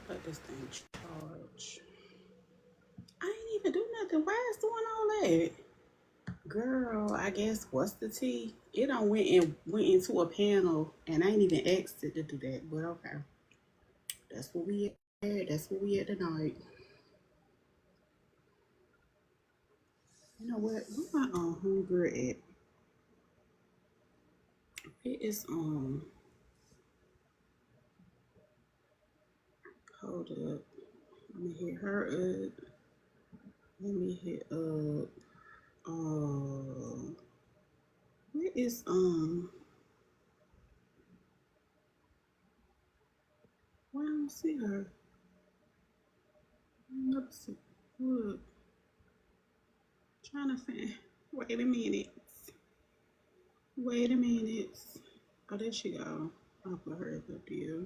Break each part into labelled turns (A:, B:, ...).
A: Let this thing charge. I ain't even do nothing. Why is doing all that? Girl, I guess what's the tea? It done went into a panel and I ain't even asked it to do that. But okay. That's what we at. That's what we at tonight. You know what? Where my hunger at? It is hold up. Let me hit her up. Let me hit up where is why I don't see her? Let's see. Look, trying to find. Wait a minute. Wait a minute. Oh, there she go. I'll put her up there.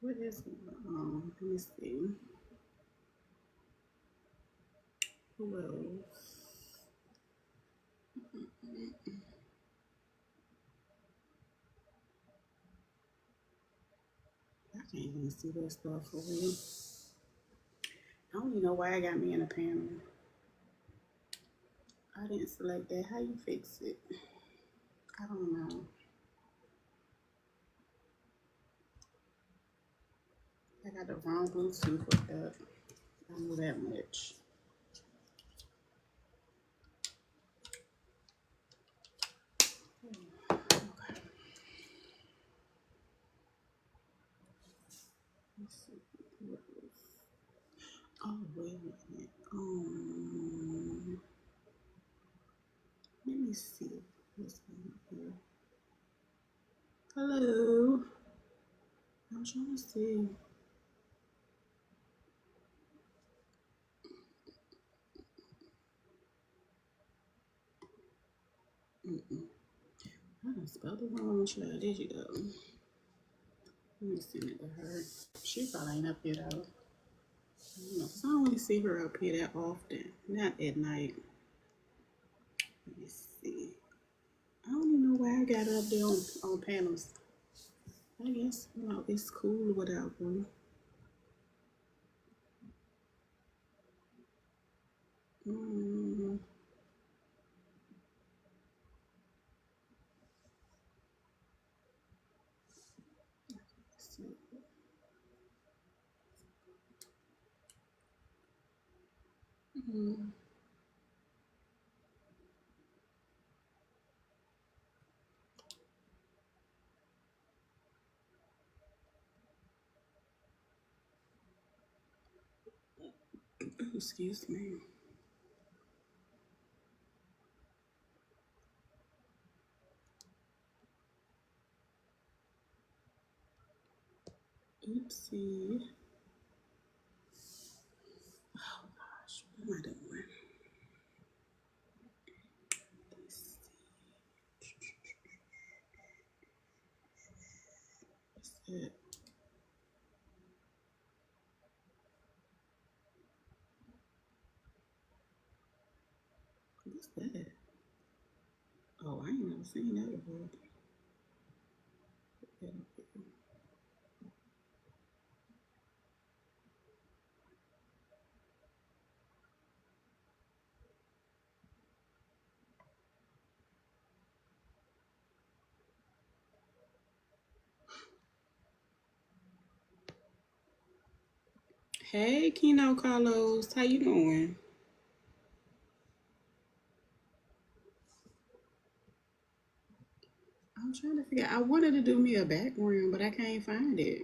A: What is let me see. Who else? I can't even see that stuff for real. I don't even know why I got me in a panel. I didn't select that. How you fix it? I don't know. I got the wrong Bluetooth with that. I know that much. Okay. Let's see. Oh, wait a minute. Let me see what's going on here. Hello. I'm trying to see. Mm-mm. I done spelled it wrong, child. There you go. Let me send it to her. She probably ain't up here though. I don't know, 'cause I don't really see her up here that often. Not at night. Let me see. I don't even know why I got her up there on panels. I guess, it's cool without them. Mm, let's see. Mm, excuse me. Oopsie. Oh gosh, what am I doing? Let's see. What's that? What's that? Oh, I ain't never seen that before. Hey, Kino Carlos, how you doing? I'm trying to figure. I wanted to do me a background, but I can't find it.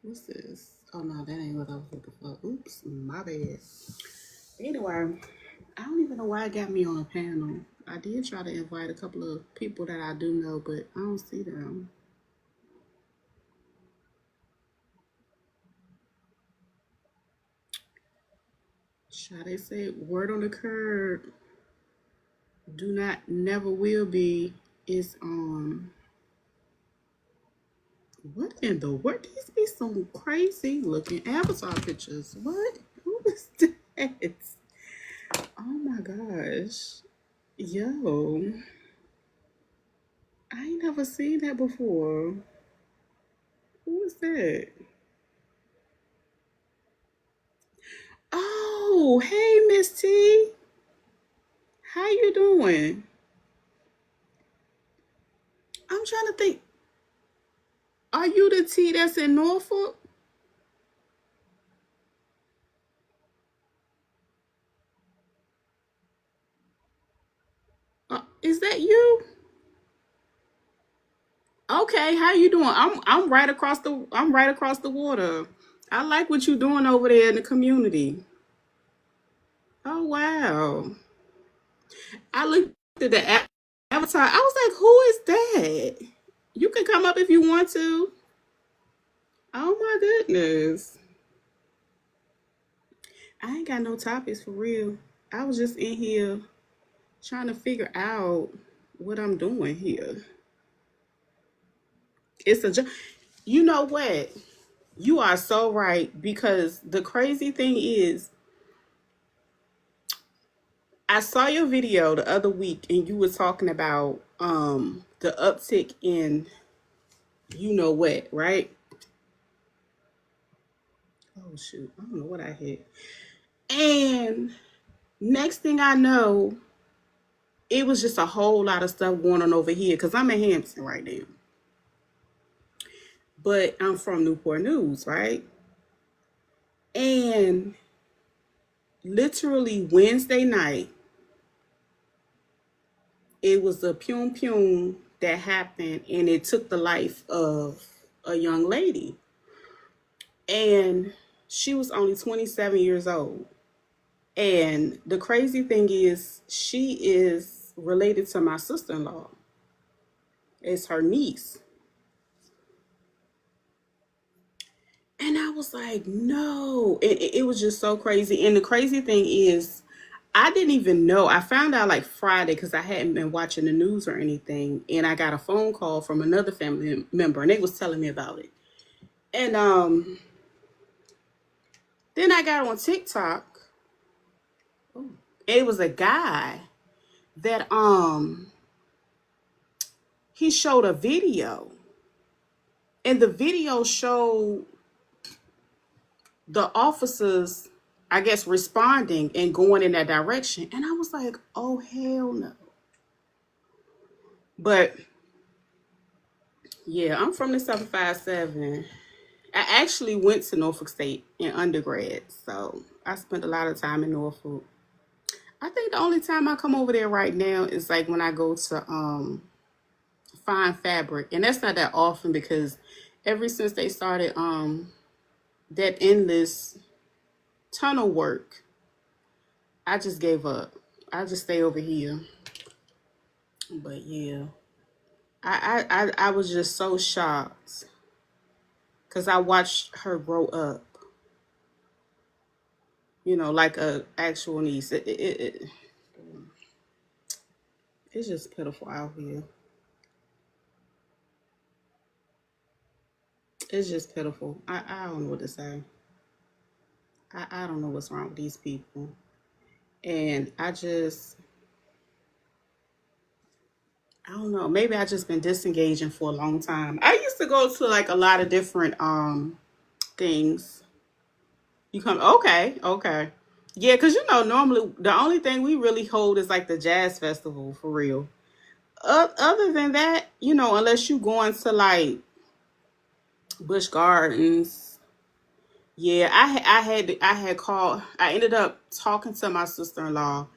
A: What's this? Oh no, that ain't what I was looking for. Oops, my bad. Anyway, I don't even know why it got me on a panel. I did try to invite a couple of people that I do know, but I don't see them. Shall they say word on the curb? Do not, never will be. Is what in the what? These be some crazy looking avatar pictures. What? Who is that? Oh my gosh. Yo, I ain't never seen that before. Who is that? Oh, hey, Miss T. How you doing? I'm trying to think. Are you the T that's in Norfolk? Is that you? Okay, how you doing? I'm right across the water. I like what you're doing over there in the community. Oh wow. I looked at the avatar. I was like, who is that? You can come up if you want to. Oh my goodness. I ain't got no topics for real. I was just in here trying to figure out what I'm doing here. It's a you know what? You are so right because the crazy thing is I saw your video the other week and you were talking about the uptick in you know what, right? Oh shoot, I don't know what I hit. And next thing I know, it was just a whole lot of stuff going on over here because I'm in Hampton right now. But I'm from Newport News, right? And literally Wednesday night, it was a pum pum that happened and it took the life of a young lady. And she was only 27 years old. And the crazy thing is, she is related to my sister in law, it's her niece. And I was like, no. It was just so crazy. And the crazy thing is, I didn't even know. I found out like Friday because I hadn't been watching the news or anything. And I got a phone call from another family member and they was telling me about it. And then I got on TikTok. It was a guy that he showed a video. And the video showed the officers, I guess, responding and going in that direction. And I was like, oh, hell no. But yeah, I'm from the 757. I actually went to Norfolk State in undergrad. So I spent a lot of time in Norfolk. I think the only time I come over there right now is like when I go to find fabric. And that's not that often because ever since they started that endless tunnel work, I just gave up. I just stay over here. But yeah, I was just so shocked because I watched her grow up. You know, like a actual niece. It's just pitiful out here. It's just pitiful. I don't know what to say. I don't know what's wrong with these people. And I don't know. Maybe I just been disengaging for a long time. I used to go to like a lot of different things. You come okay, okay. Yeah, because you know, normally the only thing we really hold is like the jazz festival for real. Other than that, you know, unless you going to like Busch Gardens, yeah, I had called. I ended up talking to my sister in law,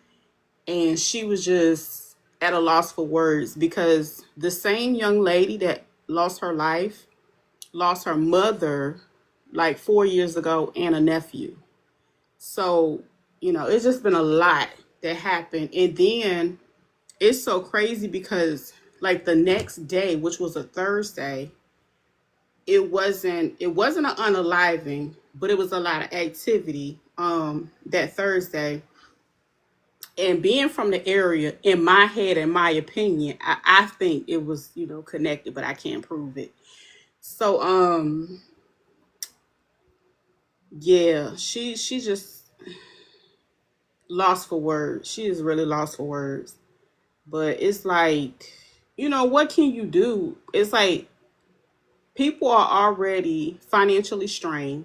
A: and she was just at a loss for words because the same young lady that lost her life lost her mother like 4 years ago and a nephew. So you know, it's just been a lot that happened, and then it's so crazy because like the next day, which was a Thursday, it wasn't an unaliving, but it was a lot of activity that Thursday. And being from the area, in my head, in my opinion, I think it was, you know, connected, but I can't prove it. So yeah, she just lost for words. She is really lost for words. But it's like, you know, what can you do? It's like people are already financially strained.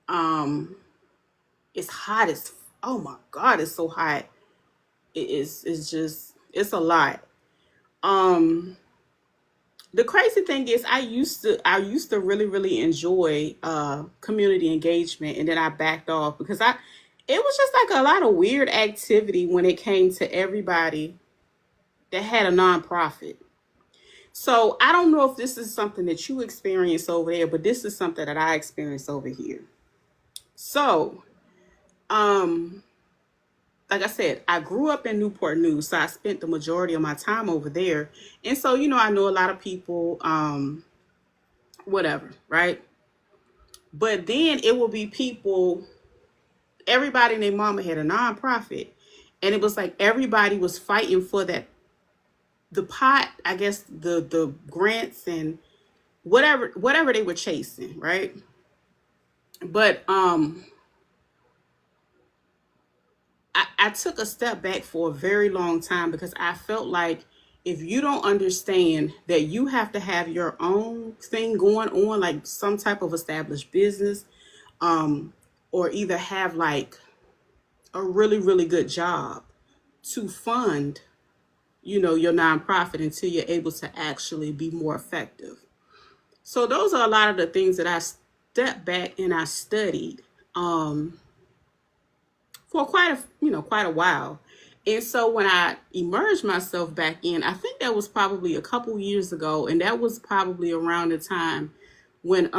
A: Um, It's hot as, oh my God, it's so hot. It's just, it's a lot. Um, the crazy thing is I used to really, really enjoy community engagement, and then I backed off because I it was just like a lot of weird activity when it came to everybody that had a nonprofit. So I don't know if this is something that you experience over there, but this is something that I experience over here. So, um, like I said, I grew up in Newport News, so I spent the majority of my time over there. And so, I know a lot of people, whatever, right? But then it will be people, everybody and their mama had a nonprofit. And it was like everybody was fighting for the pot, I guess the grants and whatever they were chasing, right? But I took a step back for a very long time because I felt like if you don't understand that you have to have your own thing going on, like some type of established business, um, or either have like a really, really good job to fund, your nonprofit until you're able to actually be more effective. So those are a lot of the things that I stepped back and I studied. For quite a while. And so when I emerged myself back in, I think that was probably a couple years ago, and that was probably around the time when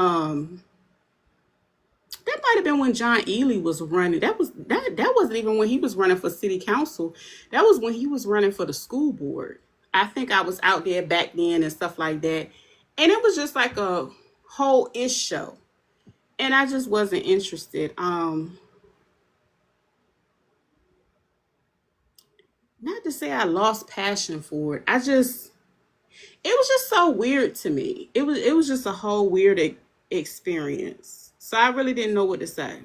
A: that might have been when John Ely was running. That wasn't even when he was running for city council. That was when he was running for the school board. I think I was out there back then and stuff like that. And it was just like a whole ish show. And I just wasn't interested. Not to say I lost passion for it. It was just so weird to me. It was just a whole weird experience. So I really didn't know what to say.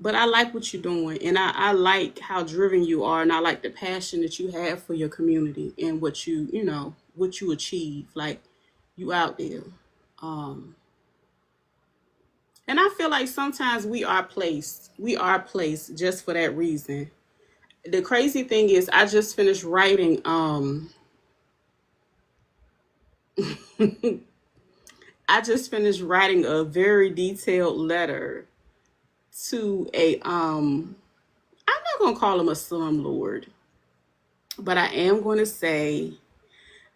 A: But I like what you're doing, and I like how driven you are, and I like the passion that you have for your community and what you achieve. Like, you out there. Um, and I feel like sometimes we are placed just for that reason. The crazy thing is I just finished writing I just finished writing a very detailed letter to a I'm not gonna call him a slumlord, but I am going to say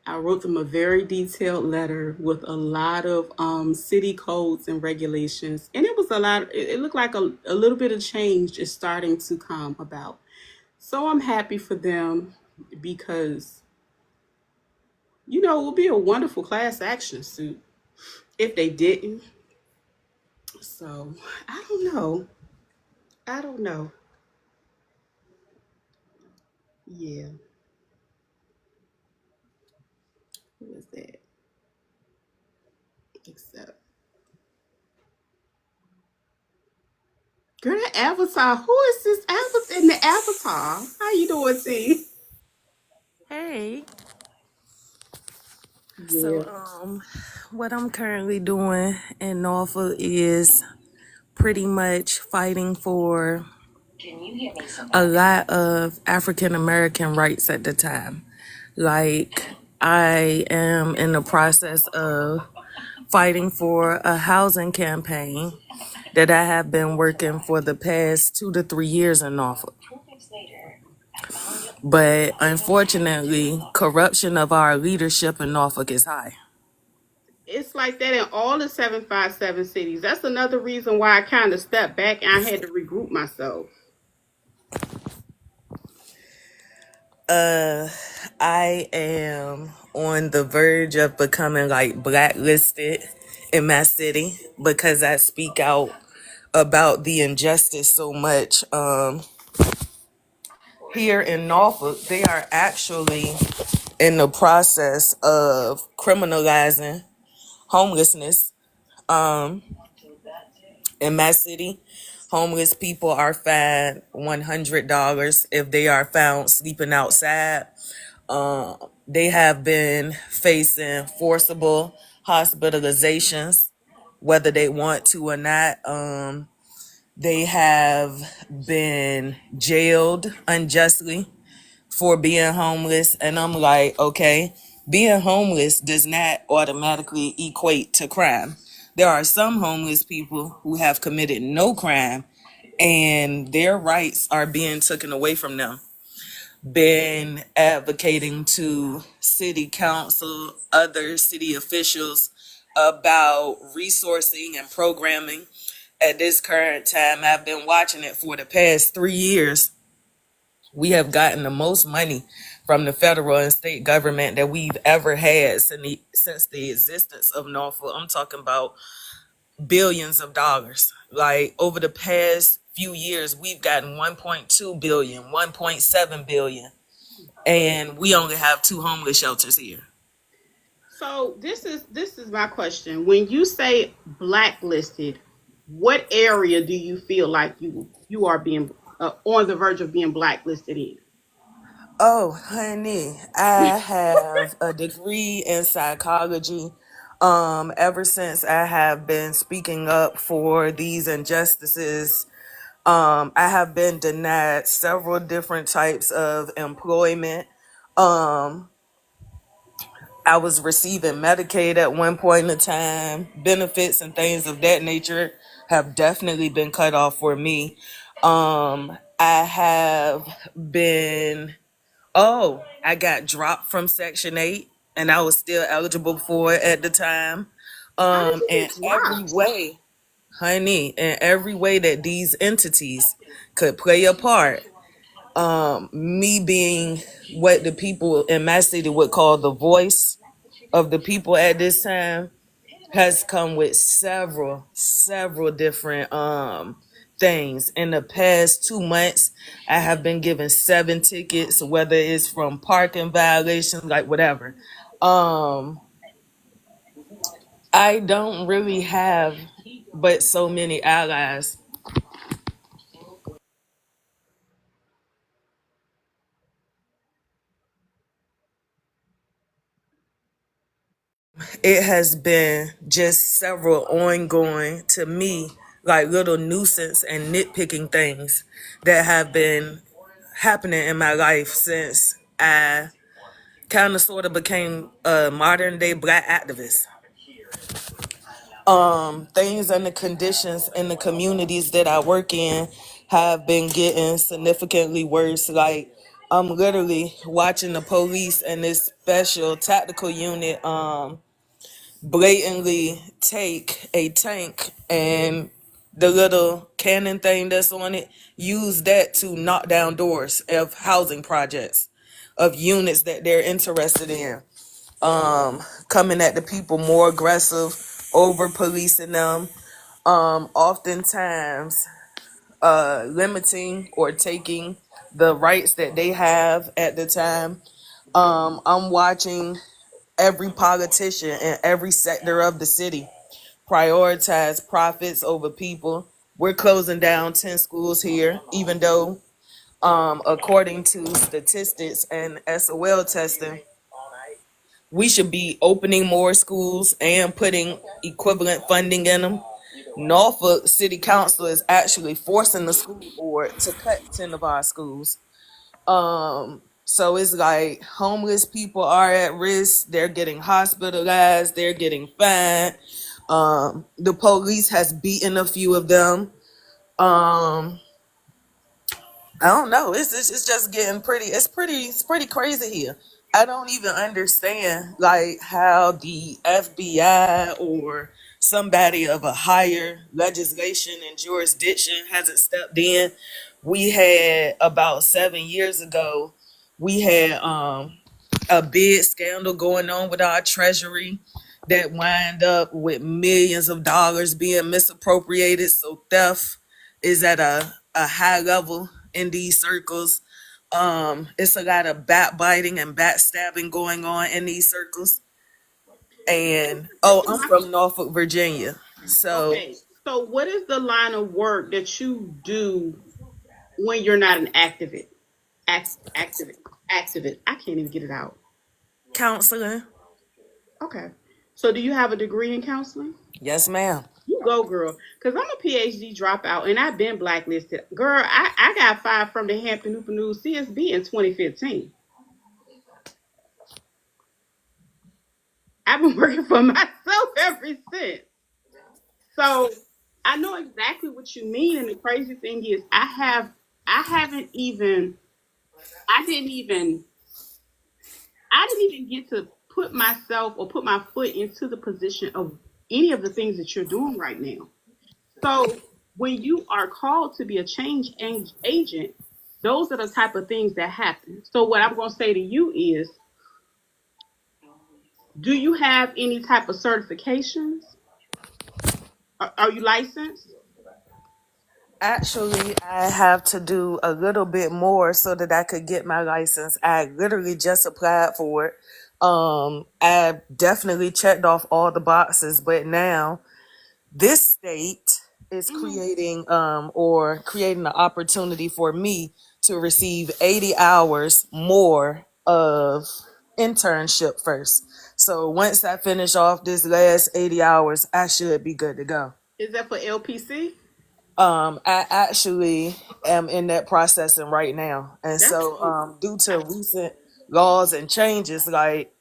A: I wrote them a very detailed letter with a lot of city codes and regulations, and it was a lot. It looked like a little bit of change is starting to come about. So I'm happy for them because it would be a wonderful class action suit if they didn't. So I don't know. I don't know. Yeah. Who is that? Except, girl, that avatar. Who is this avatar in the avatar? How you doing, T?
B: Hey, so
A: Yeah.
B: what I'm currently doing in Norfolk is pretty much fighting for a lot of African American rights at the time. Like, I am in the process of fighting for a housing campaign that I have been working for the past 2 to 3 years in Norfolk. But unfortunately, corruption of our leadership in Norfolk is high.
A: It's like that in all the 757 cities. That's another reason why I kind of stepped back and I had to regroup myself.
B: I am on the verge of becoming like blacklisted in my city because I speak out about the injustice so much. Here in Norfolk, they are actually in the process of criminalizing homelessness in my city. Homeless people are fined $100 if they are found sleeping outside. They have been facing forcible hospitalizations, whether they want to or not. They have been jailed unjustly for being homeless. And I'm like, okay, being homeless does not automatically equate to crime. There are some homeless people who have committed no crime and their rights are being taken away from them. Been advocating to city council, other city officials about resourcing and programming. At this current time, I've been watching it for the past 3 years. We have gotten the most money from the federal and state government that we've ever had since the existence of Norfolk. I'm talking about billions of dollars. Like over the past few years, we've gotten 1.2 billion, 1.7 billion, and we only have two homeless shelters here.
A: So this is my question. When you say blacklisted, what area do you feel like you are being on the verge of being blacklisted in?
B: Oh, honey, I have a degree in psychology. Ever since I have been speaking up for these injustices, I have been denied several different types of employment. Um, I was receiving Medicaid at one point in time. Benefits and things of that nature have definitely been cut off for me. I have been, oh, I got dropped from Section 8 and I was still eligible for it at the time.
A: How did you
B: In
A: get
B: every
A: dropped?
B: way, honey, in every way that these entities could play a part, me being what the people in my city would call the voice of the people at this time has come with several different things. In the past 2 months, I have been given 7 tickets, whether it's from parking violations, like whatever. um I don't really have but so many allies. It has been just several ongoing, to me, like little nuisance and nitpicking things that have been happening in my life since I kind of sort of became a modern day black activist. Things and the conditions in the communities that I work in have been getting significantly worse. Like I'm literally watching the police and this special tactical unit blatantly take a tank and the little cannon thing that's on it, use that to knock down doors of housing projects, of units that they're interested in. Coming at the people more aggressive, over policing them, oftentimes limiting or taking the rights that they have at the time. I'm watching every politician in every sector of the city prioritize profits over people. We're closing down 10 schools here, even though, according to statistics and SOL testing, we should be opening more schools and putting equivalent funding in them. Norfolk City Council is actually forcing the school board to cut 10 of our schools. So it's like homeless people are at risk. They're getting hospitalized. They're getting fined. The police has beaten a few of them. Um, I don't know. It's just getting pretty. It's pretty crazy here. I don't even understand like how the FBI or somebody of a higher legislation and jurisdiction hasn't stepped in. We had about 7 years ago. We had a big scandal going on with our treasury that wind up with millions of dollars being misappropriated. So theft is at a high level in these circles. It's a lot of backbiting and backstabbing going on in these circles. And
A: This
B: oh,
A: is
B: I'm
A: my
B: from Norfolk, Virginia. So
A: Okay. So what is the line of work that you do when you're not an activist? Activist. Activist. I can't even get it out.
B: counseling,
A: Okay. So do you have a degree in counseling?
B: yes, ma'am.
A: You go, girl. Because I'm a PhD dropout and I've been blacklisted. Girl, I got fired from the Hampton News CSB in 2015. I've been working for myself ever since. So I know exactly what you mean. And the crazy thing is I haven't even I didn't even I didn't even get to put myself or put my foot into the position of any of the things that you're doing right now. So when you are called to be a change agent, those are the type of things that happen. So what I'm going to say to you is, do you have any type of certifications? Are you licensed?
B: Actually, I have to do a little bit more so that I could get my license. I literally just applied for it. I definitely checked off all the boxes, but now this state is
A: Mm-hmm.
B: creating an opportunity for me to receive 80 hours more of internship first. So once I finish off this last 80 hours, I should be good to go.
A: Is that for LPC?
B: I actually am in that processing right now. And
A: That's
B: so,
A: dope.
B: due to recent laws and changes, like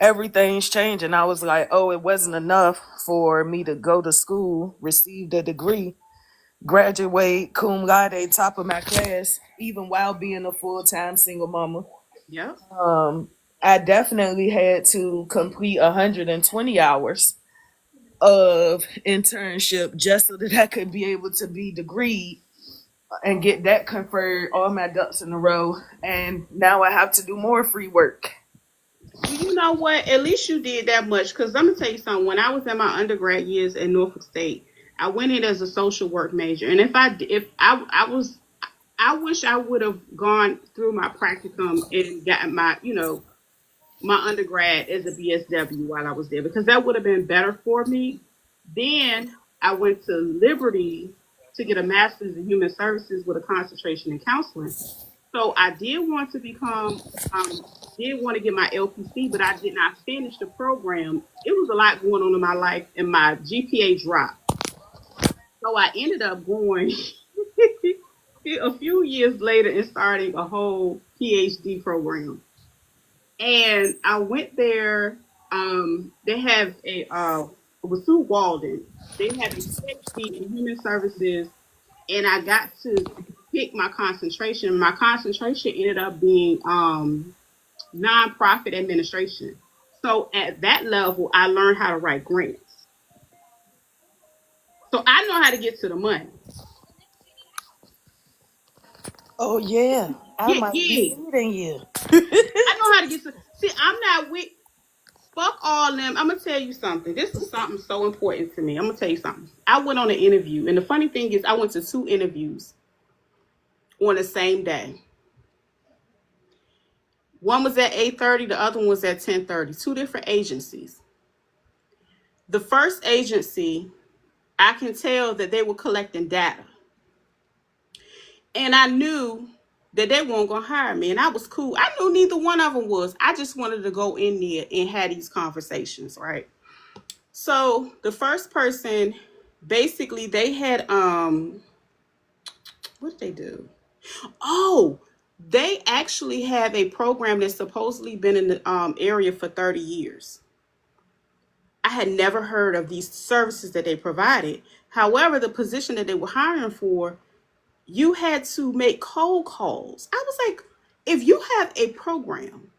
B: everything's changing. I was like, oh, it wasn't enough for me to go to school, receive the degree, graduate cum laude, top of my class, even while being a full time single mama.
A: Yep.
B: I definitely had to complete 120 hours of internship just so that I could be able to be degreed and get that conferred, all my ducks in a row. And now I have to do more free work.
A: Well, you know what? At least you did that much. Because I'm gonna tell you something. When I was in my undergrad years at Norfolk State, I went in as a social work major, and if I was I wish I would have gone through my practicum and gotten my my undergrad as a BSW while I was there because that would have been better for me. Then I went to Liberty to get a master's in human services with a concentration in counseling. So I did want to become, did want to get my LPC, but I did not finish the program. It was a lot going on in my life, and my GPA dropped. So I ended up going a few years later and starting a whole PhD program. And I went there. They have with Sue Walden. They have a PhD in human services, and I got to pick my concentration. My concentration ended up being nonprofit administration. So at that level, I learned how to write grants. So I know how to get to the money.
B: Oh, yeah. I
A: Yeah,
B: might be
A: yeah.
B: needing you.
A: I know how to get to. See, I'm not with. Fuck all them. I'm gonna tell you something. This is something so important to me. I'm gonna tell you something. I went on an interview, and the funny thing is, I went to two interviews on the same day. One was at 8:30. The other one was at 10:30. Two different agencies. The first agency, I can tell that they were collecting data, and I knew that they weren't gonna hire me, and I was cool. I knew neither one of them was. I just wanted to go in there and have these conversations, right? So the first person, basically, they had what did they do? Oh, they actually have a program that's supposedly been in the area for 30 years. I had never heard of these services that they provided. However, the position that they were hiring for, you had to make cold calls. I was like, if you have a program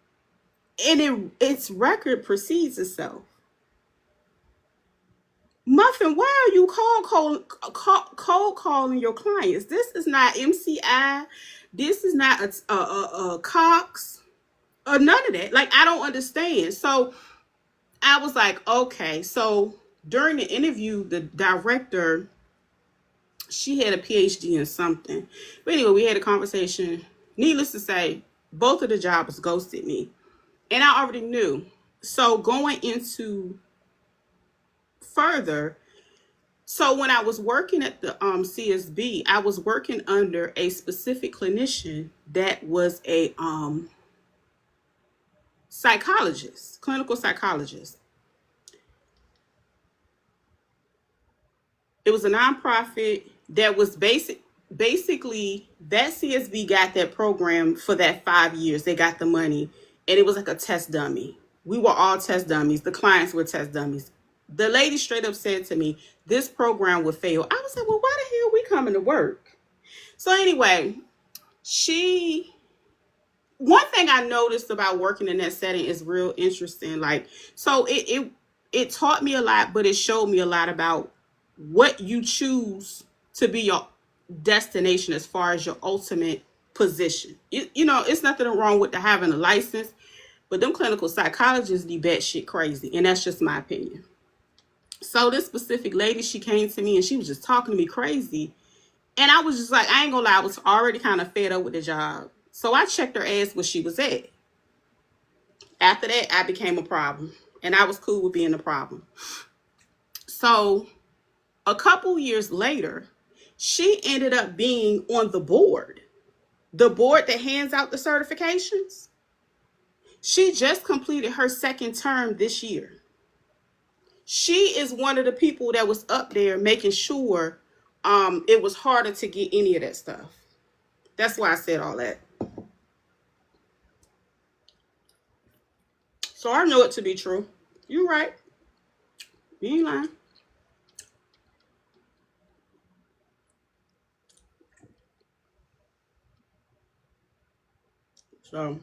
A: and its record precedes itself, Muffin, why are you cold calling your clients? This is not MCI. This is not a Cox or none of that. Like, I don't understand. So I was like, okay. So during the interview, the director, she had a PhD in something. But anyway, we had a conversation. Needless to say, both of the jobs ghosted me. And I already knew. So going into further, so when I was working at the CSB, I was working under a specific clinician that was a psychologist, clinical psychologist. It was a nonprofit that was basically that CSB got that program for that 5 years. They got the money, and it was like a test dummy. We were all test dummies. The clients were test dummies. The lady straight up said to me, "This program would fail." I was like, "Well, why the hell are we coming to work?" So anyway, she one thing I noticed about working in that setting is real interesting. Like, so it taught me a lot, but it showed me a lot about what you choose to be your destination as far as your ultimate position. It's nothing wrong with having a license, but them clinical psychologists be batshit crazy, and that's just my opinion. So this specific lady, she came to me and she was just talking to me crazy, and I was just like, I ain't gonna lie, I was already kind of fed up with the job. So I checked her ass where she was at. After that, I became a problem, and I was cool with being a problem. So a couple years later, she ended up being on the board that hands out the certifications. She just completed her second term this year. She is one of the people that was up there making sure it was harder to get any of that stuff. That's why I said all that. So I know it to be true. You're right. You ain't lying. So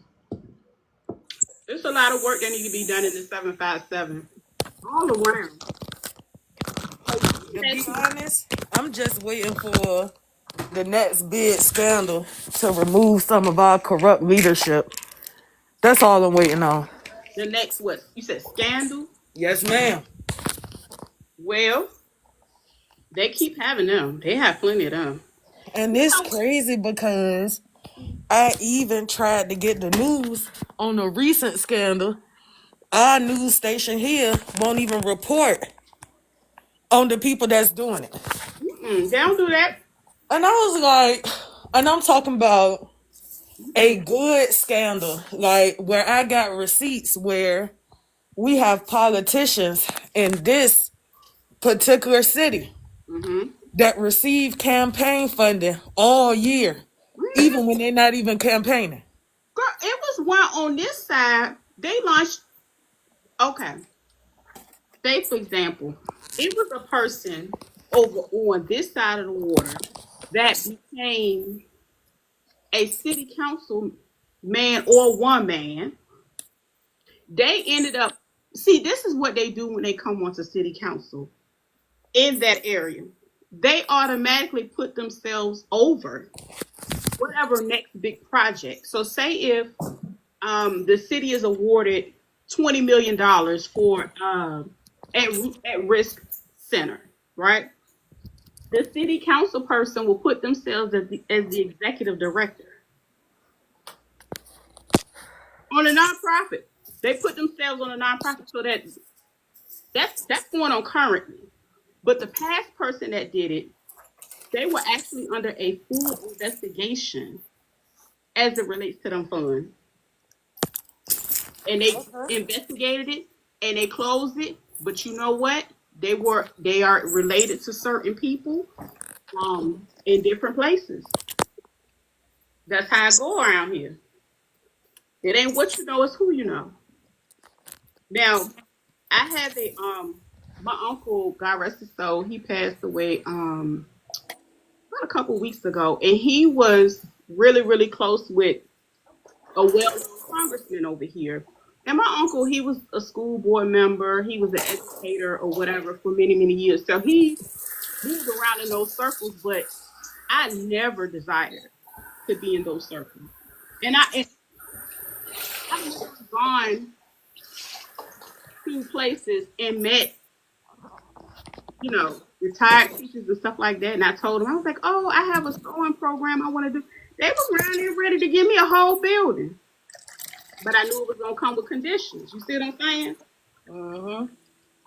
A: there's a lot of work that needs to be done in the 757 all around.
B: To be honest, I'm just waiting for the next big scandal to remove some of our corrupt leadership. That's all I'm waiting on.
A: The next, what you said, scandal?
B: Yes, ma'am.
A: Well, they keep having them. They have plenty of them.
B: And
A: You
B: it's
A: know what?
B: crazy because I even tried to get the news on a recent scandal. Our news station here won't even report on the people that's doing it.
A: They don't do that.
B: And I was like, and I'm talking about a
A: Mm-mm.
B: good scandal, like where I got receipts where we have politicians in this particular city
A: Mm-hmm.
B: that receive campaign funding all year, even when they're not even campaigning.
A: Girl, it was one on this side. They launched. Okay, say for example, it was a person over on this side of the water that became a city council man or woman. They ended up. See, this is what they do when they come onto city council in that area. They automatically put themselves over whatever next big project. So, say if the city is awarded $20 million for at risk center, right? The city council person will put themselves as the executive director on a nonprofit. They put themselves on a nonprofit, so that's going on currently. But the past person that did it, they were actually under a full investigation as it relates to them funds, and they investigated it and they closed it. But you know what? They are related to certain people in different places. That's how I go around here. It ain't what you know, it's who you know. Now, I have my uncle, God rest his soul, he passed away about a couple weeks ago, and he was really, really close with a well-known congressman over here. And my uncle, he was a school board member, he was an educator or whatever for many, many years. So he moved around in those circles, but I never desired to be in those circles. And I've literally gone to places and met, retired teachers and stuff like that. And I told them, I was like, oh, I have a sewing program I want to do. They was around there ready to give me a whole building. But I knew it was gonna come with conditions. You see what I'm saying?
B: Uh-huh.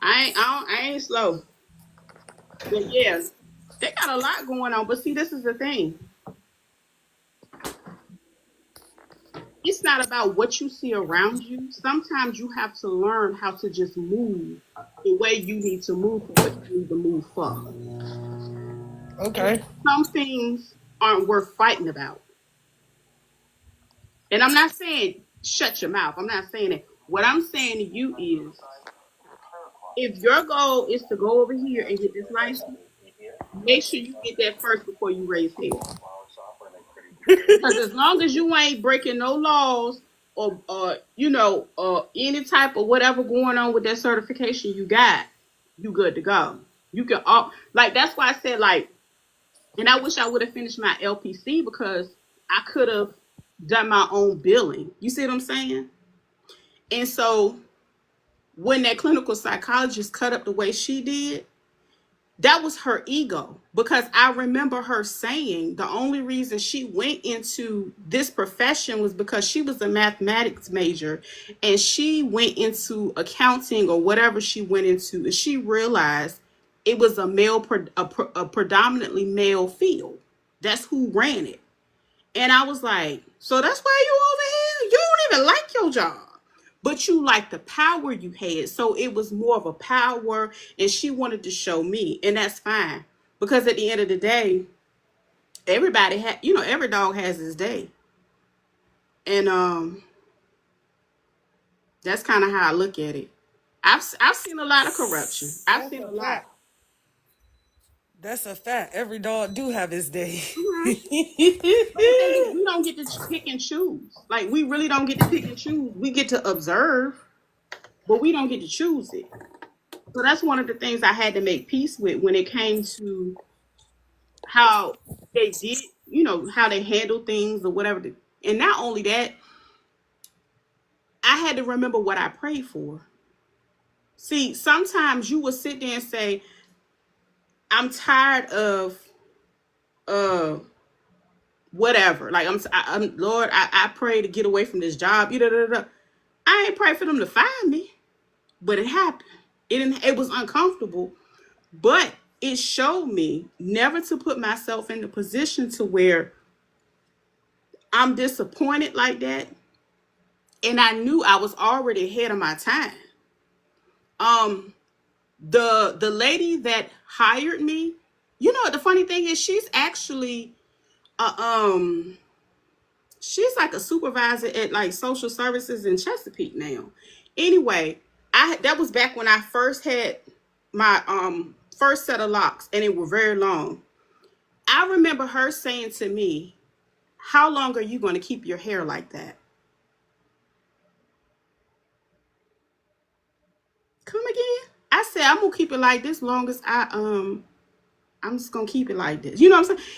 A: I ain't slow. But yeah, they got a lot going on. But see, this is the thing. it's not about what you see around you. Sometimes you have to learn how to just move the way you need to move for what you need to move for. And
B: Okay.
A: some things aren't worth fighting about. And I'm not saying shut your mouth. I'm not saying it. What I'm saying to you is if your goal is to go over here and get this license, make sure you get that first before you raise hell. Because as long as you ain't breaking no laws or any type of whatever going on with that certification you got, you good to go. You can all like that's why I said like, and I wish I would have finished my LPC because I could have done my own billing. You see what I'm saying? And so when that clinical psychologist cut up the way she did, that was her ego because I remember her saying the only reason she went into this profession was because she was a mathematics major and she went into accounting or whatever she went into and she realized it was a predominantly male field. That's who ran it. And I was like, so that's why you over here? You don't even like your job. But you like the power you had. So it was more of a power. And she wanted to show me. And that's fine. Because at the end of the day, everybody had, every dog has his day. And that's kind of how I look at it. I've seen a lot of corruption. I've
B: That's
A: seen
B: a
A: a lot.
B: fact. That's a fact. Every dog do have his day.
A: Mhm. But the thing is, we don't get to pick and choose. Like, we really don't get to pick and choose. We get to observe, but we don't get to choose it. So that's one of the things I had to make peace with when it came to how they did, how they handle things or whatever. And not only that, I had to remember what I prayed for. See, sometimes you will sit there and say, I'm tired of uh whatever. Like I'm Lord, I pray to get away from this job. I ain't pray for them to find me, but it happened. It was uncomfortable, but it showed me never to put myself in the position to where I'm disappointed like that. And I knew I was already ahead of my time. Um, the lady that hired me, the funny thing is she's actually uh, um she's like a supervisor at like social services in Chesapeake now. Anyway, I that was back when I first had my first set of locks and it were very long. I remember her saying to me, how long are you going to keep your hair like that? Come again? I said I'm gonna keep it like this long as I'm just gonna keep it like this. You know what I'm saying?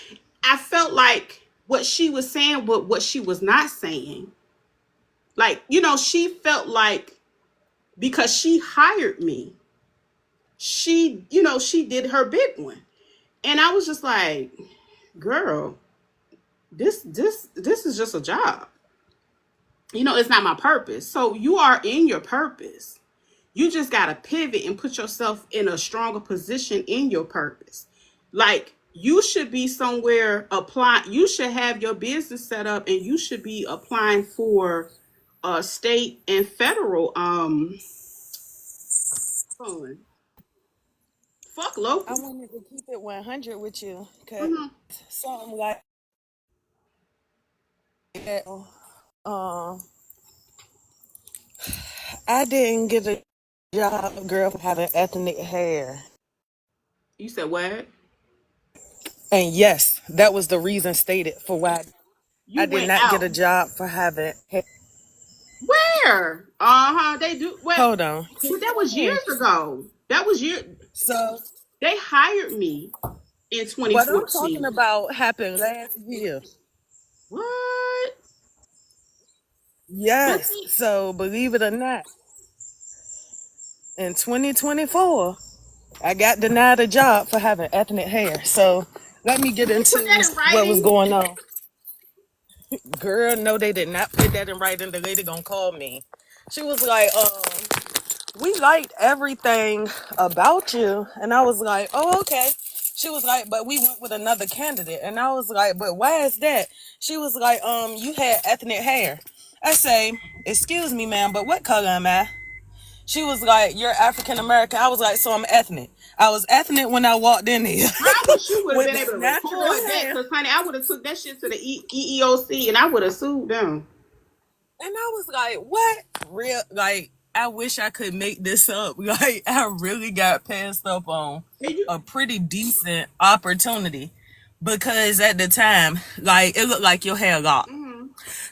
A: I felt like what she was saying, but what she was not saying. Like, she felt like because she hired me, she did her big one. And I was just like, girl, this is just a job. It's not my purpose. So you are in your purpose. You just got to pivot and put yourself in a stronger position in your purpose. Like you should be somewhere applying. You should have your business set up and you should be applying for state and federal fund. Fuck
B: I
A: local.
B: wanted to keep it 100 with you because
A: Mhm.
B: something like that. Um, I didn't get a job, girl, for having ethnic hair.
A: You said what?
B: And yes, that was the reason stated for why
A: You
B: I did
A: went
B: not get
A: out.
B: a job for having hair.
A: Where? Uh-huh. They do well,
B: Hold on.
A: but that was years ago. That was year
B: So,
A: they hired me in
B: what I'm talking
A: 2014.
B: about happened last year.
A: What? But
B: Yes.
A: see,
B: So, believe it or not, in 2024, I got denied a job for having ethnic hair. So, let me get
A: did they put
B: into
A: that in
B: what was
A: writing?
B: going on. Girl, no, they did not put that in writing. The lady gonna call me. She was like, we liked everything about you. And I was like, oh, okay. She was like, but we went with another candidate. And I was like, but why is that? She was like, you had ethnic hair. I say, excuse me, ma'am, but what color am I? She was like, you're African American. I was like, so I'm ethnic. I was ethnic when I walked in here
A: Girl, I wish you would have
B: with
A: been
B: that
A: able to
B: natural
A: record that,
B: hair.
A: cause honey, I would have took that shit to the EEOC and I would have sued them.
B: And I was like, what? Real, like, I wish I could make this up. Like, I really got passed up on
A: And you,
B: a pretty decent opportunity because at the time, like, it looked like your hair locked.
A: mm-hmm.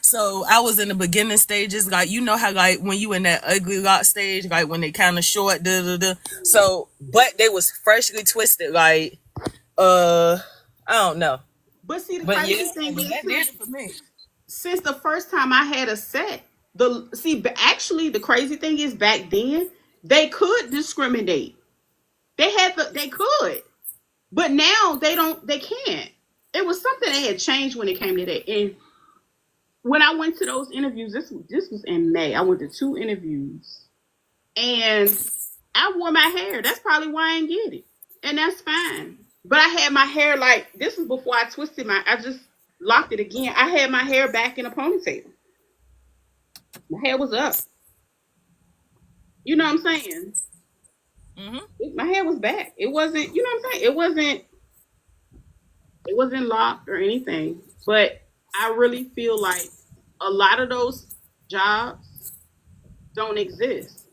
B: So I was in the beginning stages, like you know how like when you in that ugly lock stage, like when they kind of short, da da da. So, but they was freshly twisted, like I don't know,
A: But see, the
B: but yeah,
A: crazy thing
B: but
A: is,
B: that did it for me.
A: since the first time I had a set, actually the crazy thing is back then they could discriminate. They could, but now they don't. They can't. It was something that had changed when it came to that. And when I went to those interviews, this was in May. I went to 2 interviews, and I wore my hair. That's probably why I didn't get it, and that's fine. But I had my hair like this was before I twisted my. I just locked it again. I had my hair back in a ponytail. My hair was up. You know what I'm saying?
B: Hmm.
A: My hair was back. It wasn't. You know what I'm saying? It wasn't. It wasn't locked or anything. But I really feel like a lot of those jobs don't exist.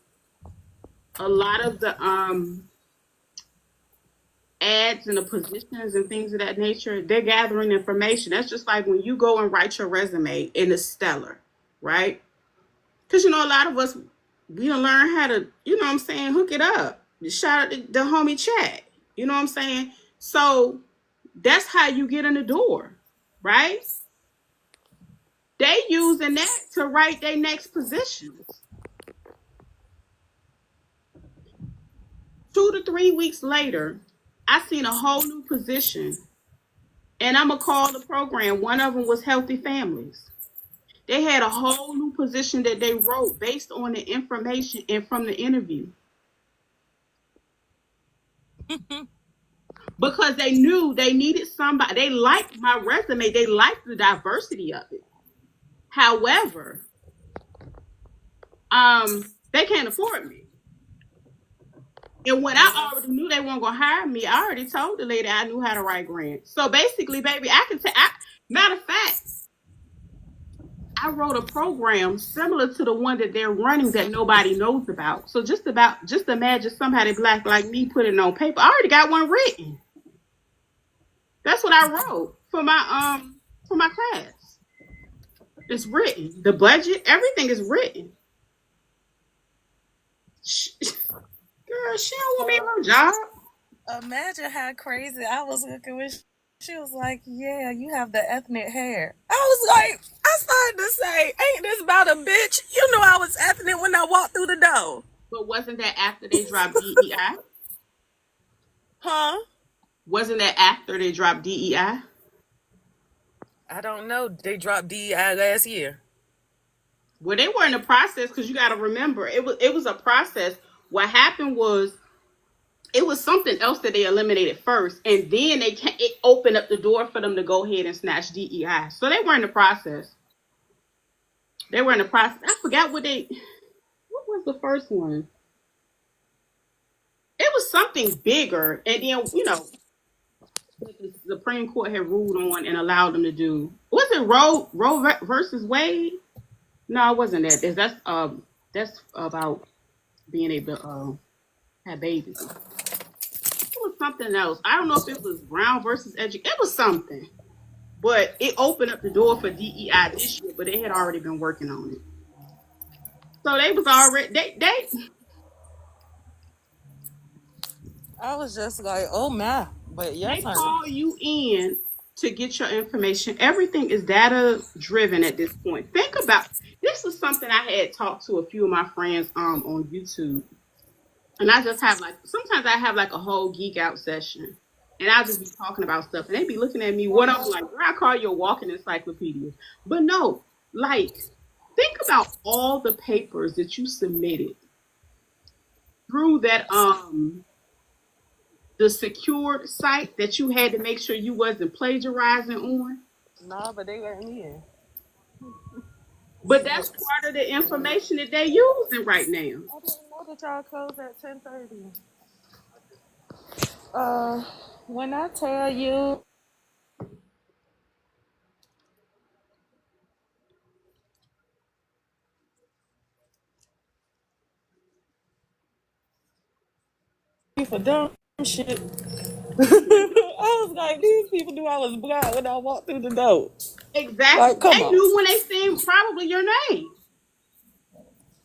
A: A lot of the ads and the positions and things of that nature, they're gathering information. That's just like when you go and write your resume in the Stellar, right? Because you know a lot of us we don't learn how to, you know what I'm saying, hook it up. Shout out to the homie chat. You know what I'm saying? So that's how you get in the door, right? They using that to write their next positions. 2 to 3 weeks later, I seen a whole new position, and I'm gonna call the program. One of them was healthy families. They had a whole new position that they wrote based on the information and from the interview because they knew they needed somebody. They liked my resume. They liked the diversity of it. However, they can't afford me. And when I already knew they weren't gonna hire me, I already told the lady I knew how to write grants. So basically, baby, I can tell. Matter of fact, I wrote a program similar to the one that they're running that nobody knows about. So just imagine somebody black like me putting it on paper. I already got one written. That's what I wrote for my class. It's written. The budget, everything is written. Girl, she don't want me in her job.
B: Imagine how crazy I was looking when she was like, yeah, you have the ethnic hair. I was like, I started to say, ain't this about a bitch? You know I was ethnic when I walked through the door.
A: But wasn't that after they dropped DEI?
B: Huh?
A: Wasn't that after they dropped DEI?
B: I don't know. They dropped DEI last year.
A: Well, they were in the process because you got to remember it was a process. What happened was it was something else that they eliminated first, and then it opened up the door for them to go ahead and snatch DEI. So they were in the process. They were in the process. I forgot what was the first one? It was something bigger, and then the Supreme Court had ruled on and allowed them to do. Was it Roe versus Wade? No, it wasn't that. That's about being able to have babies. It was something else. I don't know if it was Brown versus Education. It was something, but it opened up the door for DEI this year. But they had already been working on it, so they was already
B: I was just like, oh my. But
A: they
B: yes, honey.
A: call you in to get your information. Everything is data driven at this point. Think about this was something I had talked to a few of my friends on YouTube. And I just have like sometimes I have like a whole geek out session. And I'll just be talking about stuff and they be looking at me, what I'm like, I call you a walking encyclopedia. But no, like think about all the papers that you submitted through that the secured site that you had to make sure you wasn't plagiarizing on.
B: No, but they let me in.
A: But that's part of the information that they using right now.
B: I didn't know that y'all closed at 10:30. When I tell you for dumb shit, I was like, these people knew I was black when I walked through the door.
A: Exactly.
B: Like, come
A: They
B: on.
A: knew when they seen probably your name.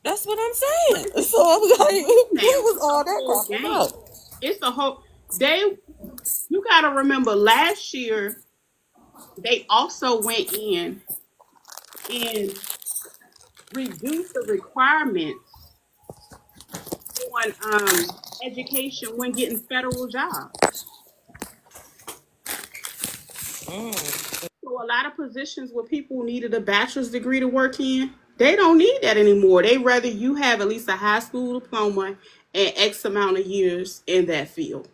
B: That's what I'm
A: But
B: saying.
A: it's
B: So I'm
A: a
B: like,
A: game
B: what
A: now.
B: was
A: It's a
B: all that
A: whole
B: crap
A: game.
B: about?
A: It's a whole they you gotta remember last year they also went in and reduced the requirements on education when getting federal jobs. So a lot of positions where people needed a bachelor's degree to work in, they don't need that anymore. They rather you have at least a high school diploma and X amount of years in that field.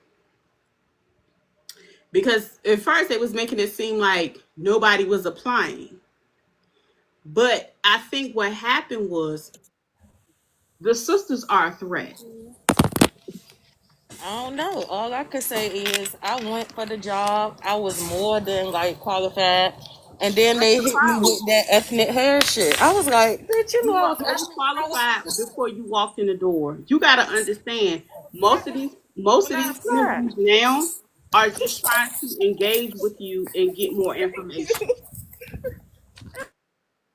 A: Because at first it was making it seem like nobody was applying. But I think what happened was the sisters are a threat.
B: I don't know. All I could say is I went for the job. I was more than like qualified. And then
A: That's
B: they
A: the
B: hit me
A: problem.
B: with that ethnic hair shit. I was like, bitch, you know
A: You
B: I
A: were
B: was ethnic
A: overqualified before you walked in the door. You got to understand most
B: when
A: of
B: I
A: these
B: applied.
A: interviews now are just trying to engage with you and get more information.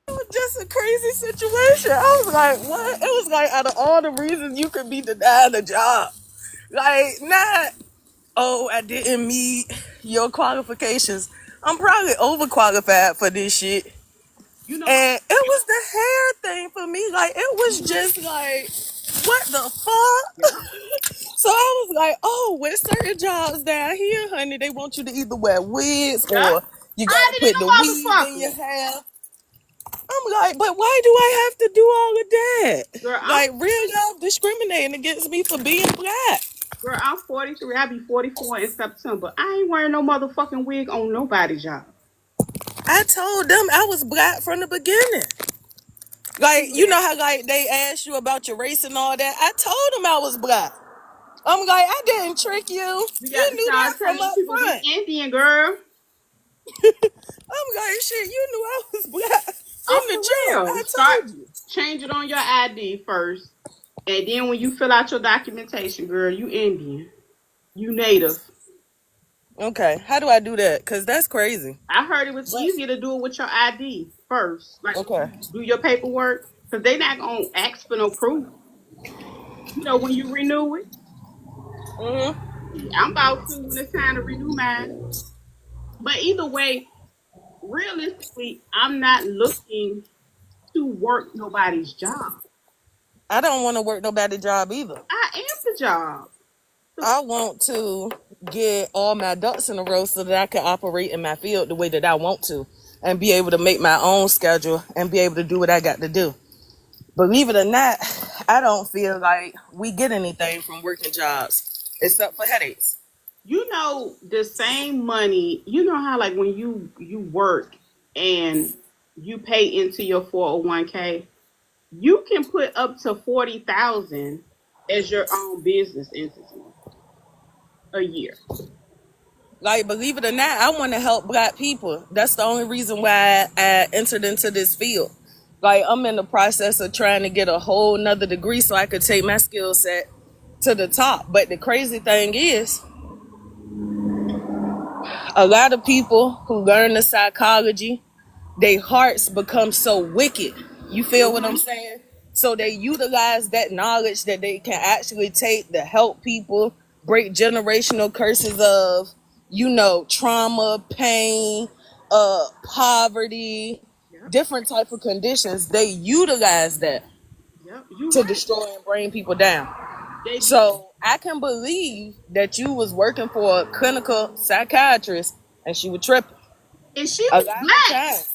B: It was just a crazy situation. I was like, what? It was like out of all the reasons you could be denied a job. Like, not, oh, I didn't meet your qualifications. I'm probably overqualified for this shit.
A: You know,
B: And it was the hair thing for me. Like, it was just like, what the
A: yeah,
B: fuck? So I was like, oh, with certain jobs down here, honey, they want you to either wear wigs
A: yeah.
B: or you
A: I
B: gotta
A: didn't
B: put the weave
A: know,
B: in
A: motherfucker.
B: your hair. I'm like, but why do I have to do all of that?
A: Girl,
B: Like, real y'all discriminating against me for being black.
A: I'm 43. I'll be 44 in September. I ain't wearing no motherfucking wig on nobody's job.
B: I told them I was black from the beginning. Like, you know how like they asked you about your race and all that? I told them I was black. I'm like, I didn't trick you.
A: You got
B: You
A: to
B: knew
A: start
B: that from
A: telling
B: up
A: people you
B: front.
A: Indian, girl.
B: I'm like, shit, you knew I was black from
A: I'm
B: the
A: for
B: jump.
A: real.
B: I
A: Start
B: told you.
A: change it on your ID first. And then when you fill out your documentation, girl, you Indian. You native.
B: Okay, how do I do that? Cause that's crazy.
A: I heard it was
B: But
A: easier to do it with your ID first. Like when
B: okay.
A: you do your paperwork. Because they not gonna ask for no proof. You know, when you renew it.
B: Hmm.
A: I'm about to when it's time to renew mine. But either way, realistically, I'm not looking to work nobody's job.
B: I don't want to work nobody job either.
A: I am the job. So
B: I want to get all my ducks in a row so that I can operate in my field the way that I want to and be able to make my own schedule and be able to do what I got to do. Believe it or not, I don't feel like we get anything from working jobs except for headaches.
A: you know the same money. You know how like when you work and you pay into your 401k, you can put up to 40,000 as your own business entity a year.
B: Like, believe it or not, I want to help black people. That's the only reason why I entered into this field. Like, I'm in the process of trying to get a whole nother degree so I could take my skill set to the top. But the crazy thing is, a lot of people who learn the psychology, their hearts become so wicked. You feel what I'm
A: Hmm.
B: saying? So they utilize that knowledge that they can actually take to help people break generational curses of, trauma, pain, poverty,
A: Yep.
B: different type of conditions. They utilize that
A: Yep. You
B: to
A: right.
B: destroy and bring people down.
A: They do.
B: So I can believe that you was working for a clinical psychiatrist and she was tripping.
A: And she
B: A
A: was
B: lot of
A: black.
B: times,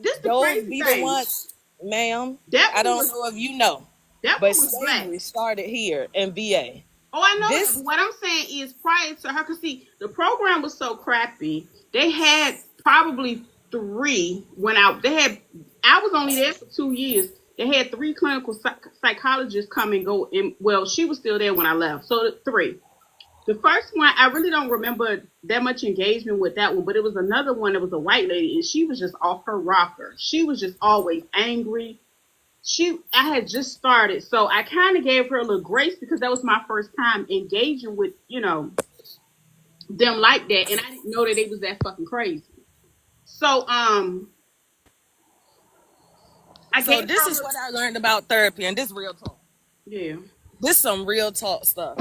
A: This the
B: those
A: crazy
B: be the
A: thing.
B: ones, ma'am.
A: That
B: I
A: one
B: don't
A: was
B: know if you know,
A: that
B: but
A: one was black.
B: slavery started here in VA.
A: Oh, I know that.
B: This
A: But what I'm saying is prior to her, because see, the program was so crappy, they had probably three went out. They had I was only there for 2 years. They had three clinical psychologists come and go. And well, she was still there when I left. So three. The first one, I really don't remember that much engagement with that one, but it was another one that was a white lady, and she was just off her rocker. She was just always angry. I had just started, so I kind of gave her a little grace because that was my first time engaging with, them like that, and I didn't know that they was that fucking crazy. So, I
B: So
A: gave
B: this
A: her a
B: is
A: little,
B: what I learned about therapy, and this real talk.
A: yeah,
B: This some real talk stuff.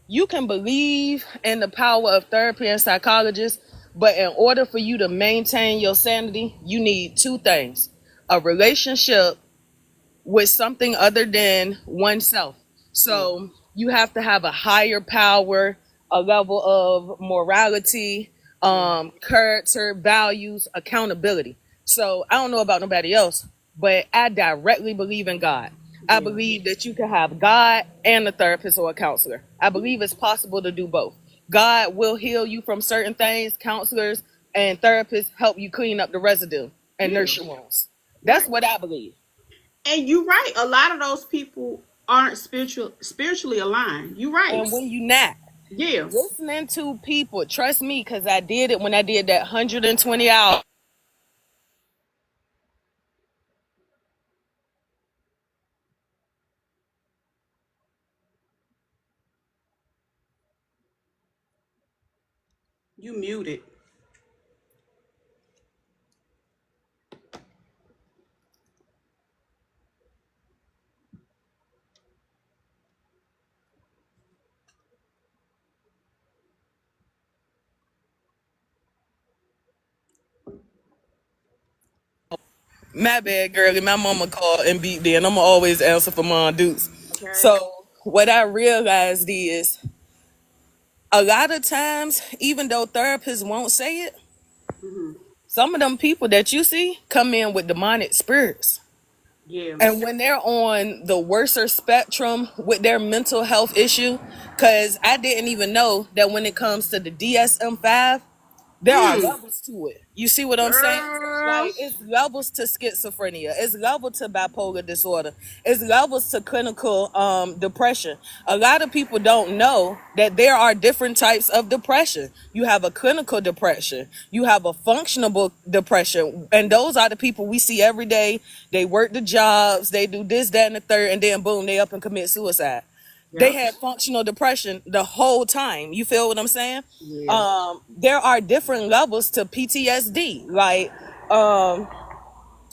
B: You can believe in the power of therapy and psychologists, but in order for you to maintain your sanity, you need two things: a relationship with something other than oneself.
A: yeah,
B: So you have to have a higher power, a level of morality,
A: yeah,
B: character, values, accountability. So I don't know about nobody else, but I directly believe in God. I
A: yeah,
B: believe that you can have God and a therapist or a counselor. I believe it's possible to do both. God will heal you from certain things. Counselors and therapists help you clean up the residue and
A: yeah,
B: nurse your wounds. That's
A: right.
B: what I believe.
A: And you're right. A lot of those people aren't spiritually aligned. You're right.
B: And when you not
A: Yeah,
B: listening to people, trust me, because I did it when I did that 120 hours.
A: you muted.
B: My bad, girlie. My mama called and beat me, and I'ma always answer for Mom Dukes.
A: Okay.
B: So what I realized is a lot of times, even though therapists won't say it,
A: Hmm.
B: some of them people that you see come in with demonic spirits.
A: Yeah.
B: And when they're on the worser spectrum with their mental health issue, because I didn't even know that when it comes to the DSM-5, there are
A: Mm.
B: levels to it. You see what I'm saying?
A: Girl.
B: Like it's levels to schizophrenia, it's level to bipolar disorder, it's levels to clinical depression. A lot of people don't know that there are different types of depression. You have a clinical depression, you have a functional depression, and those are the people we see every day. They work the jobs, they do this, that, and the third, and then boom, they up and commit suicide. They
A: Yep.
B: had functional depression the whole time. You feel what I'm saying?
A: Yeah.
B: There are different levels to PTSD. Like,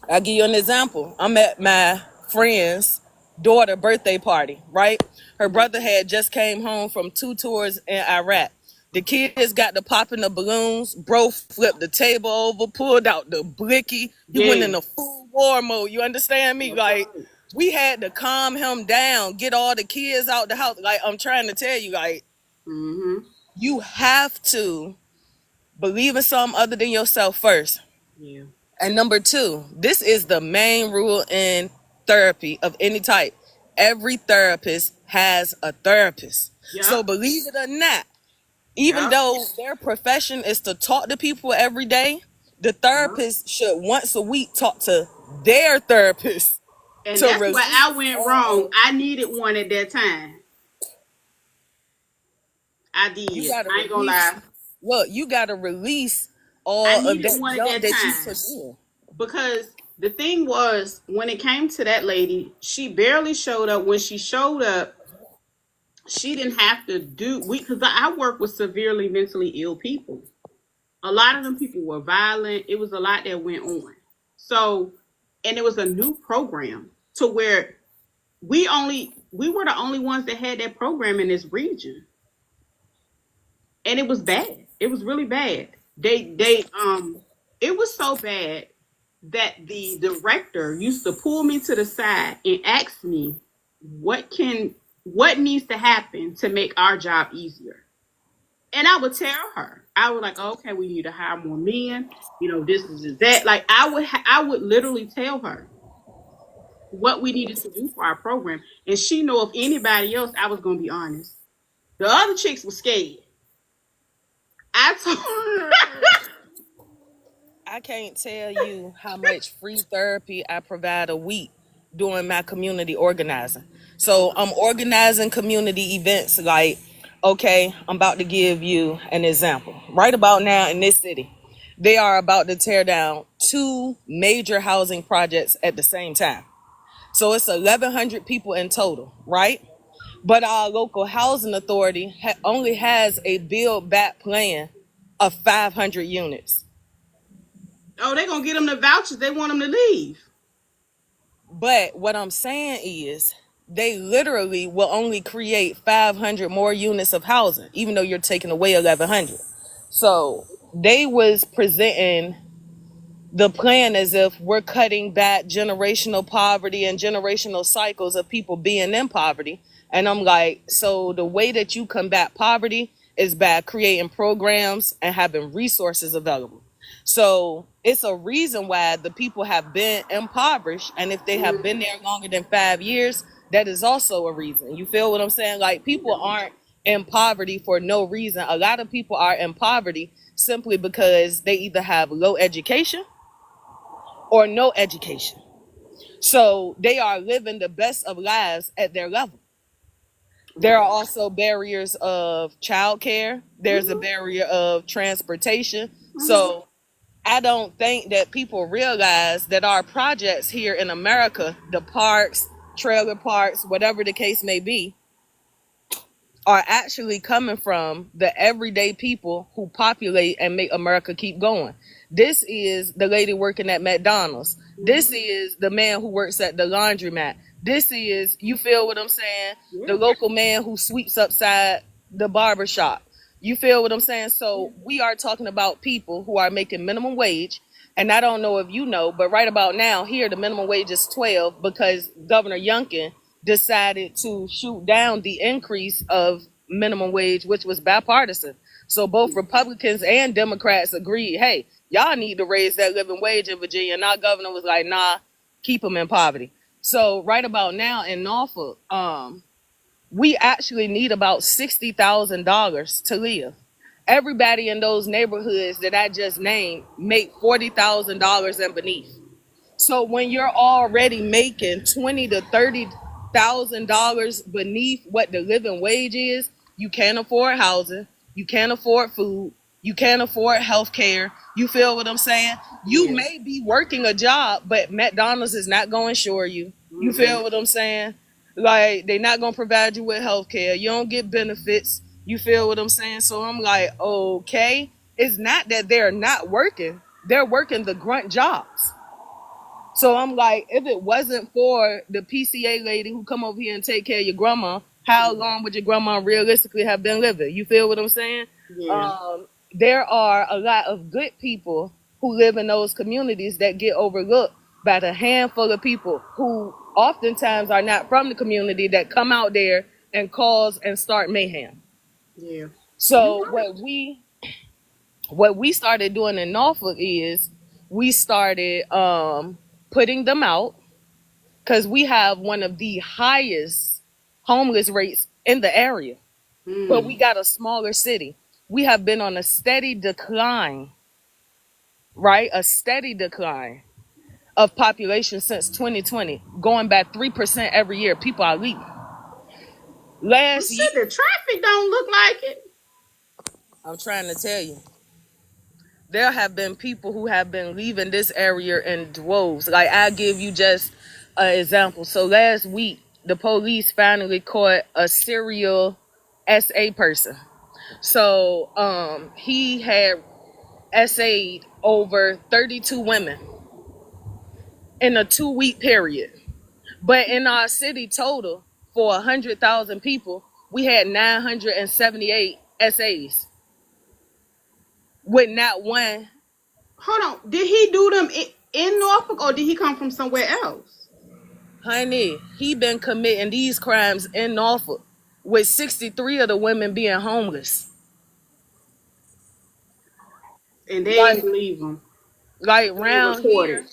B: I'll give you an example. I'm at my friend's daughter birthday party, right? Her
A: Mhm.
B: brother had just came home from 2 tours in Iraq. The kids got to popping the balloons. Bro flipped the table over, pulled out the blicky. He went
A: Yeah.
B: in a full war mode. You understand me?
A: That's
B: Like,
A: right.
B: we had to calm him down, get all the kids out the house. Like, I'm trying to tell you, like,
A: Mm-hmm.
B: you have to believe in something other than yourself first.
A: Yeah.
B: And number two, this is the main rule in therapy of any type. Every therapist has a therapist. So
A: Yep.
B: believe it or not, even
A: Yep.
B: though their profession is to talk to people every day, the
A: Yep.
B: therapist should once a week talk to their therapist
A: And
B: to
A: that's where I
B: release
A: went wrong.
B: all.
A: I needed one at that time. I
B: You
A: did.
B: gotta
A: I ain't gonna
B: release.
A: lie.
B: Look, you gotta release
A: I
B: all of
A: needed
B: that
A: one at
B: junk
A: that
B: that you
A: time
B: put in.
A: because the thing was, when it came to that lady, she barely showed up. When she showed up, she didn't have to do we because I work with severely mentally ill people. A lot of them people were violent. It was a lot that went on. So, and it was a new program to where we were the only ones that had that program in this region, and it was bad. It was really bad. It was so bad that the director used to pull me to the side and ask me what needs to happen to make our job easier. And I would tell her, I was like, okay, we need to hire more men. This is that. Like I would literally tell her what we needed to do for our program, and she know if anybody else, I was gonna be honest. The other chicks were scared. I told her,
B: I can't tell you how much free therapy I provide a week doing my community organizing. So I'm organizing community events like, okay, I'm about to give you an example. Right about now in this city, they are about to tear down two major housing projects at the same time. So it's 1,100 people in total, right? But our local housing authority only has a build back plan of 500 units.
A: Oh, they gonna get them the vouchers. They want them to leave.
B: But what I'm saying is they literally will only create 500 more units of housing, even though you're taking away 1,100. So they was presenting the plan as if we're cutting back generational poverty and generational cycles of people being in poverty. And I'm like, so the way that you combat poverty is by creating programs and having resources available. So it's a reason why the people have been impoverished. And if they have been there longer than 5 years, that is also a reason. You feel what I'm saying? Like, people aren't in poverty for no reason. A lot of people are in poverty simply because they either have low education or no education. So they are living the best of lives at their level. There are also barriers of childcare. There's a barrier of transportation. So I don't think that people realize that our projects here in America, the parks, trailer parks, whatever the case may be, are actually coming from the everyday people who populate and make America keep going. This is the lady working at McDonald's. This is the man who works at the laundromat. This is, you feel what I'm saying? The local man who sweeps upside the barber shop. You feel what I'm saying? So we are talking about people who are making minimum wage. And I don't know if you know, but right about now here, the minimum wage is 12 because Governor Youngkin decided to shoot down the increase of minimum wage, which was bipartisan. So both Republicans and Democrats agreed, hey, y'all need to raise that living wage in Virginia. And our governor was like, nah, keep them in poverty. So right about now in Norfolk, we actually need about $60,000 to live. Everybody in those neighborhoods that I just named make $40,000 and beneath. So when you're already making $20,000 to $30,000 beneath what the living wage is, you can't afford housing, you can't afford food, you can't afford health care. You feel what I'm saying? You may be working a job, but McDonald's is not going to insure you. You feel what I'm saying? Like, they're not going to provide you with health care. You don't get benefits. You feel what I'm saying? So I'm like, okay. It's not that they're not working. They're working the grunt jobs. So I'm like, if it wasn't for the PCA lady who come over here and take care of your grandma, how long would your grandma realistically have been living? You feel what I'm saying?
A: Yeah.
B: There are a lot of good people who live in those communities that get overlooked by the handful of people who oftentimes are not from the community that come out there and cause and start mayhem.
A: Yeah.
B: So what we started doing in Norfolk is we started putting them out because we have one of the highest homeless rates in the area, but we got a smaller city. We have been on a steady decline, right? A steady decline of population since 2020, going back 3% every year. People are leaving.
A: Well,
B: Last year,
A: shit, the traffic don't look like it.
B: I'm trying to tell you, there have been people who have been leaving this area in droves. Like, I'll give you just an example. So last week, the police finally caught a serial SA person. So he had SA'd over 32 women in a 2-week period. But in our city total, for 100,000 people, we had 978 SAs with not one.
A: Hold on. Did he do them in Norfolk or did he come from somewhere else?
B: Honey, he been committing these crimes in Norfolk with 63 of the women being homeless.
A: And they
B: Like,
A: ain't believe him.
B: like
A: They
B: round
A: reported.
B: here,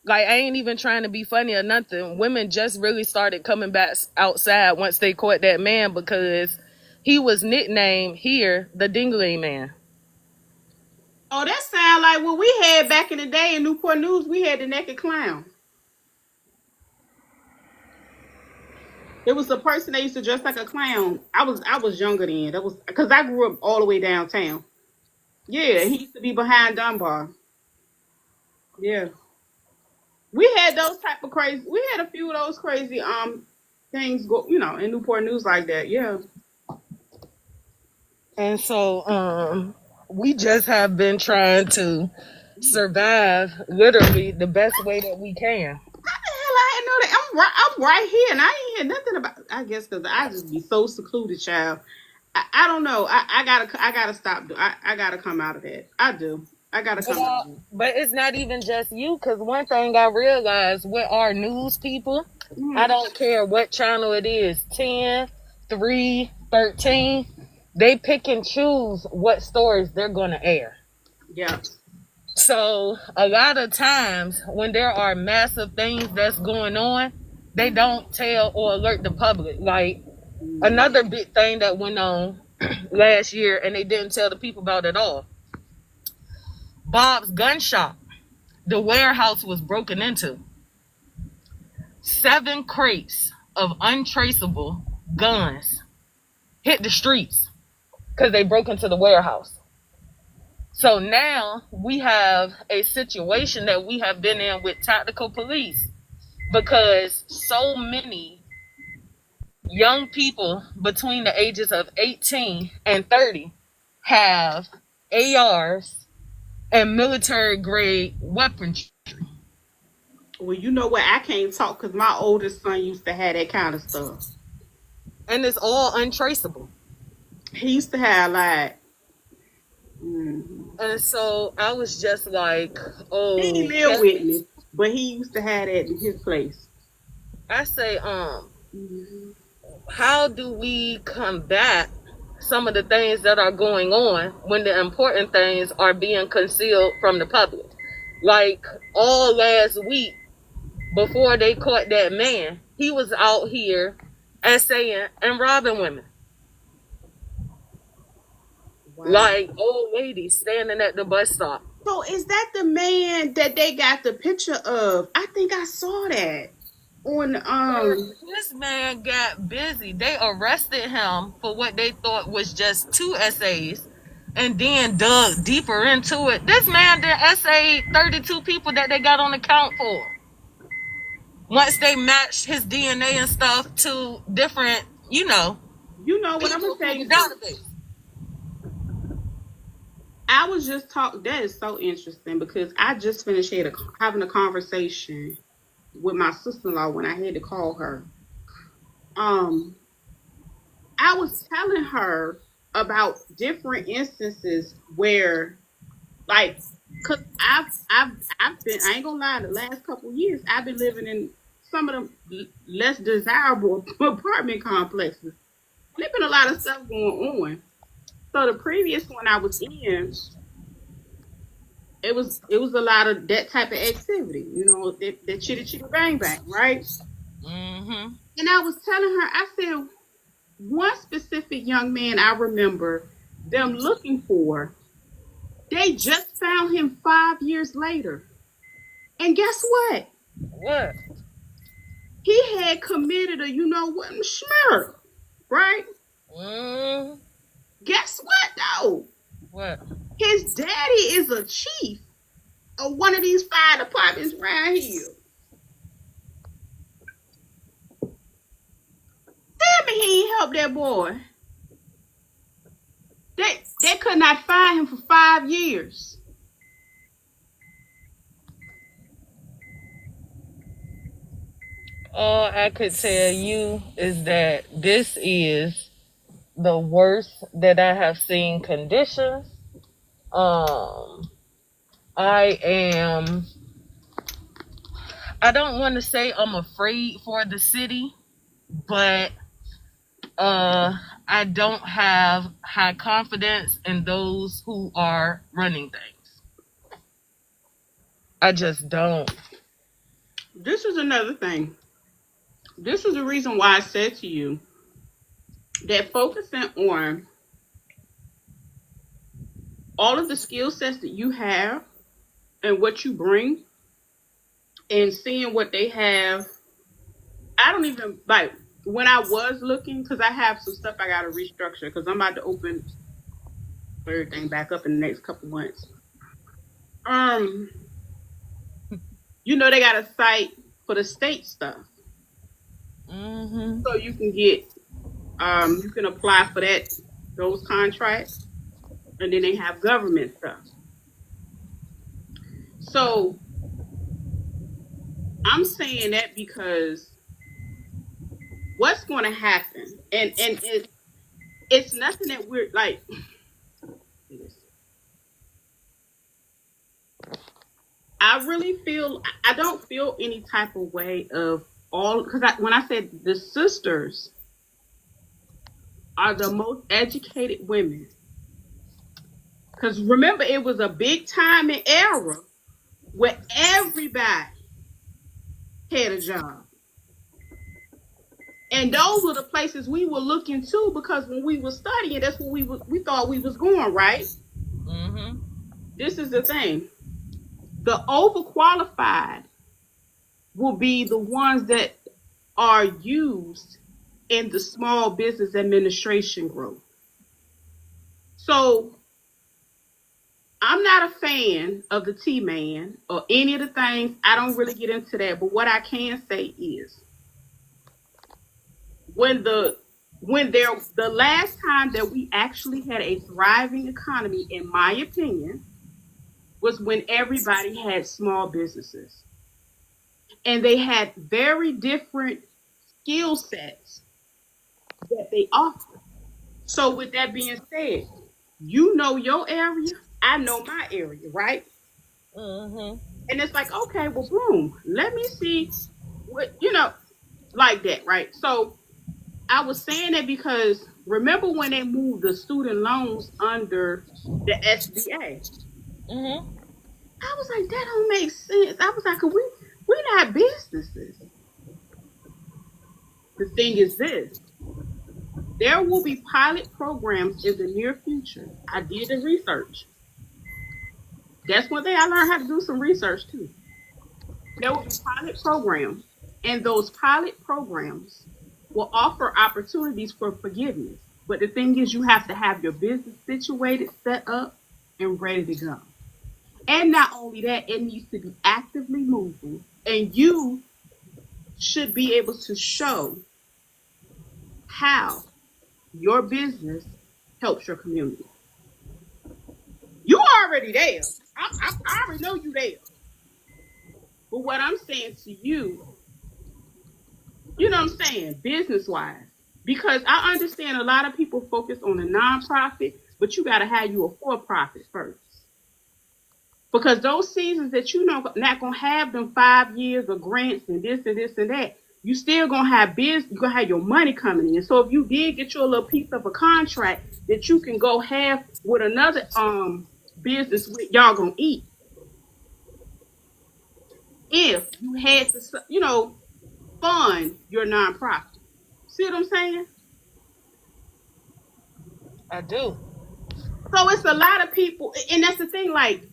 B: like, I ain't even trying to be funny or nothing. Women just really started coming back outside once they caught that man because he was nicknamed here the Dingling Man.
A: Oh, that sound like what we had back in the day in Newport News. We had the naked clown. It was a person that used to dress like a clown. I was younger then. That was because I grew up all the way downtown. Yeah, he used to be behind Dunbar. Yeah, we had those type of crazy. We had a few of those crazy things go. In Newport News like that. Yeah.
B: And so we just have been trying to survive literally the best way that we can.
A: How the hell I didn't know that? I'm right here, and I ain't hear nothing about. I guess because I just be so secluded, child. I don't know. I gotta stop. I gotta come out of that. I do. I gotta come out of it.
B: But it's not even just you, because one thing I realized with our news people, I
A: Mm-hmm.
B: don't care what channel it is, 10, 3, 13, they pick and choose what stories they're going to air.
A: Yeah.
B: So a lot of times when there are massive things that's going on, they don't tell or alert the public. Like another big thing that went on last year and they didn't tell the people about at all. Bob's gun shop, the warehouse was broken into. 7 crates of untraceable guns hit the streets because they broke into the warehouse. So now we have a situation that we have been in with tactical police because so many young people between the ages of 18 and 30 have ARs and military grade weaponry.
A: Well, you know what? I can't talk because my oldest son used to have that kind of stuff.
B: And it's all untraceable.
A: He used to have like. Mm,
B: And so I was just like,
A: he
B: oh,
A: ain't live with me, but he used to have that in his place.
B: I say,
A: Mm-hmm.
B: how do we combat some of the things that are going on when the important things are being concealed from the public? Like all last week, before they caught that man, he was out here essaying and robbing women.
A: Wow.
B: Like old ladies standing at the bus stop.
A: So is that the man that they got the picture of? I think I saw that on
B: This man got busy. They arrested him for what they thought was just 2 essays and then dug deeper into it. This man did essay 32 people that they got on the count for. Once they matched his DNA and stuff to different,
A: what I'm gonna
B: people
A: tell
B: through
A: you
B: the
A: something.
B: database.
A: I was just talking. That is so interesting because I just finished having a conversation with my sister-in-law when I had to call her. Um, I was telling her about different instances where, like, cause I've been. I ain't gonna lie. The last couple of years, I've been living in some of the less desirable apartment complexes. There's been a lot of stuff going on. So the previous one I was in, it was a lot of that type of activity, that chitty chitty bang bang, right?
B: Mm-hmm.
A: And I was telling her, I said, one specific young man I remember them looking for, they just found him 5 years later. And guess what?
B: What?
A: He had committed a smirk, right?
B: Mm,
A: Guess what though?
B: what?
A: His daddy is a chief of one of these fire departments around here. Tell me he ain't helped that boy. They could not find him for 5 years.
B: All I could tell you is that this is the worst that I have seen conditions. Um, I am, I don't want to say I'm afraid for the city, but I don't have high confidence in those who are running things. I just don't.
A: This is another thing. This is the reason why I said to you that focusing all of the skill sets that you have and what you bring, and seeing what they have. I don't even like when I was looking because I have some stuff I got to restructure because I'm about to open everything back up in the next couple months. Um, they got a site for the state stuff,
B: Mm-hmm.
A: so you can get you can apply for those contracts, and then they have government stuff. So I'm saying that because what's going to happen, and it's nothing that we're like. I really feel I don't feel any type of way of all because when I said the sisters are the most educated women, because remember it was a big time and era where everybody had a job, and those were the places we were looking to because when we were studying, that's what we thought we was going right.
B: Mm-hmm.
A: This is the thing: the overqualified will be the ones that are used in the small business administration growth. So I'm not a fan of the T man or any of the things. I don't really get into that. But what I can say is when the last time that we actually had a thriving economy, in my opinion, was when everybody had small businesses. And they had very different skill sets that they offered. So with that being said, you know your area, I know my area, right?
B: Mm-hmm.
A: And it's like, okay, well, boom, let me see what, like that, right? So I was saying that because remember when they moved the student loans under the SBA?
B: Mm-hmm.
A: I was like, that don't make sense. I was like, we not businesses. The thing is this. There will be pilot programs in the near future. I did the research. That's one thing I learned how to do some research too. There will be pilot programs, and those pilot programs will offer opportunities for forgiveness. But the thing is, you have to have your business situated, set up, and ready to go. And not only that, it needs to be actively moving, and you should be able to show how your business helps your community. You already there. I already know you there. But what I'm saying to you, you know what I'm saying, business wise. Because I understand a lot of people focus on a nonprofit, but you got to have you a for profit first. Because those seasons that you know not gonna have them 5 years of grants and this and this and that, you still gonna have business, you gonna have your money coming in. So if you did get you a little piece of a contract that you can go have with another business with, y'all gonna eat. If you had to, fund your nonprofit. See what I'm saying?
B: I do.
A: So it's a lot of people, and that's the thing. Like,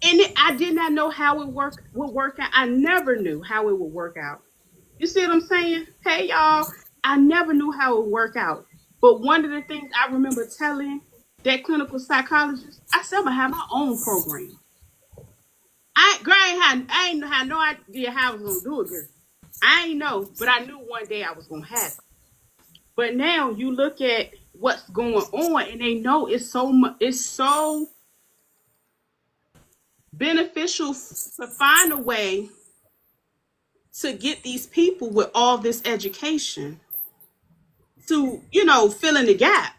A: I did not know how it would work out. I never knew how it would work out. You see what I'm saying? Hey, y'all, I never knew how it would work out. But one of the things I remember telling that clinical psychologist, I said I'm gonna have my own program. I ain't had no idea how I was gonna do it, girl. I ain't know, but I knew one day I was gonna have it. But now you look at what's going on, and they know it's so beneficial to find a way to get these people with all this education to, fill in the gap.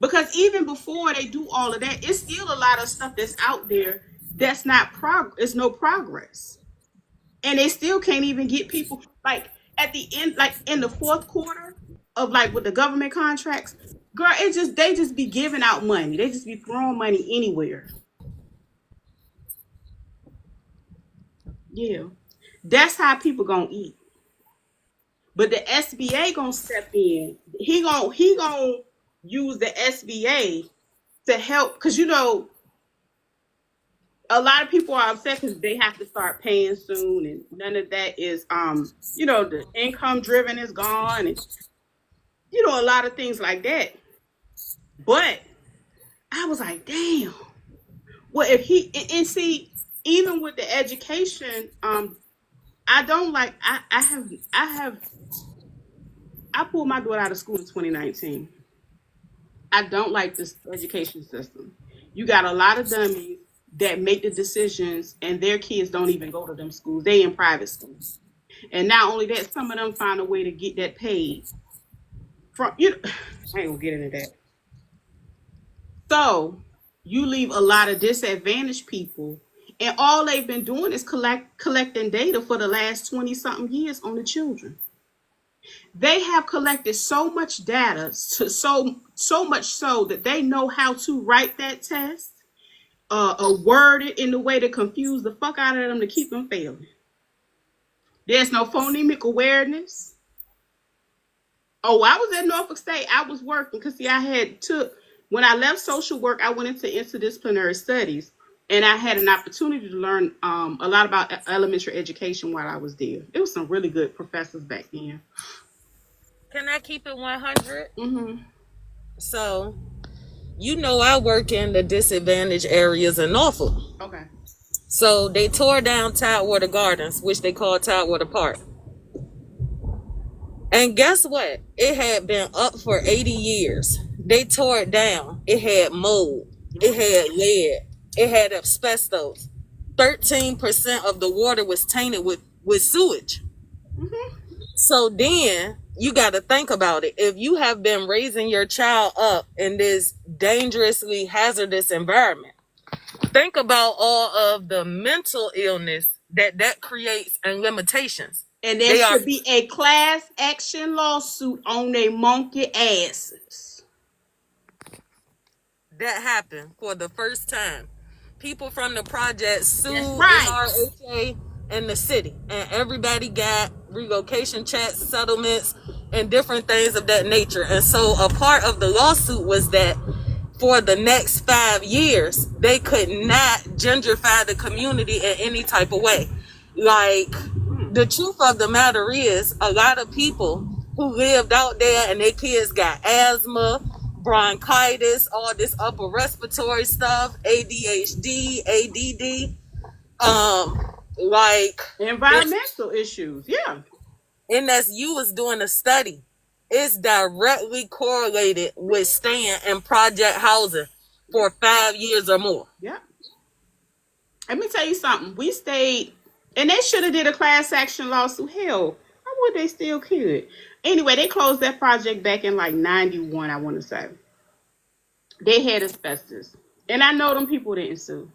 A: Because even before they do all of that, it's still a lot of stuff that's out there that's not it's no progress. And they still can't even get people like at the end, like in the fourth quarter of like with the government contracts, girl, it's just they just be giving out money. They just be throwing money anywhere. Yeah. That's how people gonna eat. But the SBA gonna step in. He gonna use the SBA. to help, because you know a lot of people are upset because they have to start paying soon, and none of that is you know, the income driven is gone, and you know, a lot of things like that. But I was like, damn. Well, if he and see, even with the education, I don't like. I pulled my daughter out of school in 2019. I don't like this education system. You got a lot of dummies that make the decisions, and their kids don't even go to them schools. They in private schools, and not only that, some of them find a way to get that paid from you. Know, I ain't gonna get into that. So you leave a lot of disadvantaged people, and all they've been doing is collecting data for the last 20 something years on the children. They have collected so much data, so much so that they know how to write that test, word it in the way to confuse the fuck out of them to keep them failing. There's no phonemic awareness. Oh, I was at Norfolk State. I was working because see, I had took when I left social work, I went into interdisciplinary studies, and I had an opportunity to learn a lot about elementary education while I was there. It was some really good professors back then.
B: Can I keep it 100? So, you know, I work in the disadvantaged areas in Norfolk.
A: Okay.
B: So they tore down Tidewater Gardens, which they call Tidewater Park. And guess what? It had been up for 80 years. They tore it down. It had mold. It had lead. It had asbestos. 13% of the water was tainted with sewage. So then you got to think about it. If you have been raising your child up in this dangerously hazardous environment, think about all of the mental illness that creates and limitations.
A: And there should be a class action lawsuit on their monkey asses.
B: That happened for the first time. People from the project sued NRHA and the city, and everybody got relocation checks, settlements, and different things of that nature. And so a part of the lawsuit was that for the next 5 years, they could not gentrify the community in any type of way. Like, the truth of the matter is, a lot of people who lived out there and their kids got asthma, bronchitis, all this upper respiratory stuff, ADHD, ADD, like
A: environmental issues, yeah.
B: NSU was doing a study. It's directly correlated with staying in project housing for 5 years or more.
A: Yeah. Let me tell you something. We stayed, and they should have did a class action lawsuit. Hell, I would they still could. Anyway, they closed that project back in like 91, I want to say. They had asbestos. And I know them people didn't sue.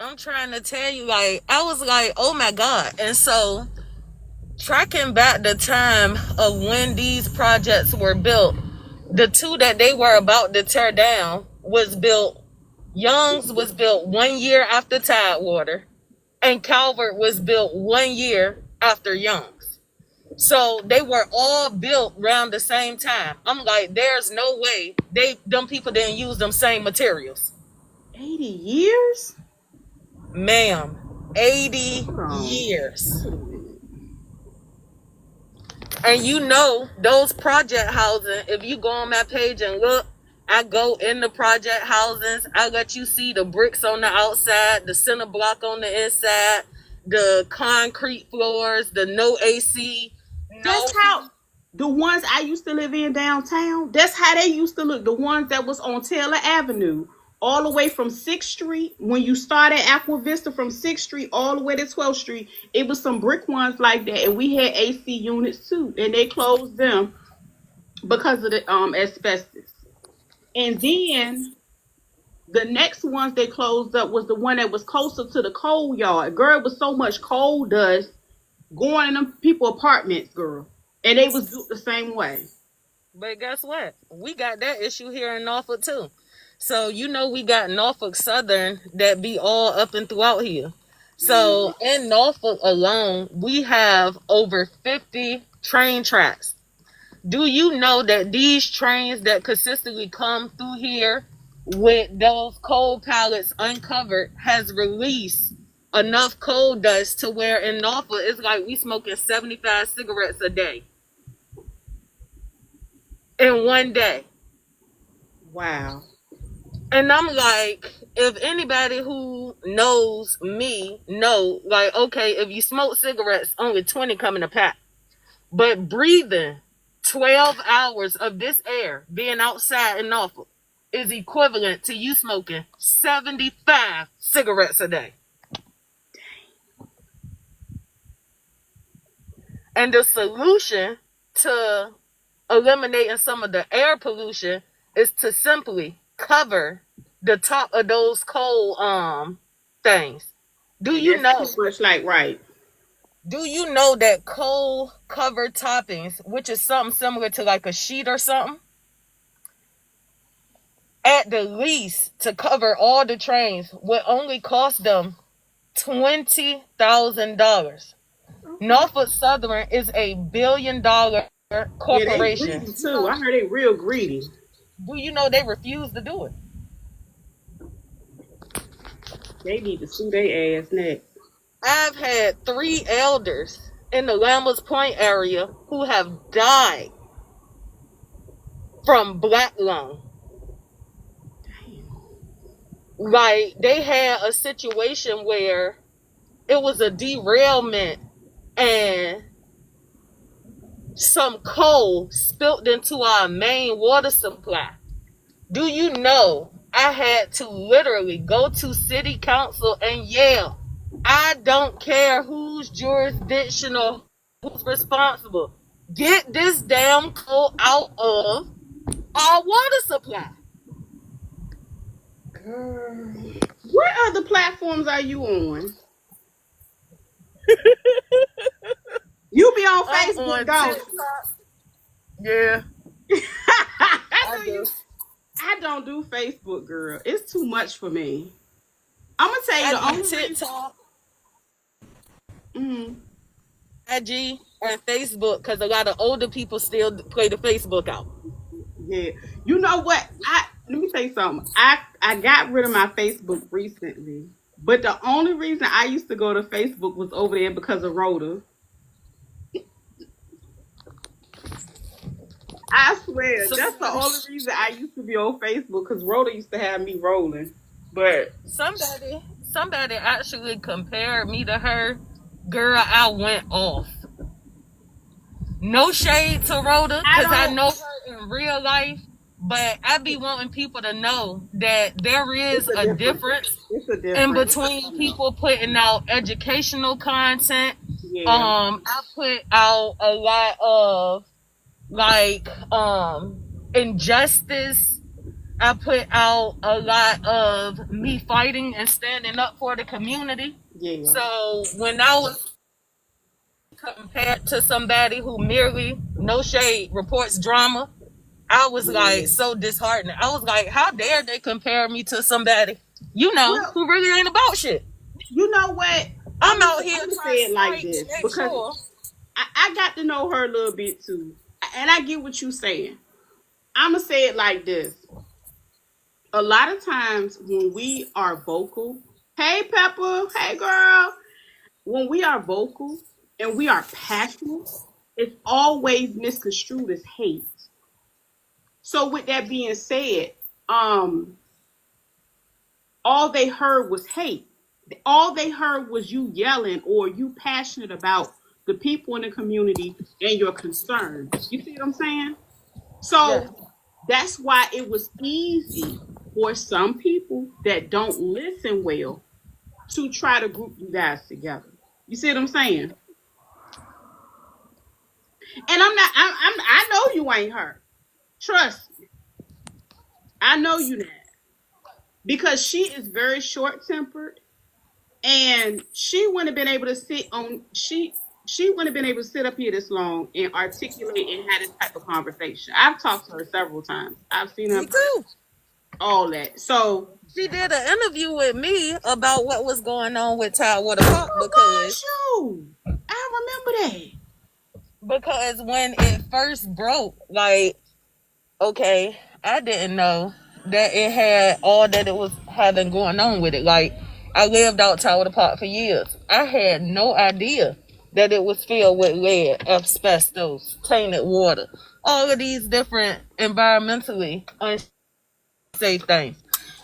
B: I'm trying to tell you, like, I was like, oh my God. And so, tracking back the time of when these projects were built, the two that they were about to tear down was built, Young's was built 1 year after Tidewater, and Calvert was built 1 year after Young's. So they were all built around the same time. I'm like, there's no way them people didn't use them same materials.
A: 80 years?
B: Ma'am, 80 years. And you know, those project housing, if you go on my page and look, I go in the project housings, I let you see the bricks on the outside, the center block on the inside, the concrete floors, the no AC.
A: That's how the ones I used to live in downtown, that's how they used to look. The ones that was on Taylor Avenue, all the way from 6th Street. When you start at Aqua Vista from 6th Street all the way to 12th Street, it was some brick ones like that. And we had AC units too. And they closed them because of the asbestos. And then the next ones they closed up was the one that was closer to the coal yard. Girl, it was so much coal dust going in them people apartments, girl. And they was built the same way.
B: But guess what? We got that issue here in Norfolk too. So, you know, we got Norfolk Southern that be all up and throughout here. So, in Norfolk alone, we have over 50 train tracks Do you know that these trains that consistently come through here with those coal pallets uncovered has released enough coal dust to where in Norfolk it's like we smoking 75 cigarettes a day in one day.
A: Wow.
B: And I'm like, if anybody who knows me know, like, okay, if you smoke cigarettes, only 20 come in a pack. But breathing 12 hours of this air, being outside in Norfolk, is equivalent to you smoking 75 cigarettes a day. And the solution to eliminating some of the air pollution is to simply cover the top of those coal things. Do
A: And
B: you
A: that's
B: know?
A: pretty much like right.
B: Do you know that coal covered toppings, which is something similar to like a sheet or something, at the least to cover all the trains would only cost them $20,000.
A: Okay.
B: Norfolk Southern is a $1 billion
A: Yeah, they
B: corporation.
A: greedy
B: You
A: too.
B: know,
A: I heard they real greedy.
B: do you know they refuse to do it?
A: They need to sue their ass next.
B: I've had 3 elders in the Lambers Point area who have died from black lung.
A: Damn.
B: Like they had a situation where it was a derailment and some coal spilled into our main water supply. Do you know I had to literally go to city council and yell, I don't care whose jurisdiction or who's responsible. Get this damn coal out of our water supply.
A: Girl. What other platforms are you on? You be on
B: I'm
A: Facebook,
B: on
A: don't you?
B: TikTok. Yeah,
A: I
B: I
A: know
B: do.
A: you. I don't do Facebook, girl. It's too much for me. I'm gonna tell you
B: I
A: the
B: do
A: only reason.
B: TikTok,
A: Mm,
B: IG, and Facebook because a lot of older people still play the Facebook out.
A: yeah. You know what? I Let me say something. I got rid of my Facebook recently, but the only reason I used to go to Facebook was over there because of Rhoda. I swear, that's the
B: Somebody,
A: only reason I used to be on Facebook because Rhoda used to have me rolling. But
B: somebody actually compared me to her. Girl, I went off. No shade to Rhoda,
A: I
B: cause I
A: don't.
B: know her in real life, but I be wanting people to know that there
A: It's
B: is
A: a
B: a
A: difference.
B: difference
A: It's a
B: in
A: difference.
B: between people putting out educational content.
A: Yeah.
B: I put out a lot of like injustice. I put out a lot of me fighting and standing up for the community.
A: Yeah.
B: So when I was compared to somebody who merely, no shade, reports drama, I was like
A: Yeah.
B: so disheartened. I was like, how dare they compare me to somebody,
A: Well,
B: who really ain't about shit.
A: you know what?
B: I'm out here
A: I'm gonna
B: trying
A: say
B: to
A: it like
B: fight to
A: this
B: make
A: because
B: sure.
A: I got to know her a little bit too, and I get what you're saying. I'm gonna say it like this: a lot of times when we are vocal, hey Pepper, hey girl, when we are vocal and we are passionate, it's always misconstrued as hate. So with that being said, um, all they heard was hate. All they heard was you yelling or you passionate about the people in the community and your concerns. You see what I'm saying?
B: Yeah.
A: So that's why it was easy for some people that don't listen well to try to group you guys together. You see what I'm saying? And I'm not. I know you ain't her. Trust me. I know you not because she is very short tempered and she wouldn't have been able to sit on she wouldn't have been able to sit up here this long and articulate and have this type of conversation. I've talked to her several times. I've seen her
B: Me
A: in person,
B: too.
A: all that. So,
B: She did an interview with me about what was going on with Tidewater Park
A: oh
B: because
A: gosh, you, I remember that.
B: Because when it first broke, like, okay, I didn't know that it had all that it was having going on with it. Like, I lived outside of the park for years. I had no idea that it was filled with lead, asbestos, tainted water, all of these different environmentally unsafe things.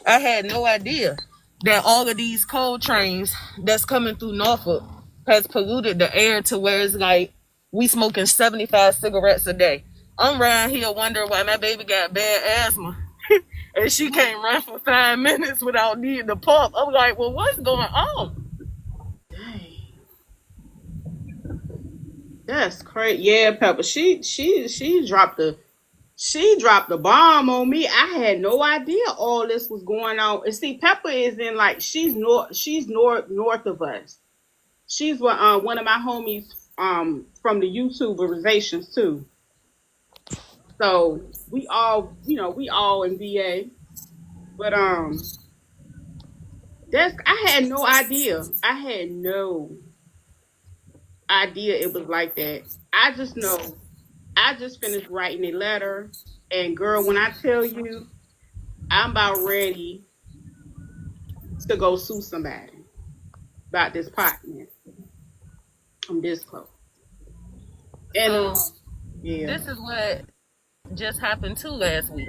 B: I had no idea that all of these coal trains that's coming through Norfolk has polluted the air to where it's like we smoking 75 cigarettes a day. I'm around here wondering why my baby got bad asthma and she can't run for 5 minutes without needing to pump. I'm like, well, what's going on?
A: Dang. That's crazy. Yeah, Pepper. She dropped the bomb on me. I had no idea all this was going on. And see, Pepper is in like she's north of us. She's one of my homies from the YouTuberizations too. So we all in VA. But that's I had no idea. I had no idea it was like that. I just know I just finished writing a letter, and girl, when I tell you I'm about ready to go sue somebody about this partner. I'm this close. And
B: So
A: yeah.
B: this is what just happened too last week.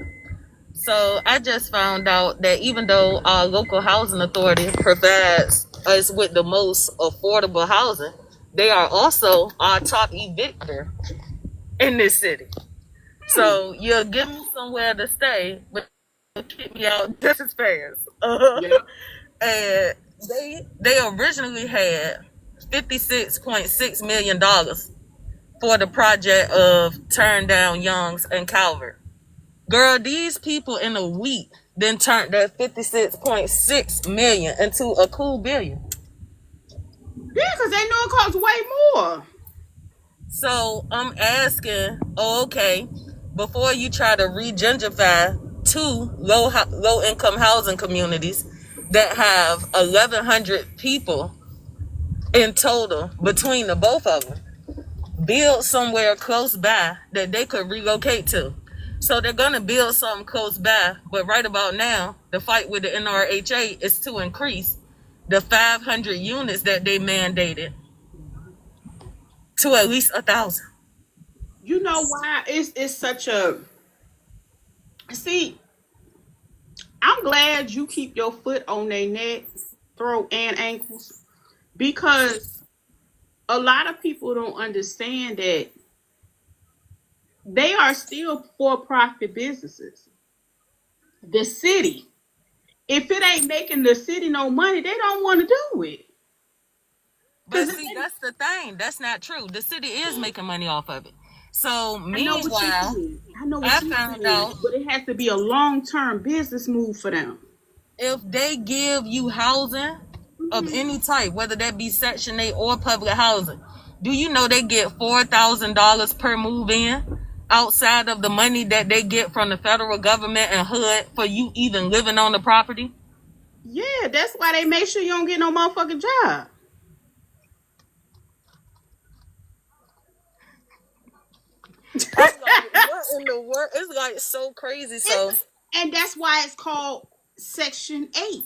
B: So I just found out that even though our local housing authority provides us with the most affordable housing, they are also our top evictor in this city.
A: Hmm.
B: So you'll give me somewhere to stay, but you'll kick me out just as fast.
A: Yeah.
B: And they originally had $56.6 million for the project of Turn Down Youngs and Calvert. Girl, these people in a week then turned that 56.6 million into a cool billion.
A: Yeah, because they know it costs way more.
B: So I'm asking, oh, okay, before you try to re-gentrify two low income housing communities that have 1,100 people in total between the both of them, build somewhere close by that they could relocate to. So they're gonna build something close by, but right about now, the fight with the NRHA is to increase the 500 units that they mandated to at least 1,000.
A: You know why it's such a see. I'm glad you keep your foot on their neck, throat, and ankles because a lot of people don't understand that they are still for-profit businesses. The city, if it ain't making the city no money, they don't want to do it.
B: But
A: Cause
B: see, that's the thing. That's not true. The city is making money off of it. So
A: I know what you're
B: meanwhile,
A: saying. I know what
B: I
A: you're
B: found
A: saying,
B: out
A: but it has to be a long-term business move for them.
B: if they give you housing of
A: Hmm.
B: any type, whether that be Section 8 or public housing, do you know they get $4,000 per move in outside of the money that they get from the federal government and HUD for you even living on the property?
A: Yeah, that's why they make sure you don't get no motherfucking job.
B: I'm like, what in the world? It's like so crazy. So
A: And that's why it's called Section 8.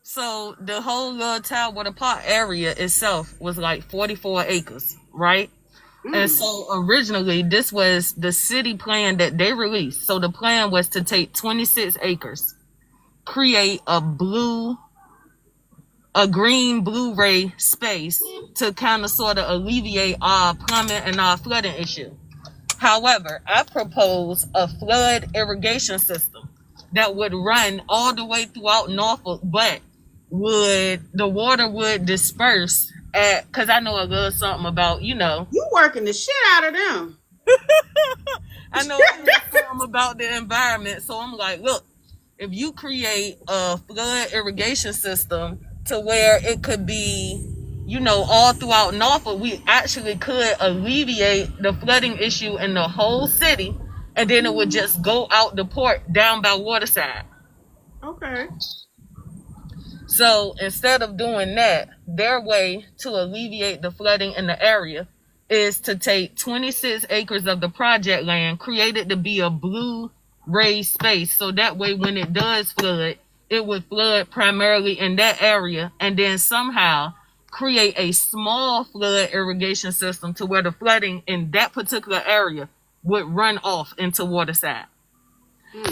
B: So the whole little Tower Park area itself was like 44 acres, right? And
A: Mm.
B: so originally this was the city plan that they released. So the plan was to take 26 acres, create a green Blu-ray space to kind of sort of alleviate our plumbing and our flooding issue. However, I propose a flood irrigation system that would run all the way throughout Norfolk, but the water would disperse at, because I know a little something about,
A: You working the shit out of them.
B: I know a little something about the environment. So I'm like, look, if you create a flood irrigation system to where it could be, all throughout Norfolk, we actually could alleviate the flooding issue in the whole city, and then it would just go out the port down by Waterside.
A: Okay.
B: So instead of doing that, their way to alleviate the flooding in the area is to take 26 acres of the project land, create it to be a blue raised space. So that way, when it does flood, it would flood primarily in that area, and then somehow create a small flood irrigation system to where the flooding in that particular area would run off into Waterside.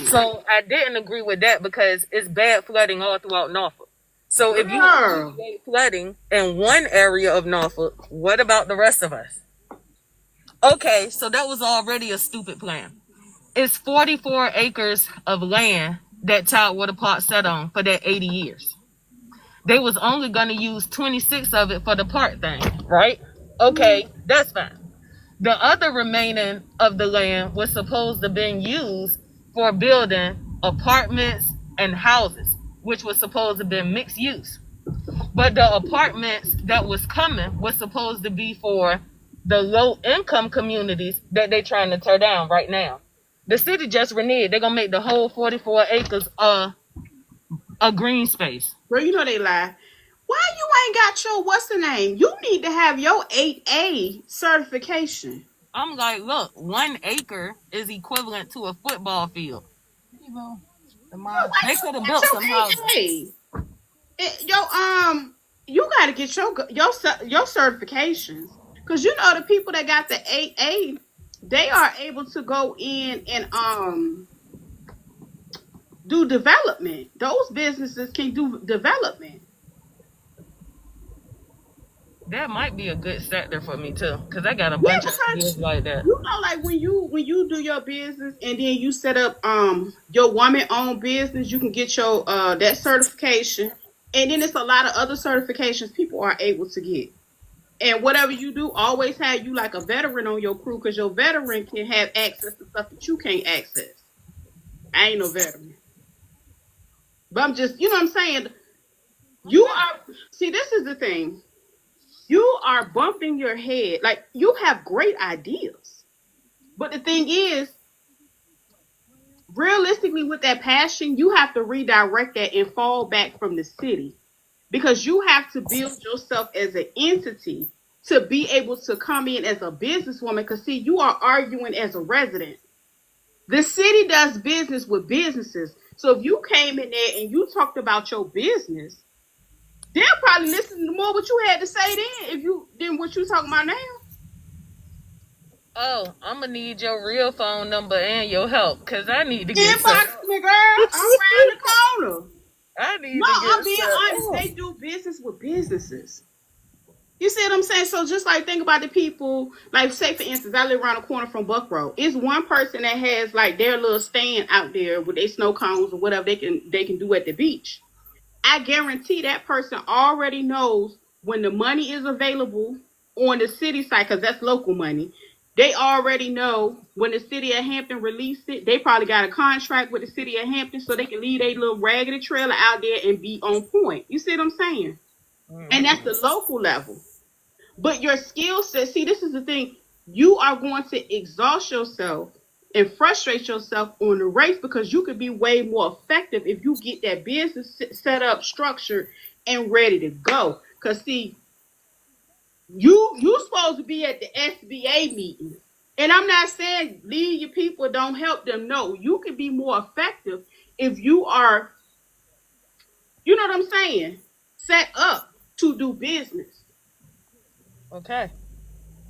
B: So I didn't agree with that because it's bad flooding all throughout Norfolk. So if you
A: Girl.
B: alleviate flooding in one area of Norfolk, what about the rest of us? Okay, so that was already a stupid plan. It's 44 acres of land that Tidewater Park sat on for that 80 years. They was only going to use 26 of it for the park thing, right? Okay, that's fine. The other remaining of the land was supposed to have been used for building apartments and houses, which was supposed to have been mixed use. But the apartments that was coming was supposed to be for the low income communities that they trying to tear down right now. The city just reneged. They're gonna make the whole 44 acres a green space.
A: Girl, you know they lie. Why you ain't got your what's the name? You need to have your 8A certification.
B: I'm like, look, 1 acre is equivalent to a football field. You know, they could have built some houses.
A: You got to get your certifications, because you know the people that got the 8A, they are able to go in and do development. Those businesses can do development.
B: That might be a good sector for me too, because I got a bunch of ideas like that.
A: You know, like when you do your business and then you set up your woman-owned business, you can get your that certification, and then it's a lot of other certifications people are able to get. And whatever you do, always have you like a veteran on your crew, because your veteran can have access to stuff that you can't access. I ain't no veteran, but I'm just, you know what I'm saying. You are, see, this is the thing. You are bumping your head. Like, you have great ideas. But the thing is, realistically, with that passion, you have to redirect that and fall back from the city. Because you have to build yourself as an entity to be able to come in as a businesswoman. Because, see, you are arguing as a resident. The city does business with businesses. So if you came in there and you talked about your business, they'll probably listen to more what you had to say than what you talking about now.
B: Oh, I'm gonna need your real phone number and your help, because I need to get
A: Inbox me, girl. I'm around the corner.
B: I need
A: No,
B: to get
A: I'm being honest. They do business with businesses. You see what I'm saying? So just like think about the people, like say for instance, I live around the corner from Buck Road. It's one person that has like their little stand out there with their snow cones or whatever they can do at the beach. I guarantee that person already knows when the money is available on the city side, because that's local money. They already know when the city of Hampton released it. They probably got a contract with the city of Hampton so they can leave a little raggedy trailer out there and be on point. You see what I'm saying? And that's the local level. But your skill set, see, this is the thing. You are going to exhaust yourself and frustrate yourself on the race, because you could be way more effective if you get that business set up, structured, and ready to go. Because, see, you supposed to be at the SBA meeting. And I'm not saying leave your people, don't help them. No, you can be more effective if you are, you know what I'm saying, set up to do business.
B: Okay.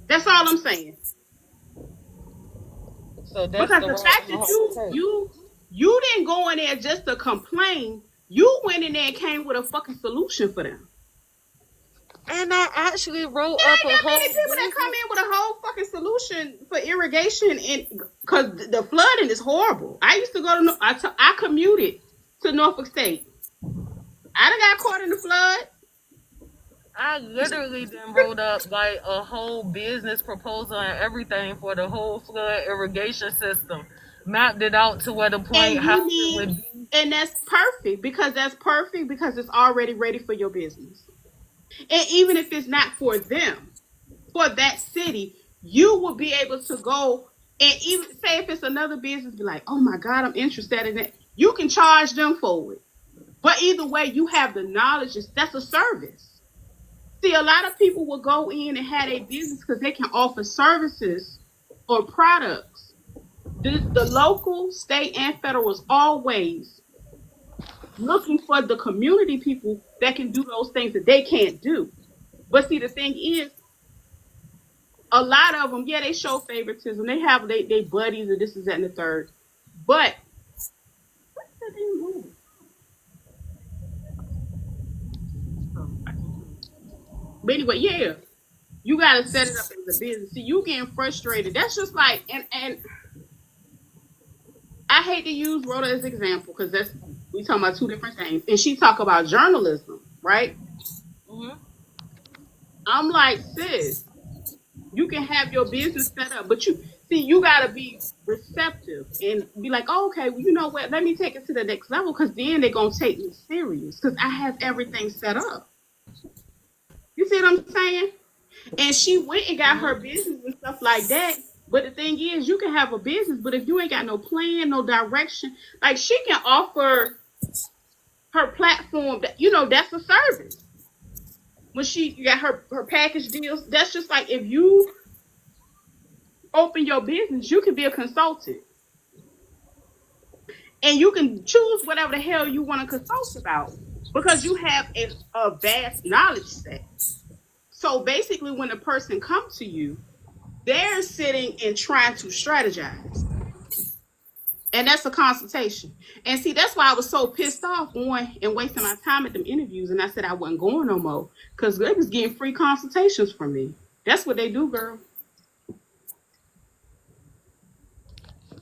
A: That's all I'm saying.
B: So that's
A: because the fact that you didn't go in there just to complain, you went in there and came with a fucking solution for them.
B: And I actually wrote
A: There
B: up
A: ain't that many people that come in with a whole fucking solution for irrigation, and because the flooding is horrible. I used to go to I commuted to Norfolk State. I done got caught in the flood.
B: I literally then wrote up like a whole business proposal and everything for the whole flood irrigation system. Mapped it out to where the point house would be.
A: And that's perfect, because it's already ready for your business. And even if it's not for them, for that city, you will be able to go and even say if it's another business, be like, oh my God, I'm interested in it. You can charge them for it. But either way, you have the knowledge. That's a service. See, a lot of people will go in and have a business because they can offer services or products. The local, state, and federal is always looking for the community people that can do those things that they can't do. But see, the thing is, a lot of them, yeah, they show favoritism. They have they buddies and this is that and the third. But but anyway, yeah, you gotta set it up as a business. See, you getting frustrated. That's just like and I hate to use Rhoda as an example because that's we talking about two different things. And she talk about journalism, right?
B: Mm-hmm.
A: I'm like, sis, you can have your business set up, but you see, you gotta be receptive and be like, oh, okay, well, you know what? Let me take it to the next level because then they're gonna take me serious because I have everything set up. You see what I'm saying? And she went and got her
B: Mm-hmm.
A: business and stuff like that. But the thing is, you can have a business, but if you ain't got no plan, no direction, like she can offer her platform that that's a service. When she got her package deals, that's just like if you open your business, you can be a consultant. And you can choose whatever the hell you want to consult about because you have a vast knowledge set. So basically when a person comes to you, they're sitting and trying to strategize. And that's a consultation. And see, that's why I was so pissed off going and wasting my time at them interviews. And I said I wasn't going no more because they was getting free consultations from me. That's what they do, girl.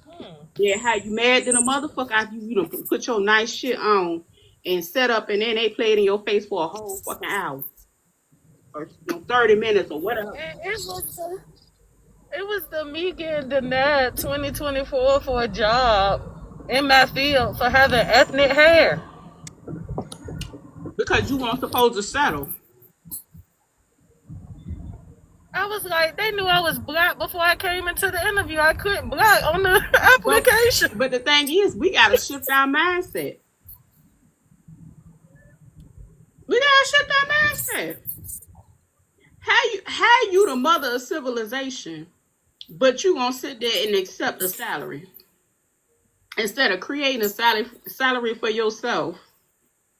B: Hmm.
A: Yeah, how you mad than a motherfucker after you done put your nice shit on and set up and then they play it in your face for a whole fucking hour or 30 minutes or whatever.
B: It was the me getting denied 2024 for a job in my field for having ethnic hair.
A: Because you weren't supposed to settle.
B: I was like, they knew I was black before I came into the interview. I couldn't black on the
A: But
B: application.
A: but the thing is, we gotta shift our mindset. We gotta shift our mindset. How you the mother of civilization, but you gonna sit there and accept a salary instead of creating a salary for yourself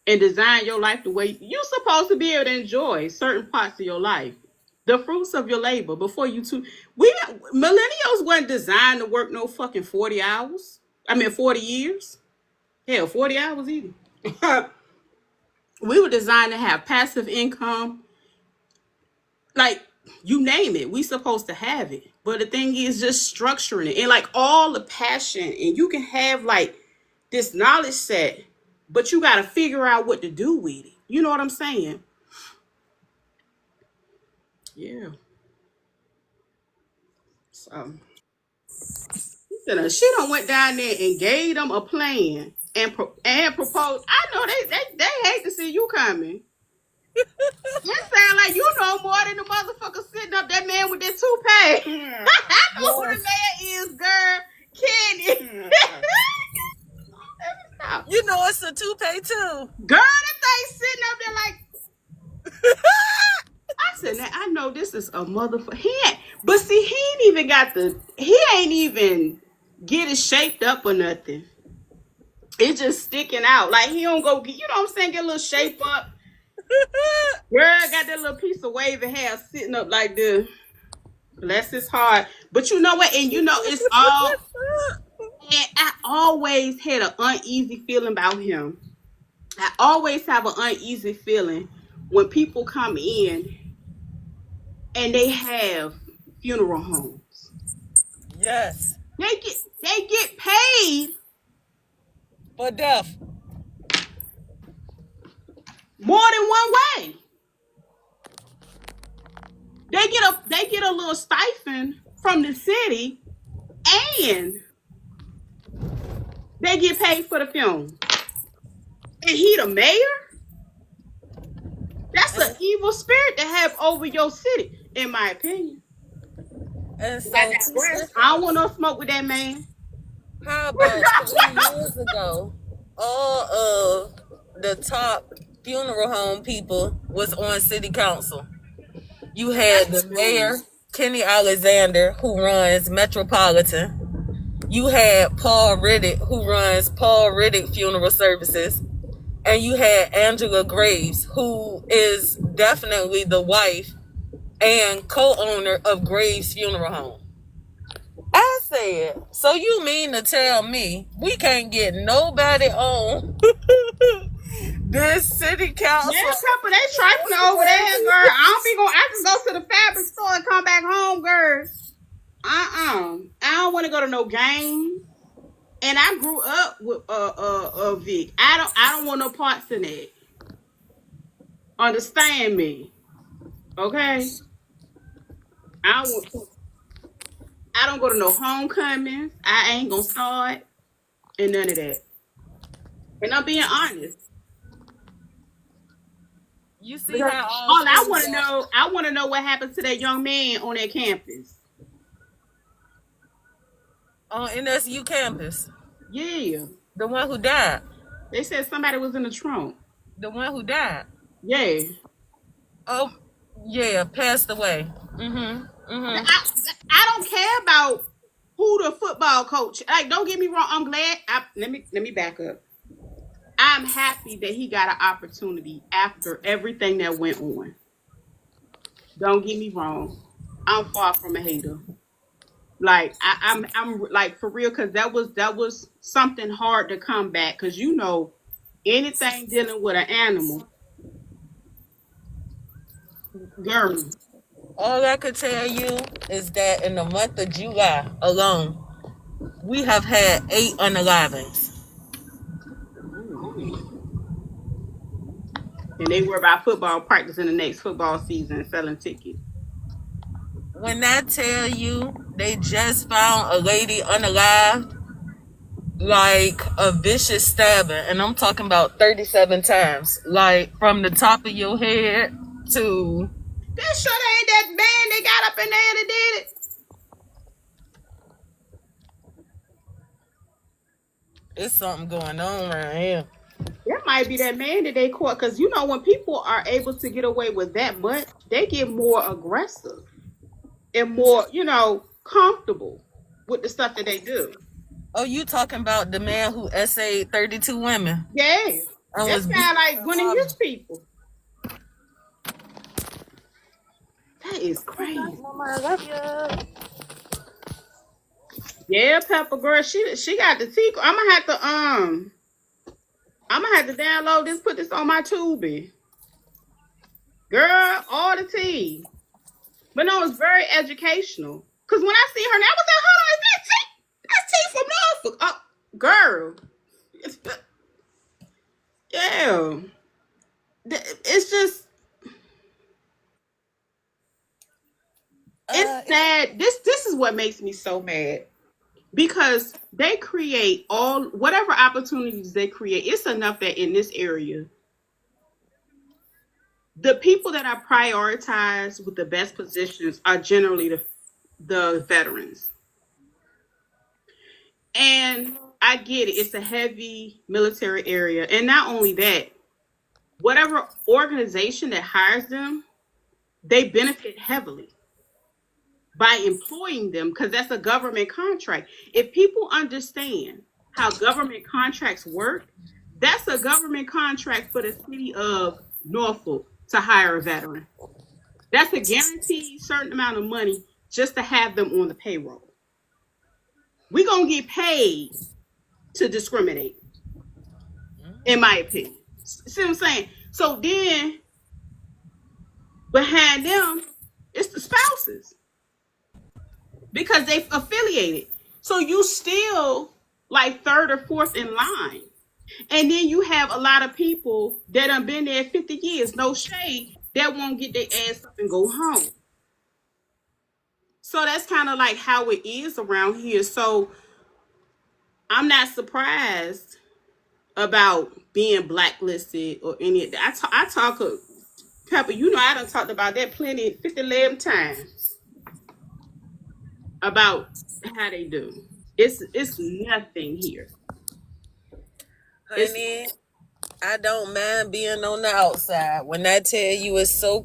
A: and design your life the way you're supposed to be able to enjoy certain parts of your life, the fruits of your labor before you too. We millennials weren't designed to work no fucking 40 hours. I mean 40 years. Hell, 40 hours even. We were designed to have passive income, like you name it, we supposed to have it. But the thing is just structuring it and like all the passion, and you can have like this knowledge set, but you got to figure out what to do with it. You know what I'm saying? Yeah. So she done went down there and gave them a plan and proposed. I know they hate to see you coming. It sound like you know more than the motherfucker sitting up that man with that toupee. I know who the
B: Yes.
A: man is, girl. Kenny. Stop.
B: You know it's a toupee too.
A: Girl, that thing sitting up there like I said, now I know this is a motherfucker. But see, he ain't even get it shaped up or nothing. It's just sticking out. Like he don't go, you know what I'm saying, get a little shape up. Girl got that little piece of wavy hair sitting up like this. Bless his heart. But you know what? And you know, it's all. And I always had an uneasy feeling about him. I always have an uneasy feeling when people come in and they have funeral homes.
B: Yes.
A: They get paid
B: For death.
A: more than one way. They get a little stipend from the city and they get paid for the funeral. And he the mayor? That's an
B: And,
A: evil spirit to have over your city, in my opinion.
B: and
A: But I
B: so
A: digress. I don't want no smoke with that man.
B: how about 3 years ago, all of the top funeral home people was on city council. You had the mayor, Kenny Alexander, who runs Metropolitan. You had Paul Riddick, who runs Paul Riddick Funeral Services. And you had Angela Graves, who is definitely the wife and co-owner of Graves Funeral Home. I said, so you mean to tell me we can't get nobody on this city council?
A: Yeah, Pepper, they trifling over there, girl. I don't be going. I can go to the fabric store and come back home, girl. I don't want to go to no game. And I grew up with Vic. I don't want no parts in it. Understand me, okay? I don't want. I don't go to no homecomings. I ain't gonna start and none of that. And I'm being honest.
B: You see
A: Because
B: how all
A: all I
B: things
A: want to
B: are.
A: know, I want to know what happened to that young man on that campus.
B: On NSU campus.
A: Yeah.
B: The one who died.
A: They said somebody was in the trunk.
B: The one who died.
A: Yeah.
B: Oh, yeah, passed away.
A: I don't care about who the football coach. Like, don't get me wrong. I'm glad. Let me back up. I'm happy that he got an opportunity after everything that went on. Don't get me wrong. I'm far from a hater. Like I'm like for real because that was something hard to come back because anything dealing with an animal, girl.
B: All I could tell you is that in the month of July alone, we have had 8 unalivings.
A: Mm. And they were about football practice in the next football season, selling tickets.
B: When I tell you they just found a lady unalived, like a vicious stabbing, and I'm talking about 37 times, like from the top of your head to.
A: That sure ain't that man they got up in there that did it.
B: It's something going on around here.
A: That might be that man that they caught because when people are able to get away with that much, they get more aggressive and more, comfortable with the stuff that they do.
B: Oh, you talking about the man who essayed 32 women
A: Yeah,
B: and
A: that's
B: was
A: kind of
B: beaten
A: like
B: by
A: one of
B: fathers?
A: his people. That is crazy.
B: Mama, I love you.
A: Yeah, Pepper girl, she got the tea. I'm gonna have to download this, put this on my Tubi. Girl, all the tea. But no, it's very educational. Cause when I see her, now I was like, hold on, is that tea? That's tea from Norfolk. Oh, girl. Yeah. It's just it's sad. This is what makes me so mad. Because they create whatever opportunities they create, it's enough that in this area, the people that are prioritized with the best positions are generally the veterans. And I get it, it's a heavy military area. And not only that, whatever organization that hires them, they benefit heavily by employing them because that's a government contract. If people understand how government contracts work, that's a government contract for the city of Norfolk to hire a veteran. That's a guaranteed certain amount of money just to have them on the payroll. We're going to get paid to discriminate, in my opinion. See what I'm saying? So then, behind them, it's the spouses because they affiliated. So you still like third or fourth in line. And then you have a lot of people that have been there 50 years, no shade, that won't get their ass up and go home. So that's kind of like how it is around here. So I'm not surprised about being blacklisted or any of that. I talk, Pepper, I done talked about that plenty, 50, 11 times about how they do. It's nothing here. It's
B: Honey, I don't mind being on the outside. When I tell you it's so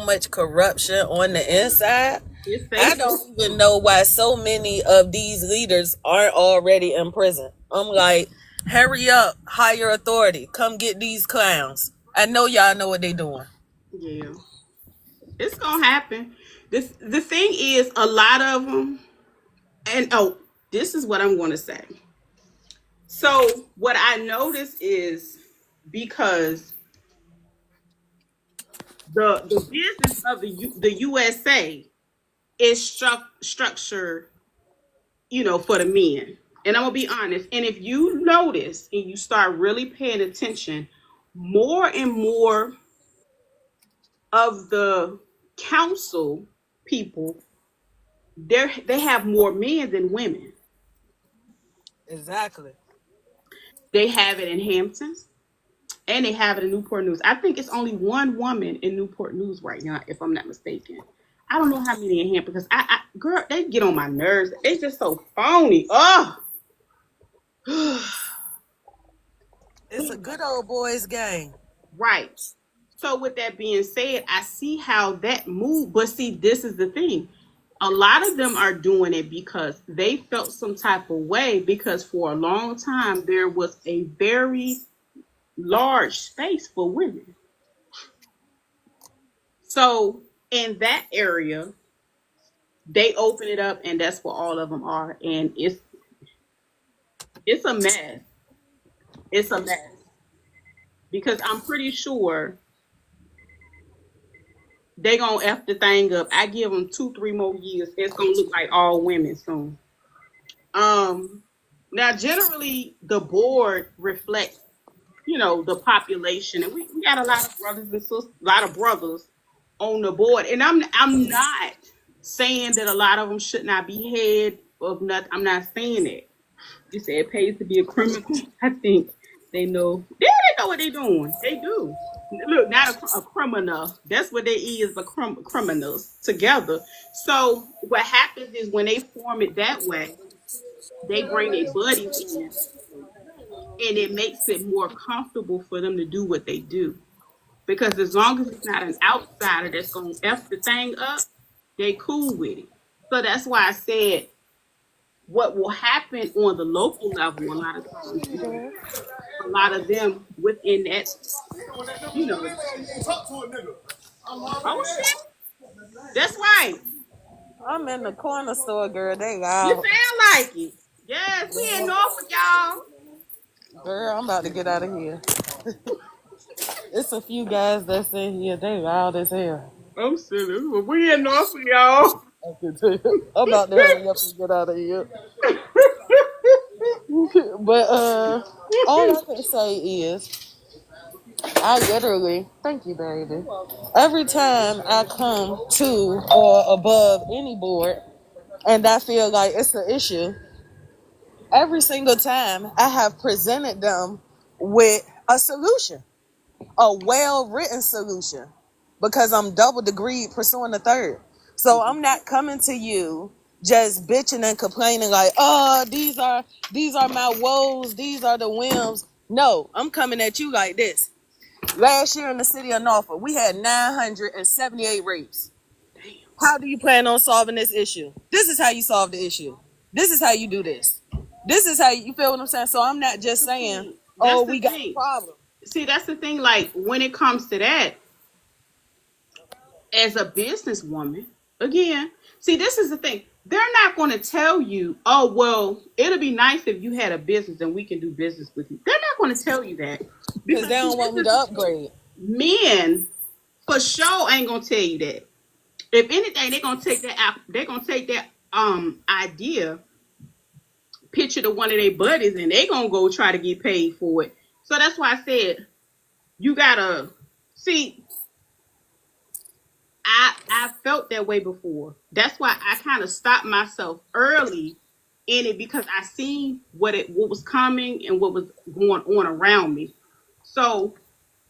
B: much corruption on the inside,
A: It's
B: I
A: safer.
B: don't even know why so many of these leaders aren't already in prison. I'm like, hurry up, higher authority, come get these clowns. I know y'all know what they doing.
A: Yeah, it's gonna happen. The thing is, a lot of them, and oh, this is what I'm going to say. So what I notice is because the business of the USA is structured, for the men. And I'm gonna be honest. And if you notice and you start really paying attention, more and more of the council people, they have more men than women.
B: Exactly.
A: They have it in Hamptons and they have it in Newport News. I think it's only one woman in Newport News right now, if I'm not mistaken. I don't know how many in Hampton because girl, they get on my nerves. It's just so phony. Oh,
B: It's a good old boys game.
A: right. So with that being said, I see how that move, but see, this is the thing. A lot of them are doing it because they felt some type of way because for a long time there was a very large space for women. So in that area, they open it up and that's what all of them are. And it's a mess. It's a mess. Because I'm pretty sure they gonna F the thing up. I give them 2, 3 more years. It's gonna look like all women soon. Um, Now generally the board reflects, the population, and we got a lot of brothers and sisters, a lot of brothers on the board. And I'm not saying that a lot of them should not be head of nothing. I'm not saying that. You say it pays to be a criminal. I think they know what they're doing. They do. Look, not a criminal. That's what they is, but criminals together. So what happens is when they form it that way, they bring their buddies in, and it makes it more comfortable for them to do what they do. Because as long as it's not an outsider that's gonna f the thing up, they cool with it. So that's why I said what will happen on the local level a lot of times is a lot of them within that, you know, oh shit, that's right.
B: I'm in the corner store, girl. They
A: You
B: out.
A: sound like it. Yes, we in Norfolk, y'all.
B: Girl, I'm about to get out of here. It's a few guys that's in here. They loud as hell.
A: I'm silly. We in Norfolk, y'all.
B: I can tell you. I'm about to hurry up and get out of here. But all I can say is I literally thank you, baby. Every time I come to or above any board and I feel like it's an issue, every single time I have presented them with a solution, a well written solution, because I'm double degree pursuing the third. So I'm not coming to you just bitching and complaining like, oh, these are my woes, these are the whims. No, I'm coming at you like this. Last year in the city of Norfolk, we had 978 rapes. How do you plan on solving this issue? This is how you solve the issue. This is how you do this. This is how you feel what I'm saying. So I'm not just saying,
A: See, that's
B: oh,
A: the
B: we got a
A: thing.
B: problem.
A: See, that's the thing. Like when it comes to that, as a businesswoman, again, see, this is the thing. They're not going to tell you, oh, well, it'll be nice if you had a business and we can do business with you. They're not going to tell you that
B: Because
A: because
B: they
A: see,
B: don't
A: this
B: want me
A: is
B: to
A: the thing.
B: upgrade.
A: Men, for sure, ain't going to tell you that. If anything, they're gonna take that idea, pitch it to one of their buddies, and they gonna go try to get paid for it. So that's why I said you gotta see. I felt that way before. That's why I kind of stopped myself early in it because I seen what was coming and what was going on around me. So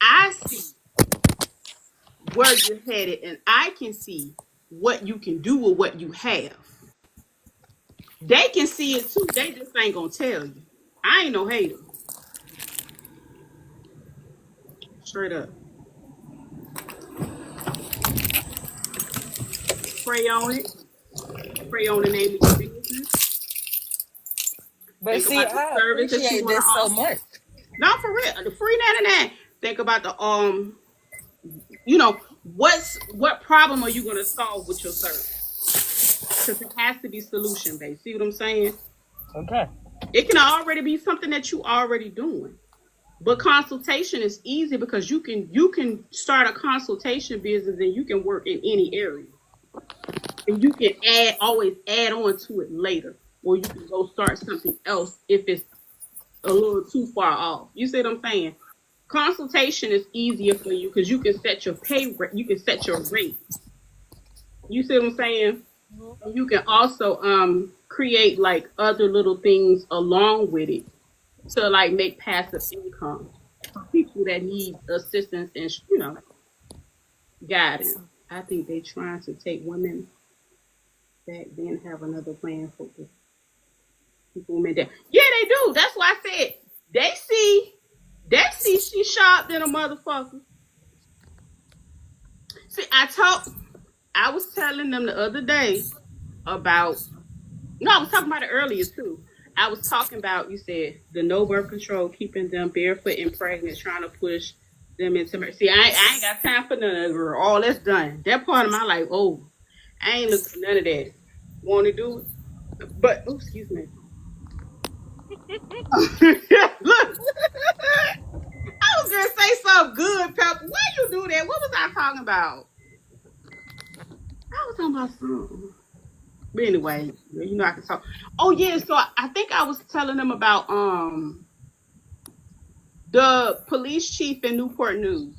A: I see where you're headed, and I can see what you can do with what you have. They can see it too. They just ain't gonna tell you. I ain't no hater. Straight up. Pray on it. Pray on the name of your business.
B: But
A: Think
B: see,
A: about the
B: I
A: service that you
B: appreciate
A: want to
B: this so
A: offer.
B: much.
A: Not for real. The free 99. Think about the what problem are you gonna solve with your service? Because it has to be solution based. See what I'm saying?
B: Okay.
A: It can already be something that you already doing. But consultation is easy because you can start a consultation business and you can work in any area. And you can always add on to it later. Or you can go start something else if it's a little too far off. You see what I'm saying? Consultation is easier for you because you can set your pay rate, you can set your rate. You see what I'm saying? And you can also create like other little things along with it to like make passive income for people that need assistance and guidance. I think they're trying to take women back, then have another plan for the people women down. Yeah, they do. That's why I said they see she sharp than a motherfucker. See, I was telling them the other day about no, I was talking about it earlier too. I was talking about you said the no birth control, keeping them barefoot and pregnant, trying to push them into marriage. See, I ain't got time for none of that, girl. All that's done. That part of my life, oh, I ain't looking for none of that. Want to do it, but oh, excuse me. Look, I was gonna say something good, Pepper. Why you do that? What was I talking about? I was talking about something. But anyway, I can talk. Oh yeah, so I think I was telling them about the police chief in Newport News.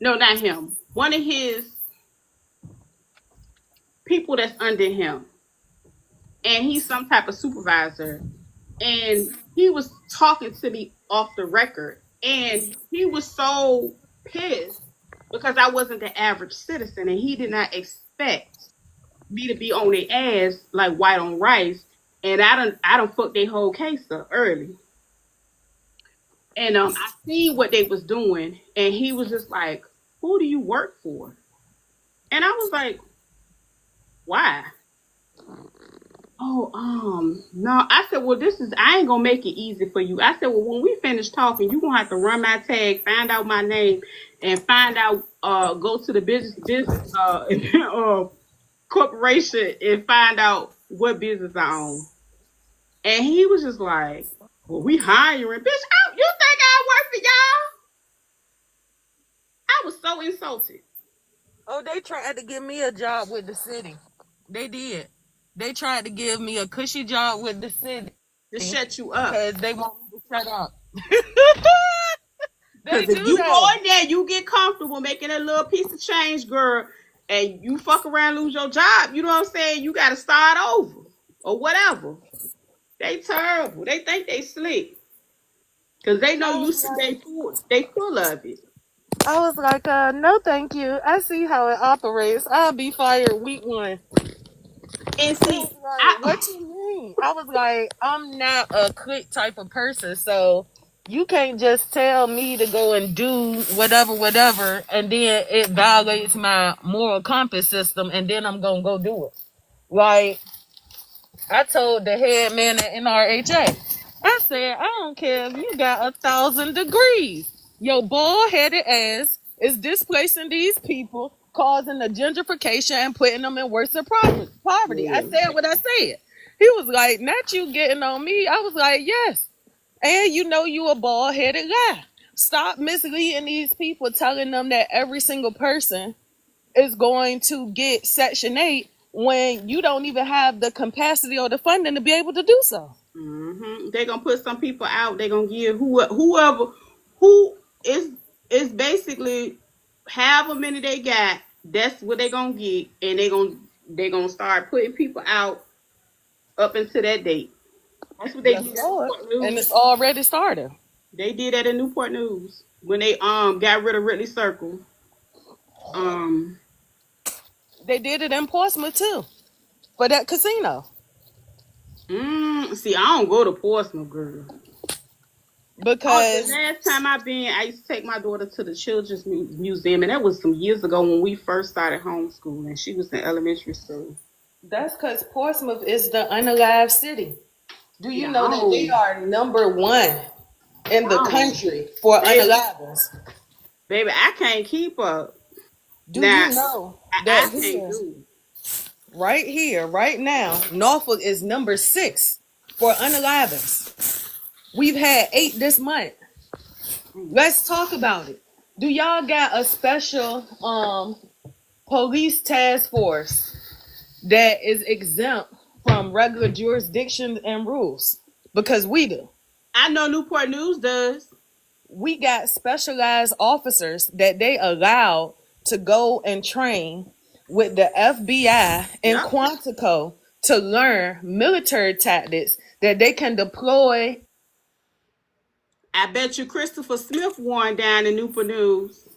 A: No, not him. One of his people that's under him. And he's some type of supervisor. And he was talking to me off the record. And he was so pissed because I wasn't the average citizen and he did not expect me to be on their ass like white on rice. And I don't fuck their whole case up early. And I see what they was doing, and he was just like, "Who do you work for?" And I was like, "Why?" Oh, no. I said, "Well, I ain't gonna make it easy for you." I said, "Well, when we finish talking, you gonna have to run my tag, find out my name, and find out, go to the business, corporation and find out what business I own." And he was just like, "Well, we hiring, bitch. You think I work for y'all?" I was so insulted.
B: Oh, they tried to give me a job with the city. They did. They tried to give me a cushy job with the city
A: To shut you up.
B: because they want me to shut up. They
A: Because if
B: do
A: you go
B: that.
A: in there, you get comfortable making a little piece of change, girl, and you fuck around, lose your job. You know what I'm saying? You got to start over or whatever. They terrible. They think they slick because they know
B: I
A: you
B: was
A: see
B: like,
A: they full of it.
B: no, thank you. I see how it operates. I'll be fired week one.
A: And
B: It was
A: see,
B: like,
A: I
B: what you mean? I was like, I'm not a quick type of person, so you can't just tell me to go and do whatever, and then it violates my moral compass system, and then I'm gonna go do it. Like, I told the head man at NRHA, I said, I don't care if you got 1,000 degrees. Your bald headed ass is displacing these people, causing the gentrification and putting them in worse poverty. I
A: yeah.
B: said what I said. He was like, not you getting on me. I was like, yes. And you know you a bald headed guy. Stop misleading these people, telling them that every single person is going to get Section 8 when you don't even have the capacity or the funding to be able to do so.
A: They're gonna put some people out. They're gonna give whoever who is basically however many they got. That's what they're gonna get, and they're gonna start putting people out up until that date. That's what they
B: Yes,
A: did at
B: Lord.
A: Newport
B: And
A: News.
B: it's already started.
A: They did that in Newport News when they got rid of Ridley Circle. Um,
B: They did it in Portsmouth too for that casino.
A: see, I don't go to Portsmouth, girl. Oh, the
B: because
A: last time I used to take my daughter to the Children's Museum, and that was some years ago when we first started homeschooling. She was in elementary school.
B: that's because Portsmouth is the unalive city. Do you
A: Yeah,
B: know that they
A: home,
B: are number one in the
A: home,
B: country for
A: baby,
B: unalivers?
A: baby. I can't keep up.
B: Do
A: Now,
B: you know that
A: I can't
B: here,
A: do
B: right here, right now, Norfolk is number 6 for unalivers? We've had 8 this month.
A: it.
B: Let's talk about it. Do y'all got a special police task force that is exempt from regular jurisdiction and rules? Because we do.
A: I know Newport News does.
B: We got specialized officers that they allow to go and train with the FBI and
A: Yep.
B: Quantico to learn military tactics that they can deploy.
A: I bet you Christopher Smith won down in Newport News.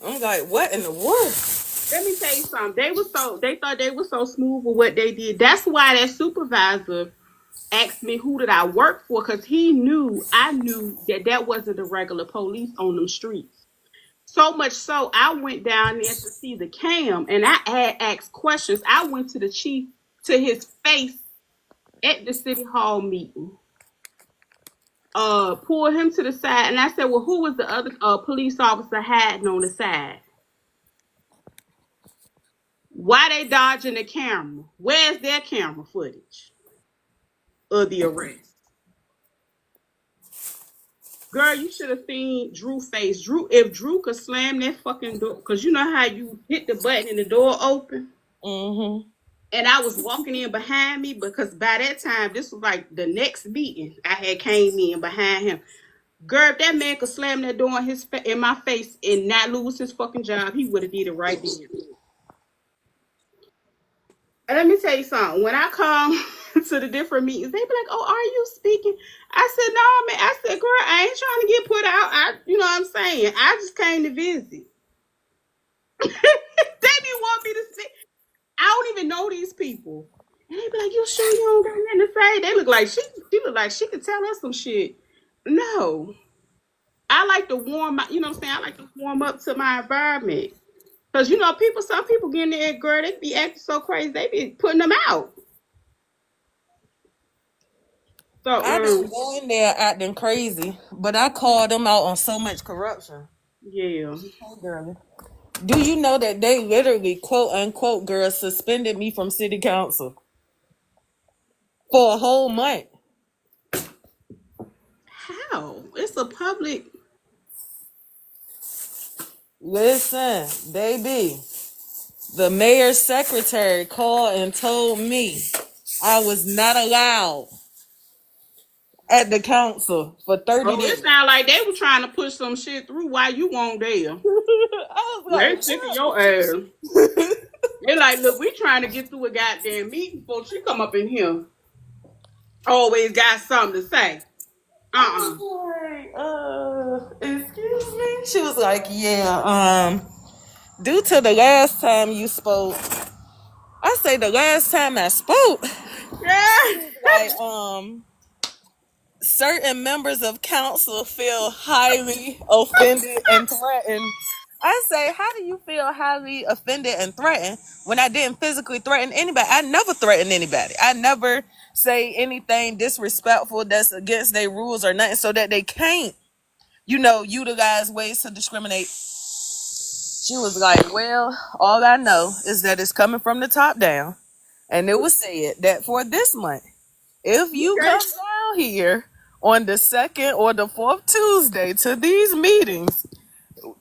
B: I'm like, what in the world?
A: Let me tell you something. They thought they were so smooth with what they did. That's why that supervisor asked me who did I work for, because I knew that that wasn't the regular police on them streets. So much so, I went down there to see the cam, and I had asked questions. I went to the chief to his face at the city hall meeting. Pulled him to the side, and I said, "Well, who was the other police officer hiding on the side? Why they dodging the camera? Where's their camera footage of the arrest?" Girl, you should have seen Drew face. If Drew could slam that fucking door, because you know how you hit the button and the door open.
B: Mm-hmm.
A: And I was walking in behind me, because by that time, this was like the next meeting. I had came in behind him. Girl, if that man could slam that door in my face and not lose his fucking job, he would have did it right then. And let me tell you something. When I come to the different meetings, they be like, "Oh, are you speaking?" I said, "No, man." I said, "Girl, I ain't trying to get put out. You know what I'm saying? I just came to visit." They be want me to speak. I don't even know these people. And they be like, "You sure you don't got nothing to say?" They look like she look like she could tell us some shit. No. I like to warm my, you know what I'm saying? I like to warm up to my environment. Cause some people getting there, girl, they be acting so crazy, they be putting them out. So,
B: I didn't go in there acting crazy, but I called them out on so much corruption.
A: yeah.
B: Hey, girlie. Do you know that they literally, quote unquote, girls suspended me from city council for a whole month?
A: How? It's a public.
B: Listen, baby, the mayor's secretary called and told me I was not allowed at the council for 30
A: Oh, it
B: days.
A: sounds like they were trying to push some shit through while you weren't there.
B: I was
A: They
B: like,
A: sick of your ass.
B: what?
A: They like, look, we trying to get through a goddamn meeting before she come up in here. Always got something to say.
B: I
A: Uh-uh.
B: was like, excuse me? She was like, yeah, due to the last time you spoke, I say the last time I spoke,
A: Yeah.
B: like, certain members of council feel highly offended and threatened. I say, how do you feel highly offended and threatened when I didn't physically threaten anybody? I never threaten anybody. I never say anything disrespectful that's against their rules or nothing so that they can't, utilize ways to discriminate. She was like, well, all I know is that it's coming from the top down. And it was said that for this month, if you come
A: Okay.
B: down here on the second or the fourth Tuesday to these meetings,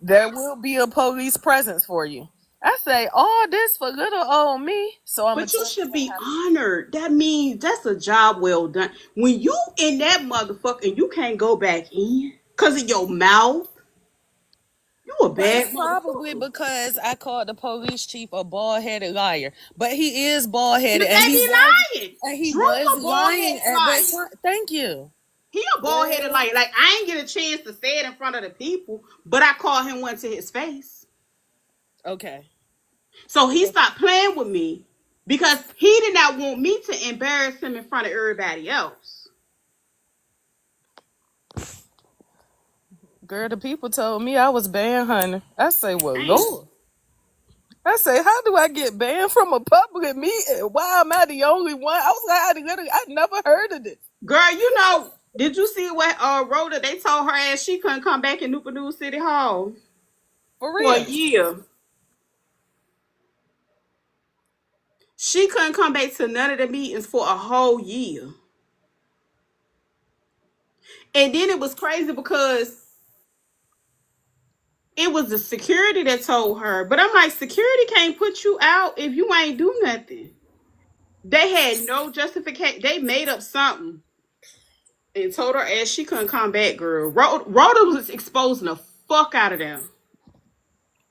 B: there will be a police presence for you. I say all this for little old me, so I'm gonna
A: But you
B: tell you
A: should
B: what
A: be
B: happened.
A: honored. That means that's a job well done. When you in that motherfucker and you can't go back in because of your mouth, you a
B: But it's
A: bad
B: probably
A: motherfucker.
B: because I called the police chief a bald headed liar. But he is bald headed,
A: But they be lying.
B: and he
A: Drew
B: was
A: a bald
B: lying
A: headed
B: at that
A: liar.
B: time. Thank you.
A: He a bald headed
B: Well,
A: liar. Like, I ain't get a chance to say it in front of the people, but I called him one to his face.
B: okay.
A: So he stopped playing with me because he did not want me to embarrass him in front of everybody else.
B: Girl, the people told me I was banned, honey. I say, well,
A: Damn.
B: Lord. I say, how do I get banned from a public meeting? Why am I the only one? I was like, I never heard of this.
A: Girl, did you see what Rhoda, they told her ass she couldn't come back in Newport News City Hall
B: For
A: for a
B: real.
A: year. She couldn't come back to none of the meetings for a whole year. And then it was crazy because it was the security that told her. But I'm like, security can't put you out if you ain't do nothing. They had no justification. They made up something and told her ass she couldn't come back, girl. Rhoda was exposing the fuck out of them.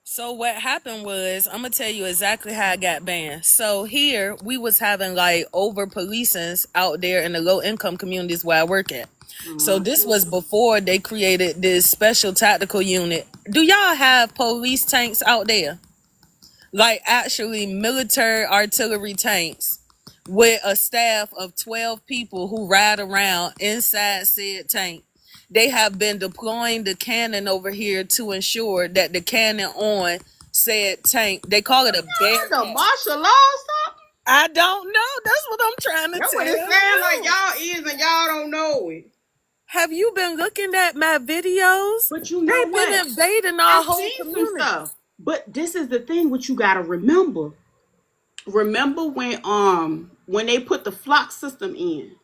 B: So what happened was, I'm gonna tell you exactly how I got banned. So here we was having like over policings out there in the low income communities where I work at. So this was before they created this special tactical unit. Do y'all have police tanks out there? Like actually military artillery tanks with a staff of 12 people who ride around inside said tank. They have been deploying the cannon over here to ensure that the cannon on said tank, they call it a bear.
A: The martial law or something?
B: I don't know. That's what I'm trying to
A: That's
B: tell
A: what it
B: you.
A: sounds like y'all is and y'all don't know it.
B: Have you been looking at my videos?
A: But you know
B: They've
A: what?
B: been invading our
A: I've
B: whole
A: seen
B: community.
A: some stuff. But this is the thing what you gotta remember. Remember when they put the flock system in.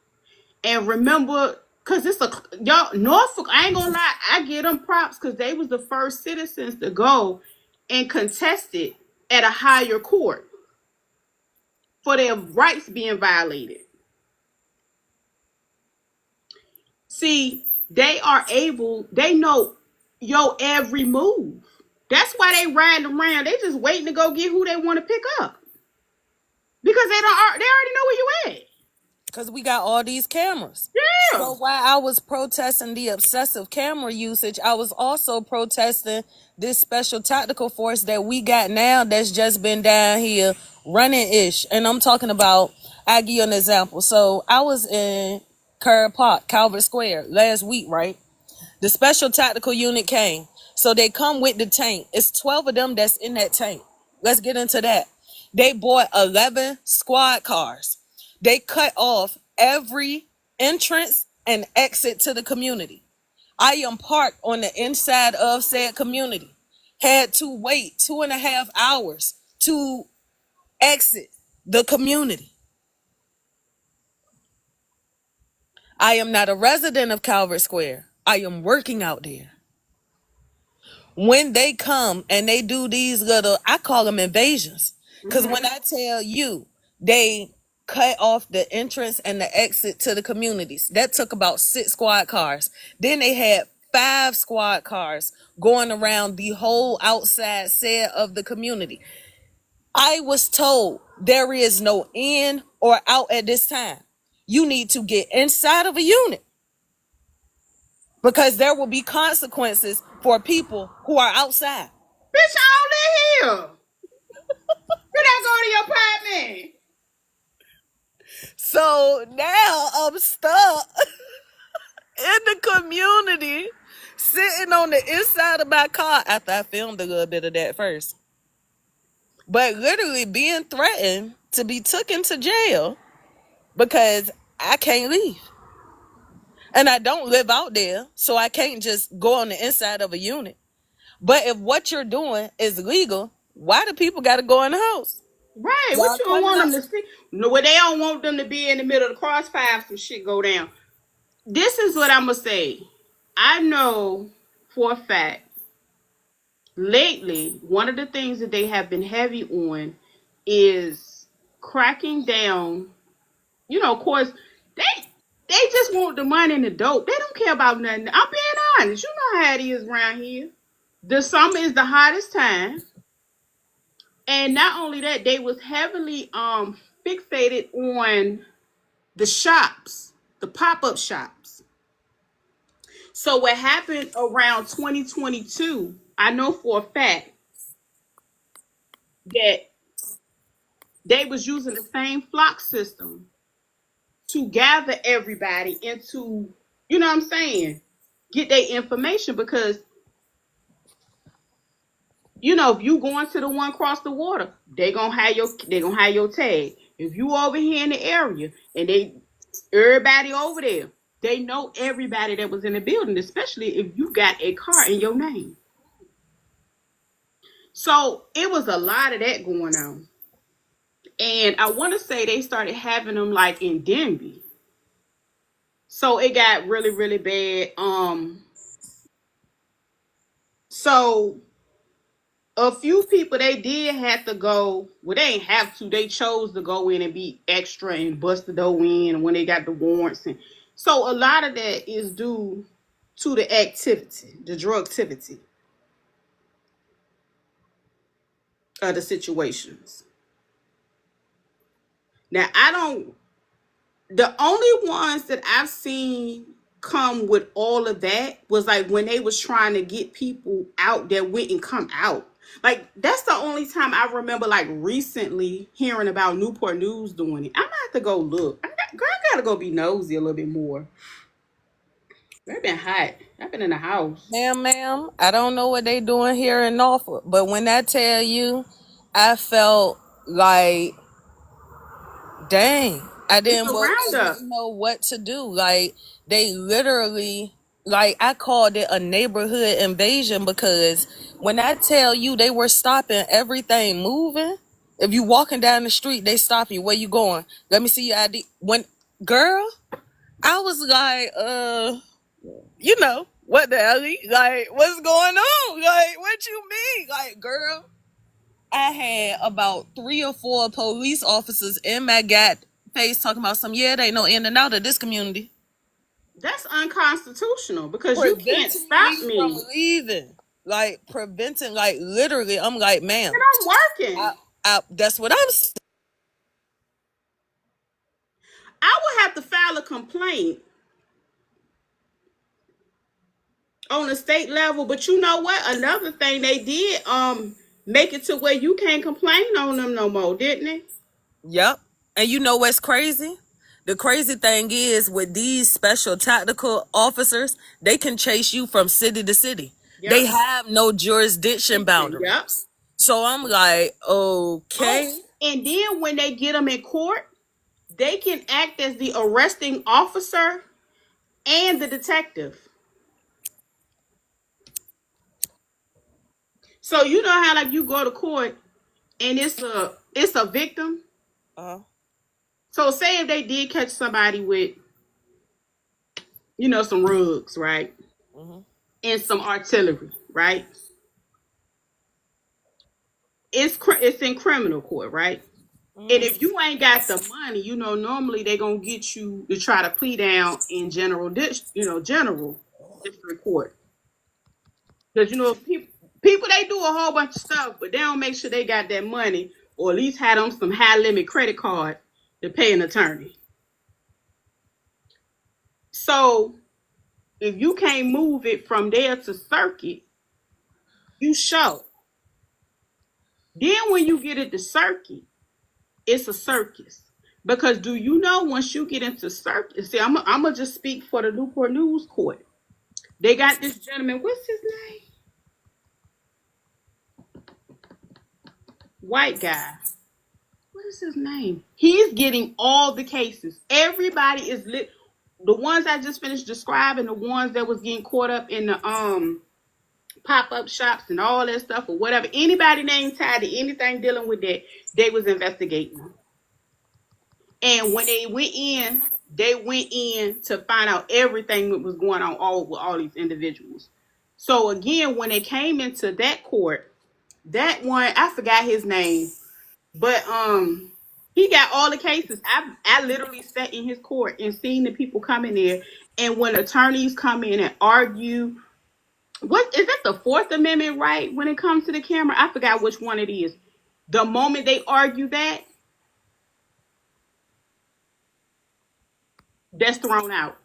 A: And remember, cause it's y'all Norfolk, I ain't gonna lie, I give them props because they was the first citizens to go and contest it at a higher court for their rights being violated. See, they know your every move. That's why they riding around. They just waiting to go get who they want to pick up. Because they already know where you at.
B: Because we got all these cameras.
A: Yeah.
B: So while I was protesting the excessive camera usage, I was also protesting this special tactical force that we got now that's just been down here running ish. And I'm talking about, I'll give you an example. So I was in Kerr Park, Calvert Square last week, right? The special tactical unit came. So they come with the tank. It's 12 of them that's in that tank. Let's get into that. They bought 11 squad cars. They cut off every entrance and exit to the community. I am parked on the inside of said community. Had to wait 2.5 hours to exit the community. I am not a resident of Calvert Square. I am working out there. When they come and they do these little, I call them invasions. Because when I tell you, they cut off the entrance and the exit to the communities. That took about 6 squad cars. Then they had 5 squad cars going around the whole outside set of the community. I was told there is no in or out at this time. You need to get inside of a unit because there will be consequences for people who are outside.
A: Bitch, I don't live here. You not go to your apartment.
B: So now I'm stuck in the community, sitting on the inside of my car after I filmed a little bit of that first. But literally being threatened to be taken to jail because I can't leave. And I don't live out there, so I can't just go on the inside of a unit. But if what you're doing is legal, why do people got to go in the house?
A: Right.
B: Y'all
A: What you don't want
B: coming
A: them to see? No, they don't want them to be in the middle of the crossfire if some shit go down. This is what I'm going to say. I know for a fact, lately, one of the things that they have been heavy on is cracking down. You know, of course, they just want the money and the dope. They don't care about nothing. I'm being honest. You know how it is around here. The summer is the hottest time. And not only that, they was heavily fixated on the shops, the pop-up shops. So what happened around 2022, I know for a fact that they was using the same flock system to gather everybody into, you know what I'm saying, get their information because if you going to the one across the water, they gonna have your tag. If you over here in the area and everybody over there, they know everybody that was in the building, especially if you got a car in your name. So it was a lot of that going on. And I want to say they started having them like in Denby. So it got really, really bad. So a few people they did have to go. Well, they ain't have to. They chose to go in and be extra and bust the door in when they got the warrants. And so a lot of that is due to the activity, the drug activity of the situations. Now I don't. The only ones that I've seen come with all of that was like when they was trying to get people out that wouldn't come out. Like that's the only time I remember like recently hearing about Newport News doing it. I'm gonna have to go look. Girl, I gotta go be nosy a little bit more. They've been hot. I've been in the house.
B: Ma'am, I don't know what they doing here in Norfolk, but when I tell you, I felt like, dang, I
A: It's
B: didn't,
A: a
B: well, I
A: roundup.
B: didn't know what to do. Like they literally, like I called it a neighborhood invasion because when I tell you they were stopping everything moving. If you walking down the street, they stop you. Where you going? Let me see your ID. When girl, I was like, what the hell? Like, what's going on? Like, what you mean? Like, girl, I had about 3 or 4 police officers in my god face talking about some, yeah, they know in and out of this community.
A: That's unconstitutional because you can't
B: Preventing
A: stop
B: me from
A: me.
B: leaving. Like, preventing, like, literally, I'm like,
A: And
B: ma'am,
A: I'm
B: I,
A: working.
B: that's what I'm saying.
A: I would have to file a complaint on the state level. But you know what? Another thing they did, make it to where you can't complain on them no more, didn't it?
B: Yep. And you know what's crazy? The crazy thing is with these special tactical officers, they can chase you from city to city. They
A: Yep.
B: have no jurisdiction
A: Yep.
B: boundaries. So I'm like,
A: Oh,
B: okay.
A: and then when they get them in court, they can act as the arresting officer and the detective. So you know how like you go to court and it's a victim.
B: Uh,
A: So say if they did catch somebody with some rugs, right,
B: mhm,
A: and some artillery, right? It's in criminal court, right? And
B: mhm.
A: if you ain't got the money, normally they gonna get you to try to plea down in general district court. Because people they do a whole bunch of stuff, but they don't make sure they got that money, or at least had them some high limit credit card to pay an attorney. So if you can't move it from there to circuit, you show. Then when you get it to circuit, it's a circus. Because do you know once you get into circuit, see, I'm gonna just speak for the Newport News Court. They got this gentleman. What's his name? White guy. What is his name? He's getting all the cases. Everybody is lit. The ones I just finished describing, the ones that was getting caught up in the pop up shops and all that stuff or whatever. Anybody named tied to anything dealing with that, they was investigating them. And when they went in to find out everything that was going on all with all these individuals. So again, when they came into that court, that one I forgot his name, but he got all the cases. I literally sat in his court and seen the people come in there, and when attorneys come in and argue, what is that the Fourth Amendment right when it comes to the camera? I forgot which one it is. The moment they argue that, that's thrown out.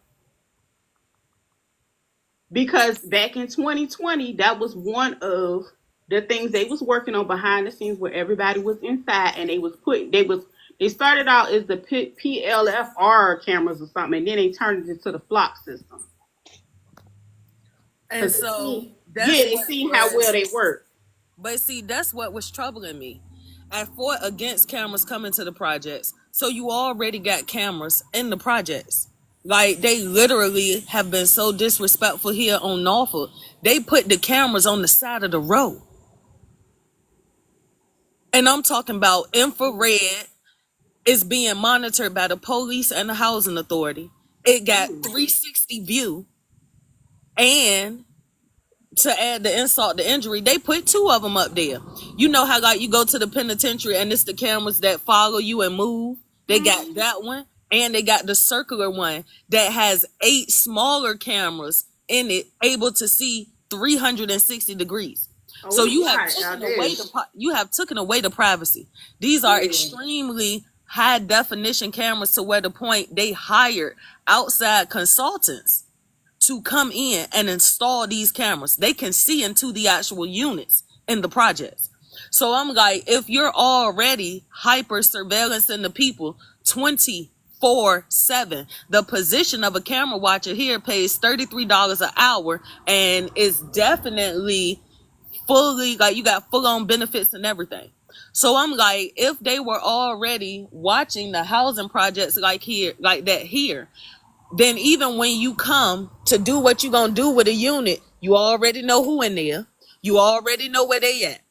A: Because back in 2020, that was one of the things they was working on behind the scenes where everybody was inside and they started out as the PLFR cameras or something, and then they turned it into the flock system
B: And
A: because
B: so
A: yeah,
B: that's
A: they
B: what
A: see how well
B: was
A: they work.
B: But see, that's what was troubling me. I fought against cameras coming to the projects. So you already got cameras in the projects. Like they literally have been so disrespectful here on Norfolk. They put the cameras on the side of the road. And I'm talking about infrared is being monitored by the police and the housing authority. It got
A: Mm.
B: 360 view, and to add the insult to injury, they put two of them up there. You know how like you go to the penitentiary and it's the cameras that follow you and move. They got that one, and they got the circular one that has 8 smaller cameras in it, able to see 360 degrees.
A: Oh,
B: So
A: it's
B: you have
A: bright out
B: taken
A: there.
B: away the privacy. These are
A: Yeah.
B: extremely high definition cameras to where the point they hired outside consultants to come in and install these cameras. They can see into the actual units in the projects. So I'm like, if you're already hyper surveillancing the people 24/7, the position of a camera watcher here pays $33 an hour and is definitely fully like you got full on benefits and everything. So I'm like, if they were already watching the housing projects like here, like that here, then even when you come to do what you're gonna do with a unit, you already know who in there. You already know where they at.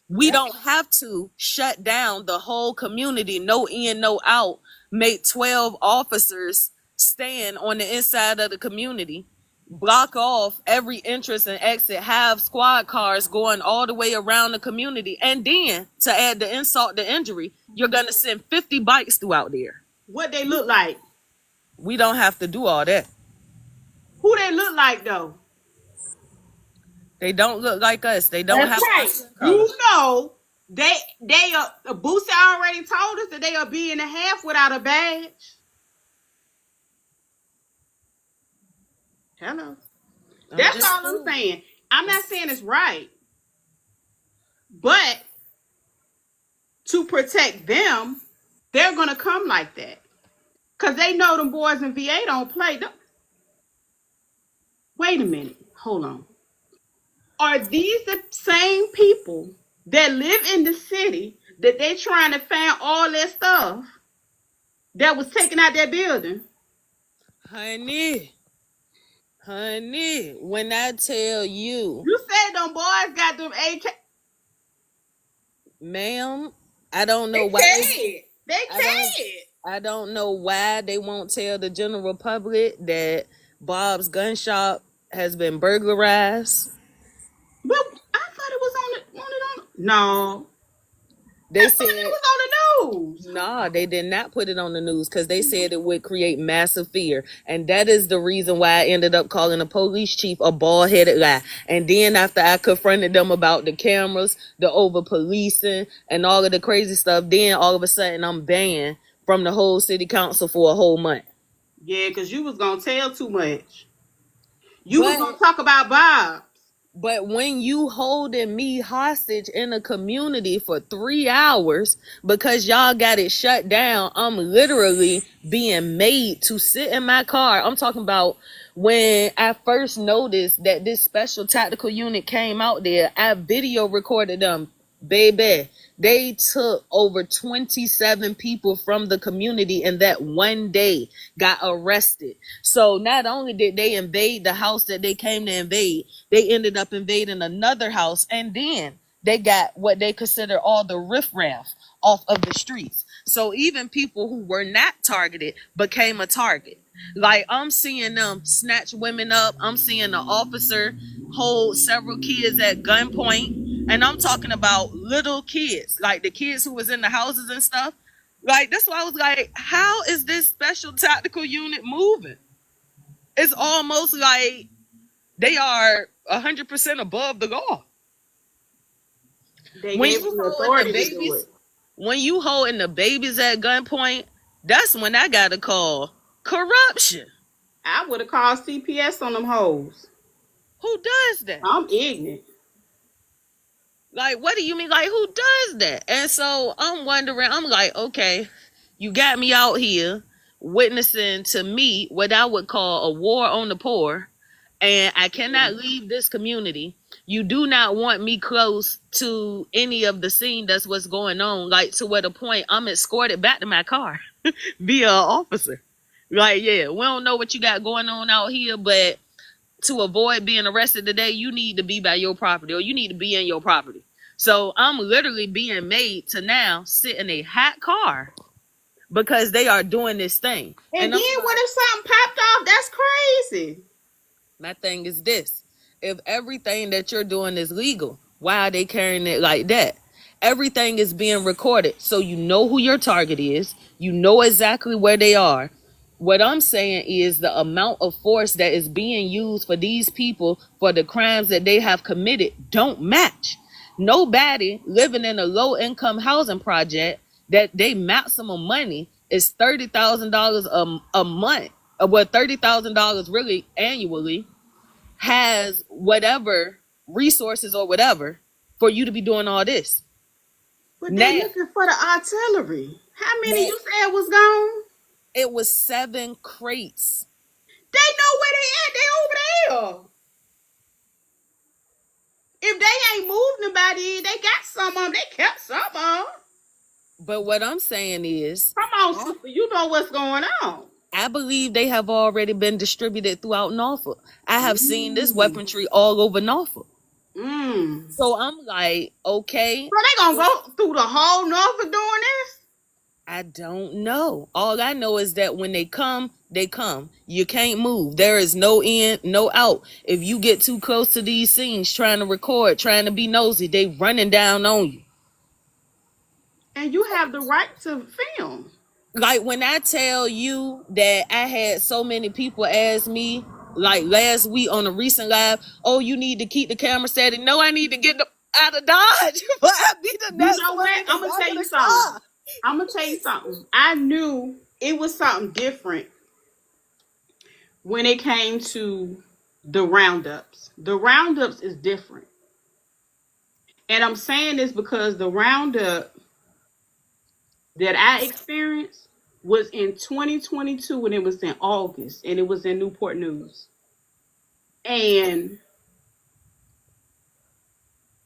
B: We
A: Yep.
B: don't have to shut down the whole community, no in, no out, make 12 officers stand on the inside of the community, block off every entrance and exit, have squad cars going all the way around the community. And then to add the insult to injury, you're gonna send 50 bikes throughout there.
A: What they look like?
B: We don't have to do all that.
A: Who they look like though?
B: They don't look like us. They don't
A: That's
B: have our
A: right.
B: skin color.
A: You know they are. Boosie already told us that they are being a half without a badge. Hello.
B: I'm
A: That's
B: just
A: all I'm saying. I'm not saying it's right, but to protect them, they're gonna come like that because they know them boys in VA don't play. Wait a minute. Hold on. Are these the same people that live in the city that they trying to find all that stuff that was taken out that building?
B: honey, honey. When I tell you,
A: You said them boys got them AK.
B: ma'am, I don't know
A: They
B: why.
A: can't. They
B: I don't.
A: can't.
B: I don't know why they won't tell the general public that Bob's gun shop has been burglarized.
A: But I thought it was on the no. I
B: They
A: thought it
B: said
A: was on the news.
B: nah, they did not put it on the news because they said it would create massive fear. And that is the reason why I ended up calling the police chief a bald headed lie. And then after I confronted them about the cameras, the over policing, and all of the crazy stuff, then all of a sudden I'm banned from the whole city council for a whole month.
A: Yeah, because you was gonna tell too much. You was gonna
B: But
A: talk about Bob.
B: But when you holding me hostage in a community for 3 hours because y'all got it shut down, I'm literally being made to sit in my car. I'm talking about when I first noticed that this special tactical unit came out there, I video recorded them. Baby, they took over 27 people from the community in that one day, got arrested. So not only did they invade the house that they came to invade, they ended up invading another house, and then they got what they consider all the riffraff off of the streets. So even people who were not targeted became a target. Like I'm seeing them snatch women up. I'm seeing the officer hold several kids at gunpoint. And I'm talking about little kids, like the kids who was in the houses and stuff. Like that's why I was like, how is this special tactical unit moving? It's almost like they are 100% above the law.
A: They
B: When
A: gave
B: you
A: them the
B: holding the
A: authority to do
B: babies,
A: it.
B: when you holding the babies at gunpoint, that's when I gotta call corruption.
A: I would have called CPS on them hoes.
B: Who does that?
A: I'm ignorant.
B: Like, what do you mean? Like, who does that? And so I'm wondering, I'm like, okay, you got me out here witnessing to me what I would call a war on the poor. and I cannot leave this community. You do not want me close to any of the scene that's what's going on, like to where the point I'm escorted back to my car via an officer. Like, yeah, we don't know what you got going on out here, but to avoid being arrested today, you need to be by your property or you need to be in your property. So I'm literally being made to now sit in a hot car because they are doing this thing.
A: And
B: And
A: then
B: I'm
A: what
B: like,
A: if something popped off? That's crazy.
B: my thing is this. If everything that you're doing is legal, why are they carrying it like that? Everything is being recorded. So you know who your target is. You know exactly where they are. What I'm saying is the amount of force that is being used for these people for the crimes that they have committed don't match. Nobody living in a low income housing project that they maximum money is $30,000 a month. Well, $30,000 really annually has whatever resources or whatever for you to be doing all this.
A: But they
B: Now,
A: looking for the artillery. How many
B: now
A: you said was gone?
B: it was 7 crates.
A: They know where they at. They over there. If they ain't moved nobody, they got some of them. They kept some of them.
B: But what I'm saying is,
A: Come on, sister. You know what's going on.
B: I believe they have already been distributed throughout Norfolk. I have seen this
A: Mm.
B: weaponry all over Norfolk.
A: Mm.
B: So I'm like, okay,
A: So they gonna go through the whole Norfolk doing this?
B: I don't know. All I know is that when they come, they come. You can't move. There is no in, no out. If you get too close to these scenes, trying to record, trying to be nosy, they running down on you.
A: And you have the right to film.
B: Like when I tell you that I had so many people ask me, like last week on a recent live, oh, you need to keep the camera steady. No, I need to get them out of Dodge. But I be the
A: You
B: next
A: know
B: one
A: what?
B: in the
A: I'm gonna
B: back
A: tell
B: of
A: you
B: the
A: something.
B: car.
A: I'm gonna tell you something. I knew it was something different when it came to the roundups. The roundups is different. And I'm saying this because the roundup that I experienced was in 2022 and it was in August and it was in Newport News. And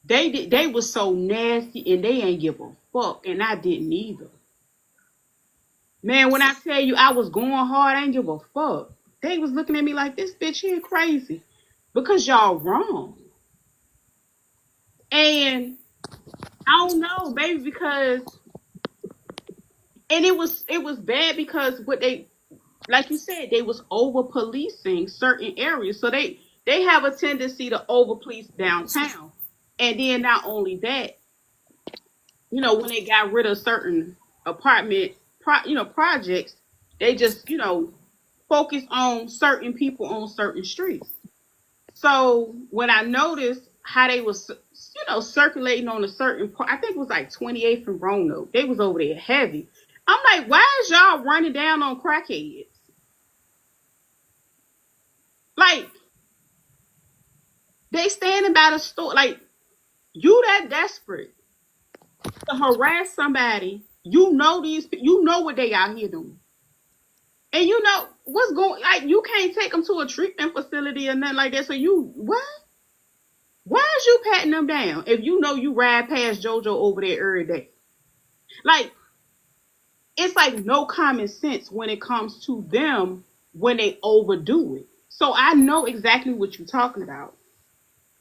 A: they was so nasty and they ain't give a fuck and I didn't either. Man, when I tell you I was going hard, I ain't give a fuck. They was looking at me like this bitch here crazy because y'all wrong. And I don't know, baby, because and it was bad because what they like you said, they was over policing certain areas. So they have a tendency to over police downtown. And then not only that, when they got rid of certain apartment projects, they just, focus on certain people on certain streets. So when I noticed how they was, circulating on a certain part, I think it was like 28th and Roanoke. They was over there heavy. I'm like, why is y'all running down on crackheads? Like they standing by the store. Like you that desperate to harass somebody. You know what they out here doing. And you know what's going like you can't take them to a treatment facility or nothing like that. So you what? Why is you patting them down if you know you ride past JoJo over there every day? Like it's like no common sense when it comes to them when they overdo it. So I know exactly what you're talking about.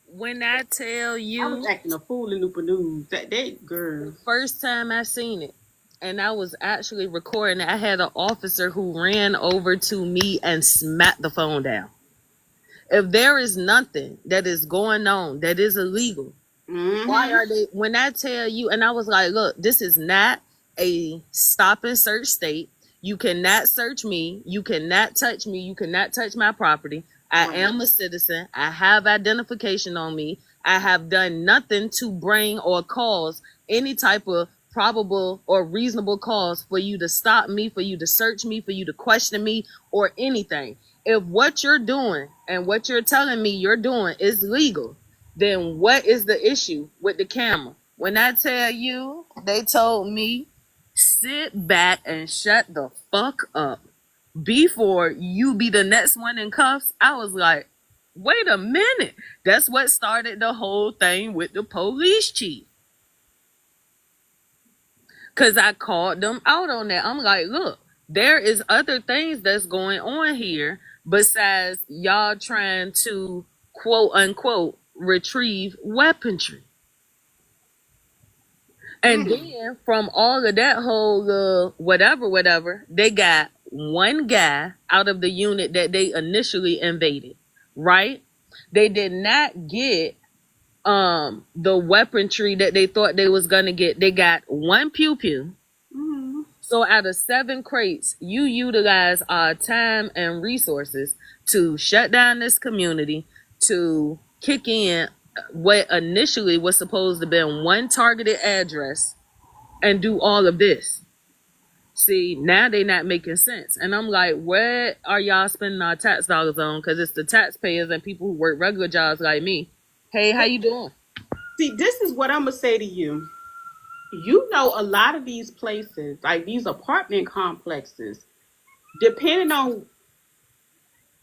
B: When I tell
A: I was
B: you,
A: acting a fool in Newport News. That they
B: the
A: girl.
B: first time I seen it, and I was actually recording, I had an officer who ran over to me and smacked the phone down. If there is nothing that is going on that is illegal, why
A: Mm-hmm.
B: are they? When I tell you, and I was like, look, this is not a stop and search state. You cannot search me. You cannot touch me. You cannot touch my property. I
A: Right.
B: am a citizen. I have identification on me. I have done nothing to bring or cause any type of probable or reasonable cause for you to stop me, for you to search me, for you to question me, or anything. If what you're doing and what you're telling me you're doing is legal, then what is the issue with the camera? When I tell you, they told me, sit back and shut the fuck up before you be the next one in cuffs. I was like, wait a minute. That's what started the whole thing with the police chief. Cause I called them out on that. I'm like, look, there is other things that's going on here besides y'all trying to quote unquote retrieve weaponry. And then from all of that whole whatever, they got one guy out of the unit that they initially invaded, right? They did not get the weaponry that they thought they was gonna get. They got one pew pew.
A: Mm-hmm.
B: So out of 7 crates, you utilize our time and resources to shut down this community, to kick in what initially was supposed to be one targeted address and do all of this. See, now they not making sense. And I'm like, what are y'all spending our tax dollars on? Because it's the taxpayers and people who work regular jobs like me. Hey, how you doing?
A: See, this is what I'm gonna say to you. You know, a lot of these places, like these apartment complexes, depending on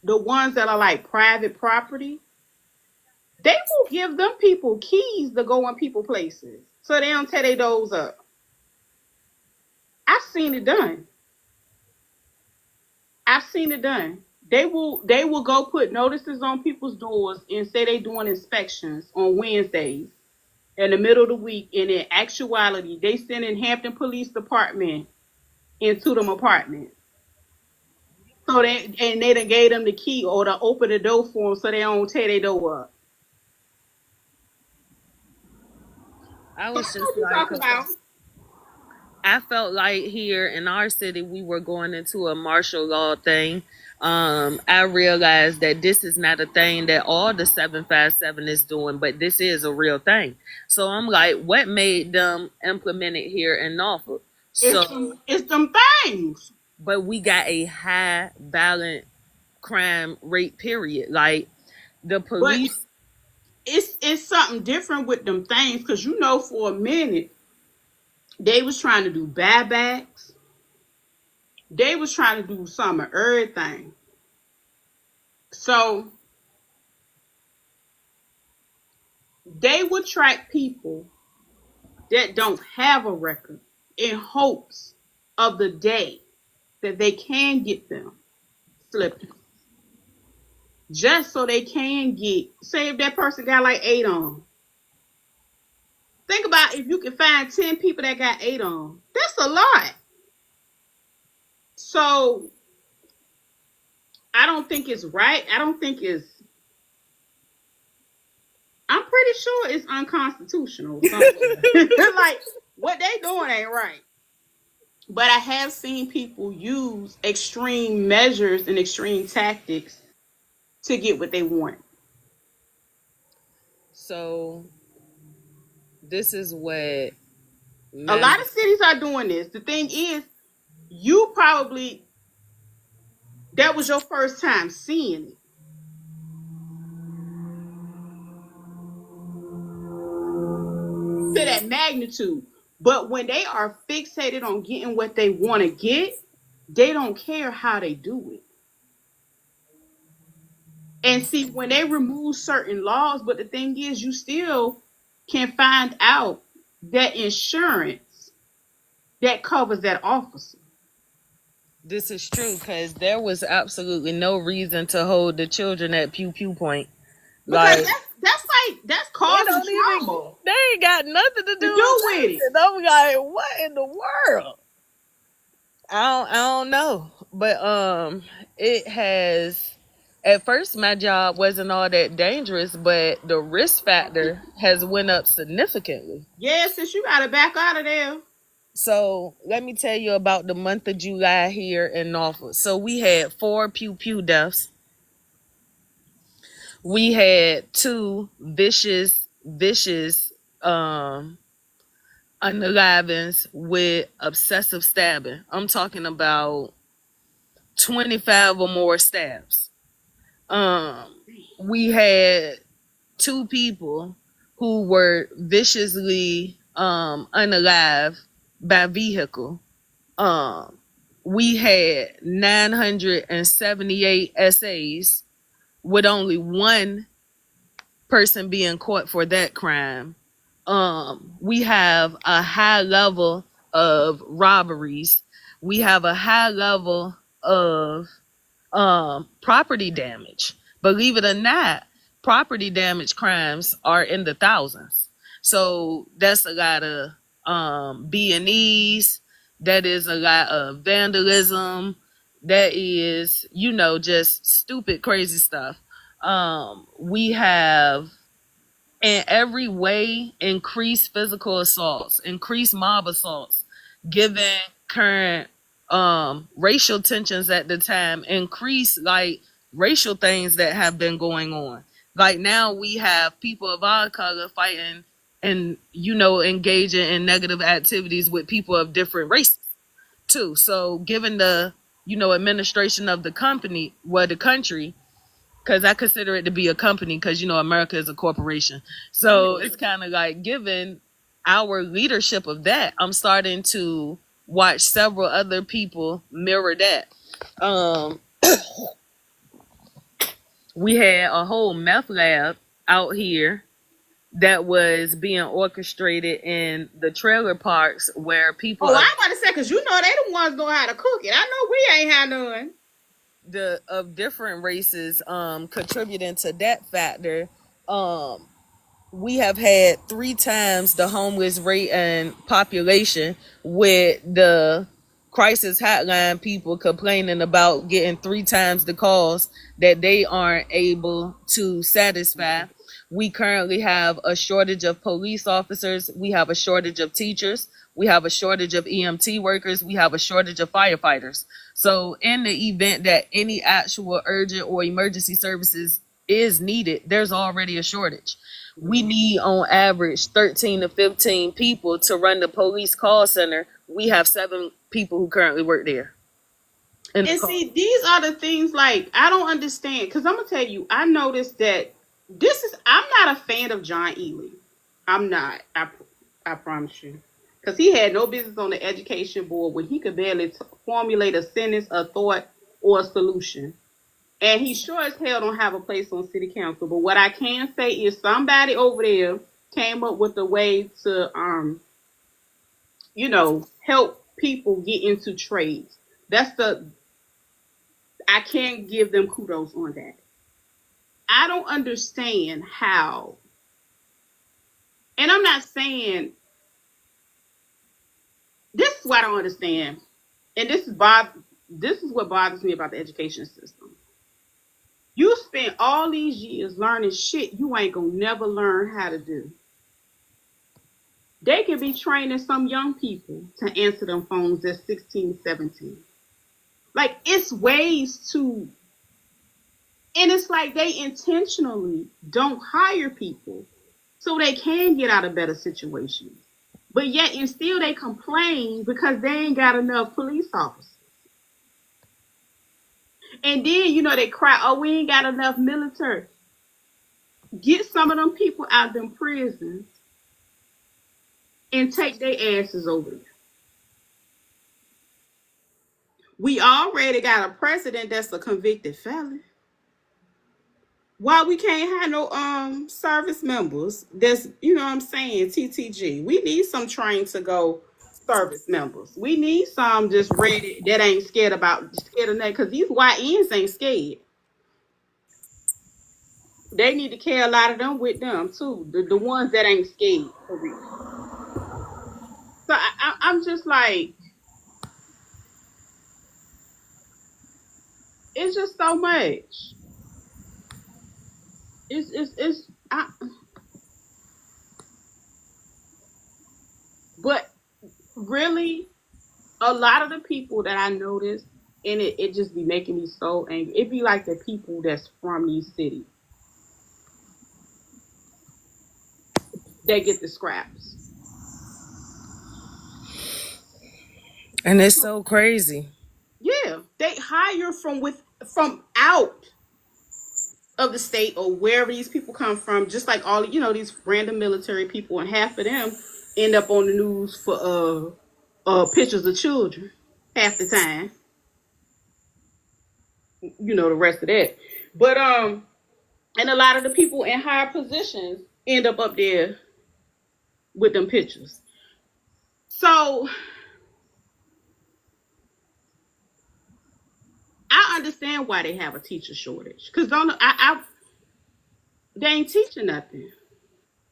A: the ones that are like private property, they will give them people keys to go in people places so they don't tear their doors up. I've seen it done. I've seen it done. They will go put notices on people's doors and say they doing inspections on Wednesdays in the middle of the week. And in actuality, they send in Hampton Police Department into them apartments. So they done gave them the key or to open the door for them so they don't tear their door up.
B: I
A: So
B: was
A: that's
B: just
A: what you
B: like,
A: talk about.
B: I felt like here in our city we were going into a martial law thing. I realized that this is not a thing that all the 757 is doing, but this is a real thing. So I'm like, what made them implement it here in Norfolk? So,
A: It's them things.
B: but we got a high violent crime rate period. Like the
A: But
B: police.
A: it's something different with them things because you know for a minute they was trying to do barebacks. They was trying to do some of everything. So they would track people that don't have a record in hopes of the day that they can get them slipping. Just so they can get, say if that person got like 8 on. Think about if you can find 10 people that got 8 on. That's a lot. So I don't think it's right. I don't think it's, I'm pretty sure it's unconstitutional. Like what they doing ain't right. But I have seen people use extreme measures and extreme tactics to get what they want.
B: So this is what
A: A
B: my
A: lot of cities are doing this. The thing is, you probably, that was your first time seeing it to that magnitude. But when they are fixated on getting what they want to get, they don't care how they do it. And see, when they remove certain laws, but the thing is, you still can find out that insurance that covers that officer.
B: This is true because there was absolutely no reason to hold the children at pew pew point.
A: Because
B: Like
A: that's
B: they
A: causing
B: don't even,
A: trauma
B: they ain't got nothing to
A: to
B: do
A: do
B: with
A: with it.
B: it. I'm like, what in the world? I don't know, but it has. At first, my job wasn't all that dangerous, but the risk factor has went up significantly.
A: Yeah, since you got to back out of there.
B: So let me tell you about the month of July here in Norfolk. So we had 4 pew pew deaths. We had 2 vicious unalivings with obsessive stabbing. I'm talking about 25 or more stabs. We had 2 people who were viciously unalive by vehicle. Um, we had 978 essays with only one person being caught for that crime. We have a high level of robberies. We have a high level of property damage. Believe it or not, property damage crimes are in the thousands. So that's a lot of B&Es. That is a lot of vandalism. That is, just stupid, crazy stuff. We have in every way increase physical assaults, increase mob assaults, given current racial tensions at the time, increase like racial things that have been going on. Like now we have people of our color fighting and engaging in negative activities with people of different races too. So given the administration of the company, the country, because I consider it to be a company because, America is a corporation. So it's kind of like given our leadership of that, I'm starting to watch several other people mirror that. Um, we had a whole meth lab out here that was being orchestrated in the trailer parks where people.
A: Oh, I'm about to say, because they the ones know how to cook it. I know we ain't had none.
B: Of different races contributing to that factor. We have had 3 times the homeless rate and population, with the crisis hotline people complaining about getting 3 times the calls that they aren't able to satisfy. We currently have a shortage of police officers. We have a shortage of teachers. We have a shortage of EMT workers. We have a shortage of firefighters. So in the event that any actual urgent or emergency services is needed, there's already a shortage. We need on average 13 to 15 people to run the police call center. We have 7 people who currently work there.
A: And see, these are the things like I don't understand, because I'm gonna tell you, I noticed that I'm not a fan of John Ely. I'm not. I promise you, because he had no business on the education board when he could barely formulate a sentence, a thought, or a solution. And he sure as hell don't have a place on city council. But what I can say is somebody over there came up with a way to help people get into trades. I can't give them kudos on that. I don't understand how, and I'm not saying, this is what I don't understand, and this is what bothers me about the education system. You spent all these years learning shit you ain't gonna never learn how to do. They could be training some young people to answer them phones at 16, 17. Like, it's ways to, and it's like they intentionally don't hire people so they can get out of better situations. But yet and still they complain because they ain't got enough police officers. And then, they cry, oh, we ain't got enough military. Get some of them people out of them prisons and take their asses over there. We already got a president that's a convicted felon. Why we can't have no service members that's, what I'm saying, TTG. We need some trained to go service members. We need some just ready that ain't scared of that, because these YNs ain't scared. They need to carry a lot of them with them too. The ones that ain't scared for real. So I'm just like, it's just so much. But really, a lot of the people that I notice, and it just be making me so angry. It be like the people that's from these cities. They get the scraps.
B: And it's so crazy.
A: Yeah, they hire from out of the state or wherever these people come from, just like all these random military people, and half of them end up on the news for pictures of children half the time. The rest of that. But And a lot of the people in higher positions end up there with them pictures. So I understand why they have a teacher shortage. Cause don't they ain't teaching nothing.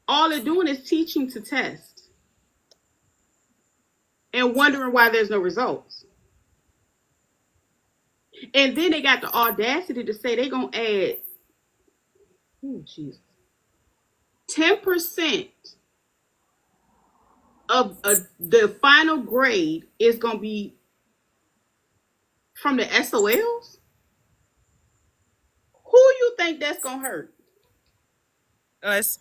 A: All they're doing is teaching to test and wondering why there's no results. And then they got the audacity to say they're gonna add, oh Jesus, 10% of the final grade is gonna be from the SOLs. Who you think that's gonna hurt?
B: Us.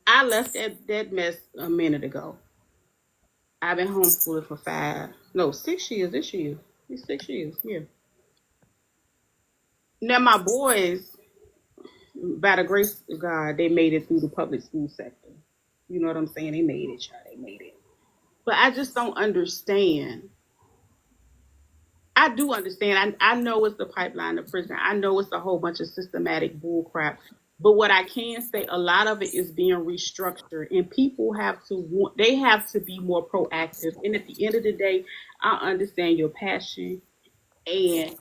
A: I left that mess a minute ago. I've been homeschooling for 6 years this year. It's 6 years, yeah. Now my boys, by the grace of God, they made it through the public school sector. You know what I'm saying? They made it, child. They made it. But I just don't understand. I do understand. I know it's the pipeline of prison. I know it's a whole bunch of systematic bull crap. But what I can say, a lot of it is being restructured, and people have to want. They have to be more proactive. And at the end of the day, I understand your passion, and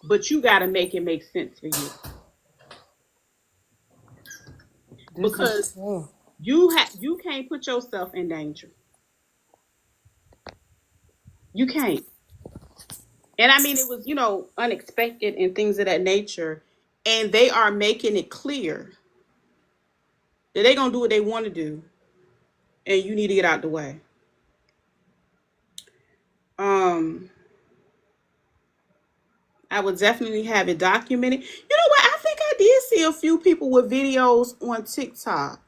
A: but you got to make it make sense for you
B: This is
A: because
B: true.
A: you can't put yourself in danger. You can't. And I mean, it was unexpected and things of that nature, and they are making it clear that they're gonna do what they want to do, and you need to get out the way. Um, I would definitely have it documented. You know what? I think I did see a few people with videos on TikTok.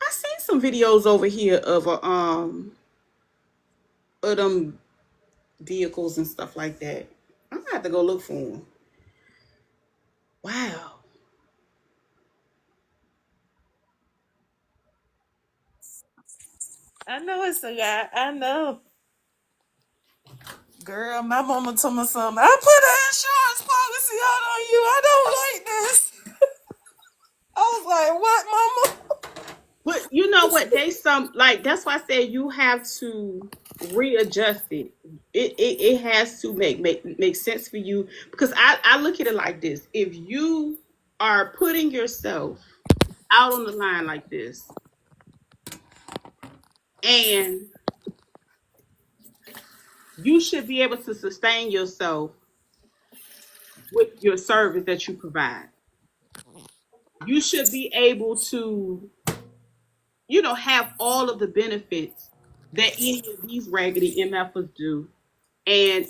A: I seen some videos over here of them vehicles and stuff like that. I'm gonna have to go look for them. Wow.
B: I know it's a guy. I know. Girl, my mama told me something. I put an insurance policy out on you. I don't like this. I was like, what, mama?
A: But you know what? They some like that's why I said you have to readjust it. It has to make sense for you because I look at it like this. If you are putting yourself out on the line like this and you should be able to sustain yourself with your service that you provide. You should be able to, have all of the benefits that any of these raggedy MFers do and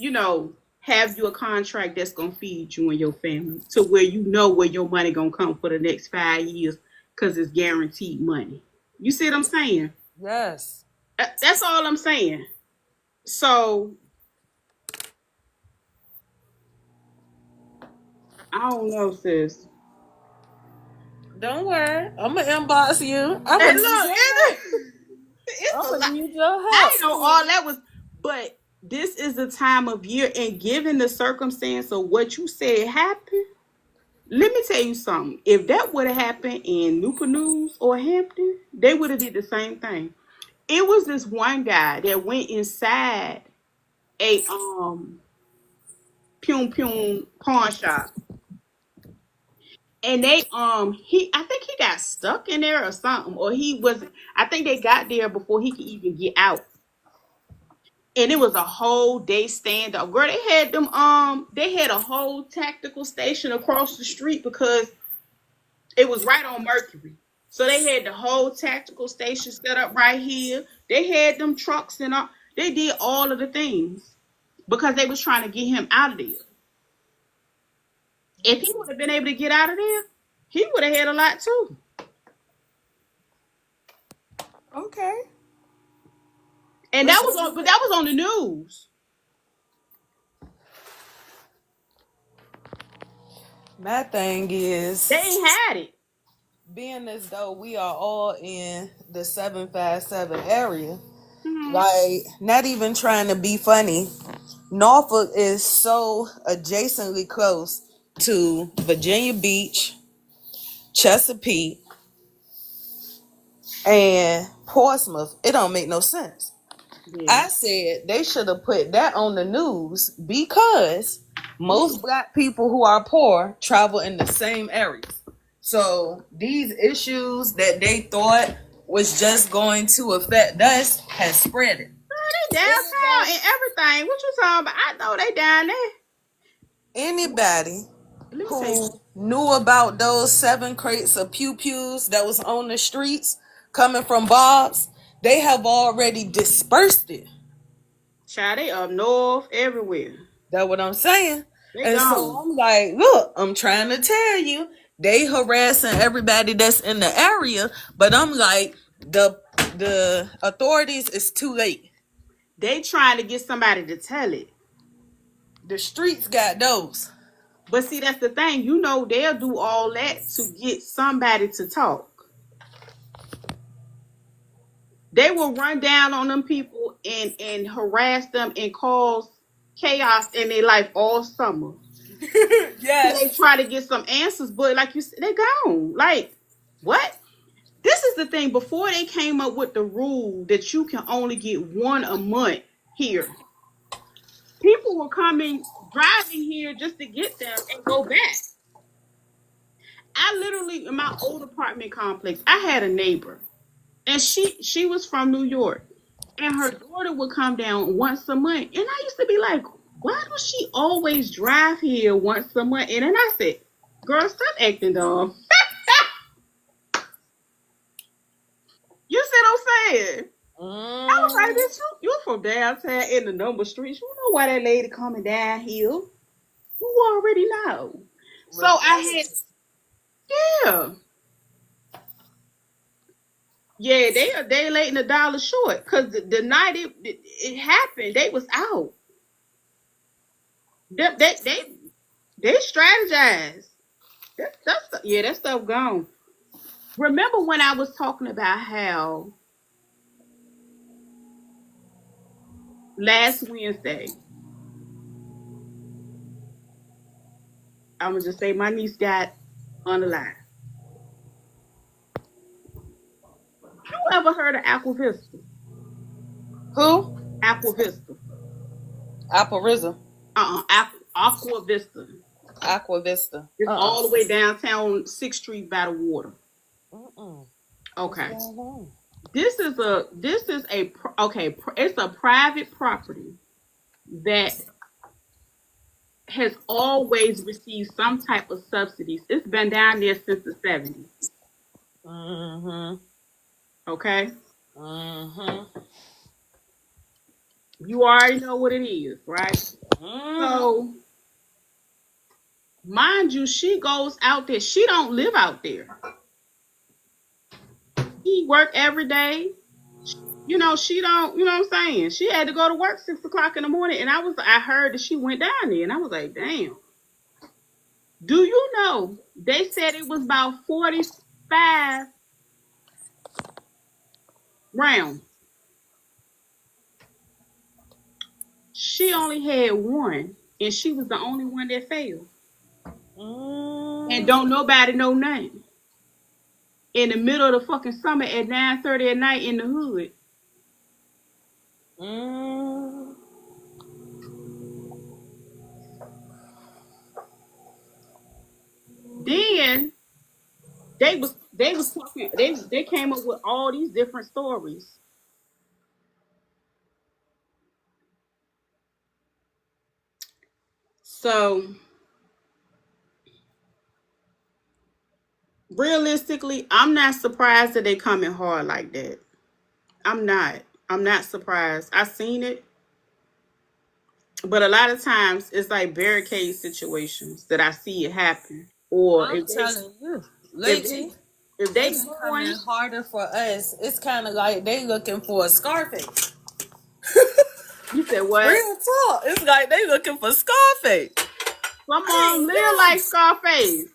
A: have you a contract that's gonna feed you and your family to where you know where your money gonna come for the next 5 years because it's guaranteed money. You see what I'm saying?
B: Yes.
A: That's all I'm saying. So I don't know, sis.
B: Don't worry. I'm going to inbox you. I'm
A: And
B: going to need
A: look,
B: your help.
A: it's
B: I'm
A: a
B: going to
A: lot.
B: need your
A: I
B: help.
A: ain't know all that was, but this is the time of year, and given the circumstance of what you said happened, let me tell you something. If that would have happened in Newport News or Hampton, they would have did the same thing. It was this one guy that went inside a Pum Pum pawn shop, and they he I think he got stuck in there or something, or he was. I think they got there before he could even get out. And it was a whole day stand up. Girl, they had a whole tactical station across the street because it was right on Mercury. So they had the whole tactical station set up right here. They had them trucks and all. They did all of the things because they was trying to get him out of there. If he would have been able to get out of there, he would have had a lot too.
B: Okay.
A: And that was on, but that was on the news.
B: My thing
A: They
B: is,
A: ain't had it.
B: being as though we are all in the 757 area,
A: Mm-hmm.
B: like, not even trying to be funny, Norfolk is so adjacently close to Virginia Beach, Chesapeake, and Portsmouth. It don't make no sense.
A: Yeah.
B: I said they should have put that on the news because most black people who are poor travel in the same areas. So these issues that they thought was just going to affect us has spread it.
A: They downtown and everything. What you talking about? I know they down there.
B: Anybody
A: Let me tell you.
B: who knew about those 7 crates of pew pews that was on the streets coming from Bob's, they have already dispersed it.
A: Child, they up north everywhere.
B: That's what I'm saying.
A: They
B: And so
A: gone.
B: I'm like, look, I'm trying to tell you, they harassing everybody that's in the area, but I'm like, the authorities is too late.
A: They trying to get somebody to tell it.
B: The streets got those.
A: But see, that's the thing. You know, they'll do all that to get somebody to talk. They will run down on them people and harass them and cause chaos in their life all summer. Till they
B: Yes.
A: try to get some answers, but like you said, they gone. Like, what? This is the thing. Before they came up with the rule that you can only get one a month here, people were coming, driving here just to get them and go back. I literally, in my old apartment complex, I had a neighbor, and she was from New York, and her daughter would come down once a month, and I used to be like, why does she always drive here once a month? And then I said, girl, stop acting dumb. You see what I'm saying? I was like, bitch, you from downtown in the number streets. You know why that lady coming down here. You already know. So I had, yeah. Yeah, they late in the dollar short because the night it happened, they was out. They strategized. That stuff gone. Remember when I was talking about how last Wednesday, I'm gonna just say my niece got unalive. You ever heard of Aqua Vista?
B: Who?
A: Aqua Vista.
B: Apariza.
A: Aqua Vista.
B: Aqua Vista.
A: It's all the way downtown 6th Street by the water. Okay. This is a okay. It's a private property that has always received some type of subsidies. It's been down there since the 70s. Okay. You already know what it is, right? So, mind you, she goes out there. She don't live out there. She work every day. You know, she don't, you know what I'm saying? She had to go to work 6 o'clock in the morning. And I heard that she went down there. And I was like, damn. Do you know, they said it was about 45 rounds. She only had one. And she was the only one that failed. And don't nobody know nothing. In the middle of the fucking summer at 9:30 at night in the hood. Then they was talking, they came up with all these different stories. So realistically, I'm not surprised that they coming hard like that. I'm not. I'm not surprised. I seen it. But a lot of times it's like barricade situations that I see it happen. Or
B: I'm telling you,
A: if
B: lately,
A: they if they
B: it's
A: going,
B: becoming harder for us. It's kind of like they looking for a Scarface.
A: you said what?
B: Real talk. It's like they looking for Scarface.
A: Some mom live like Scarface.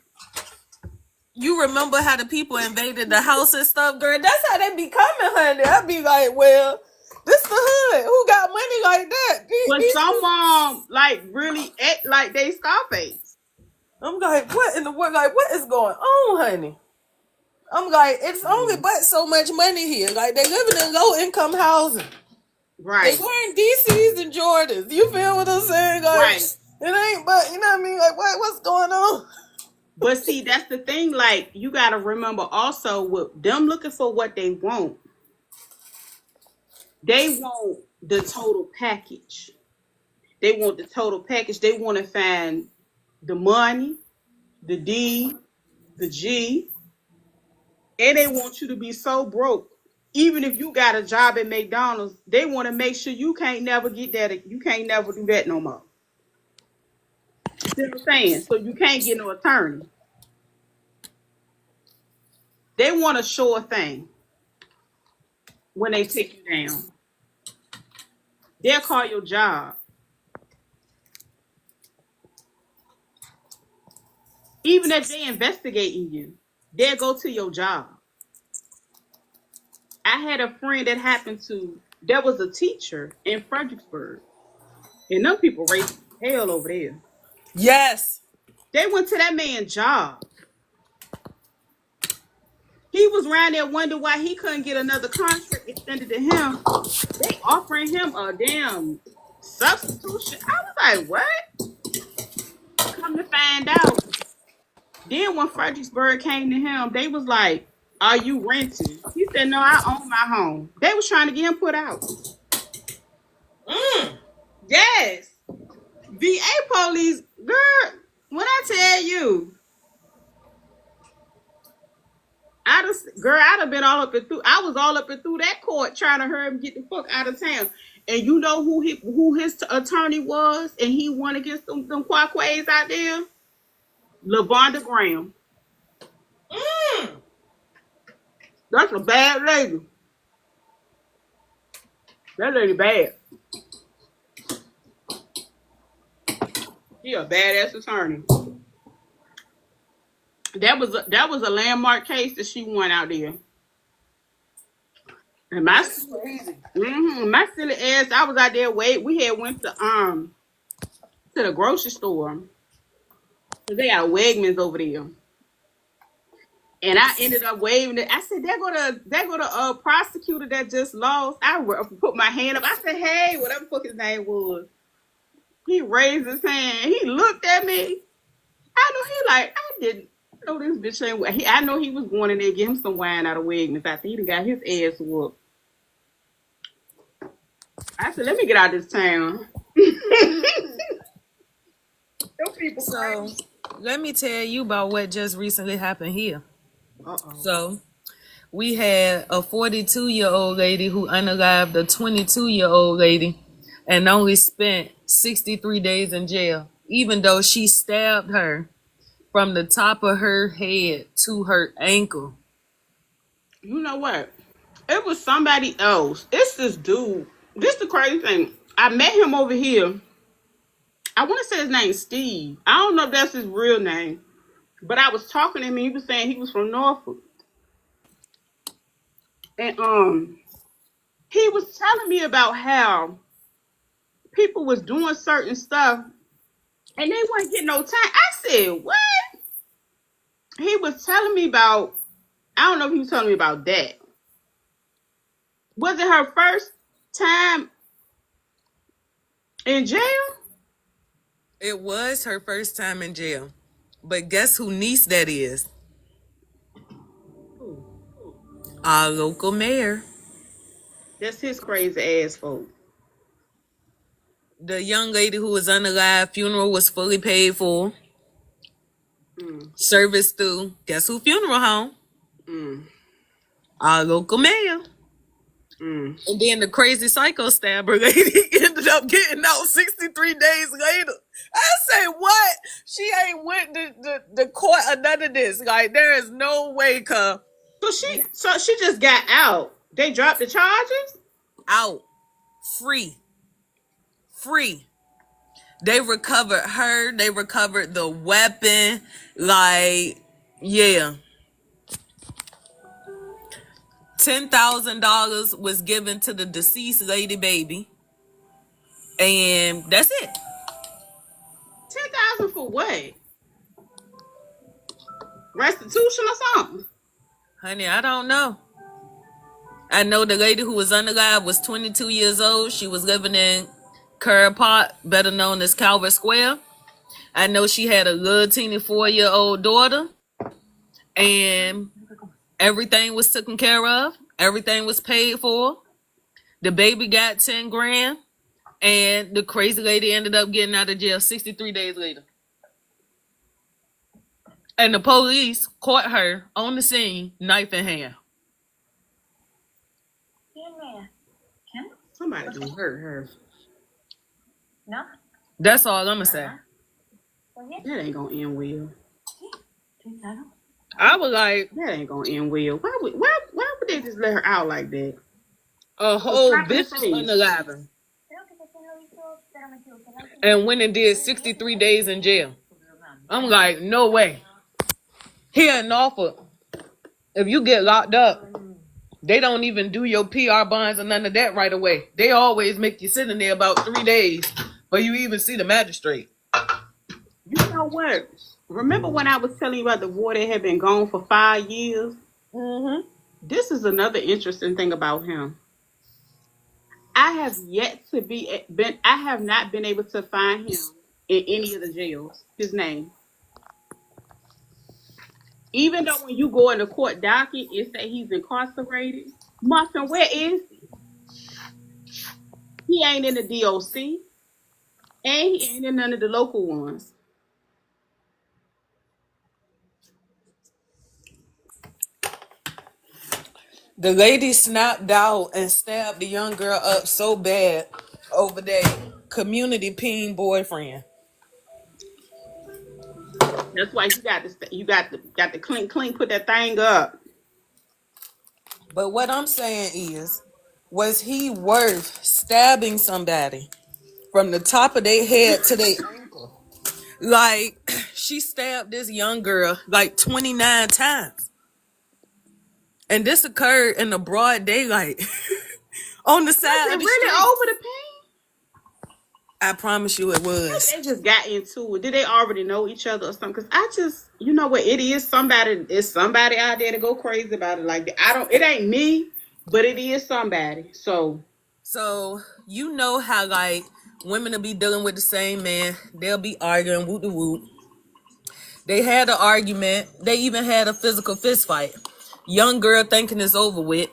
B: You remember how the people invaded the house and stuff, girl? That's how they be coming, honey. I be like, well, This the hood. Who got money like that?
A: But some like really act like they Scarface.
B: I'm like, what in the world? Like, what is going on, honey? I'm like, it's only
A: Mm.
B: but so much money here. Like, they living in low income housing. They
A: Right.
B: wearing DCs and Jordans. You feel what I'm saying? Like,
A: Right.
B: it ain't, but you know what I mean? Like, what's going on?
A: But see, that's the thing. Like, you got to remember also with them looking for what they want the total package. They want the total package. They want to find the money, the D, the G, and they want you to be so broke. Even if you got a job at McDonald's, they want to make sure you can't never get that. You can't never do that no more. You see what I'm saying? So you can't get no attorney. They want a sure thing when they take you down. They'll call your job. Even if they investigating you, they'll go to your job. I had a friend that happened to, there was a teacher in Fredericksburg, and them people racist as hell over there.
B: Yes.
A: They went to that man's job. He was around there wondering why he couldn't get another contract extended to him. They offering him a damn substitution. I was like, what? Come to find out. Then when Fredericksburg came to him, they was like, are you renting? He said, no, I own my home. They was trying to get him put out. Yes. VA police, girl, when I tell you, I'd have been all up and through. I was all up and through that court trying to hurry him get the fuck out of town. And you know who his attorney was, and he won against them quackways out there? LaVonda Graham. That's a bad lady. That lady bad. She a badass attorney. That was a landmark case that she won out there. And my silly ass, I was out there we had went to the grocery store. Cause they got a Wegmans over there. And I ended up waving it. I said, there go the prosecutor that just lost. I put my hand up. I said, hey, whatever the fuck his name was. He raised his hand. He looked at me. I know he like, I didn't know this bitch ain't. I know he was going in there to get him some wine out of Wegmans. I said, he done got his ass whooped. I said, let me get out of this town. Them people
B: So,
A: crazy.
B: let me tell you about what just recently happened here.
A: Uh-oh.
B: So, we had a 42-year-old lady who unalived a 22-year-old lady and only spent 63 days in jail, even though she stabbed her from the top of her head to her ankle.
A: You know what? It was somebody else. It's this dude. This the crazy thing. I met him over here. I want to say his name's Steve. I don't know if that's his real name. But I was talking to him and he was saying he was from Norfolk. And he was telling me about how people was doing certain stuff and they weren't getting no time. I said, what? He was telling me about, I don't know if he was telling me about that. Was it her first time in jail?
B: It was her first time in jail. But guess who niece that is?
A: Ooh,
B: Our local mayor.
A: that's his crazy ass folk.
B: The young lady who was unalive, funeral was fully paid for.
A: Mm,
B: Service through, guess who funeral home?
A: mm,
B: Our local mayor.
A: mm.
B: And then the crazy psycho stabber lady ended up getting out 63 days later. I say, what? She ain't went to the court or none of this. Like, there is no way, cuz.
A: So she just got out. They dropped the charges?
B: Out. Free. Free. They recovered her. They recovered the weapon. Like, yeah. $10,000 was given to the deceased lady baby, and that's it.
A: 10,000 for what? Restitution or something?
B: Honey, I don't know. I know the lady who was unalive was 22 years old. She was living in Kerr Park, better known as Calvert Square. I know she had a little teeny 4-year-old daughter, and everything was taken care of. Everything was paid for. The baby got 10 grand, and the crazy lady ended up getting out of jail 63 days later. And the police caught her on the scene, knife in hand.
A: Somebody gonna hurt her.
B: That's all I'm gonna say.
A: That ain't gonna end well.
B: I was like,
A: That ain't gonna end well. Why would they just let her out like that?
B: a whole vicious unalive, and went and did 63 days in jail. I'm like, no way. Here in Norfolk, if you get locked up, they don't even do your PR bonds or none of that right away. They always make you sit in there about 3 days before you even see the magistrate.
A: You know what? Remember when I was telling you about the boy that had been gone for 5 years?
B: Mm-hmm.
A: This is another interesting thing about him. I have I have not been able to find him in any of the jails. His name. Even though when you go in the court docket, it say he's incarcerated. Muffin, where is he? He ain't in the DOC, and he ain't in none of the local ones.
B: The lady snapped out and stabbed the young girl up so bad over that community peen boyfriend.
A: That's why you got to clean put that thing up.
B: But what I'm saying is, was he worth stabbing somebody from the top of their head to their ankle? Like, she stabbed this young girl like 29 times. And this occurred in the broad daylight on the
A: Was
B: side
A: it
B: of the
A: really
B: street.
A: over the pain?
B: I promise you it was.
A: They just got into it. Did they already know each other or something? Because I just, you know what, it is somebody. It's somebody out there to go crazy about it. Like I don't. It ain't me, but it is somebody.
B: So you know how like women will be dealing with the same man. They'll be arguing, whoop de whoop. They had an argument. They even had a physical fist fight. Young girl thinking it's over with.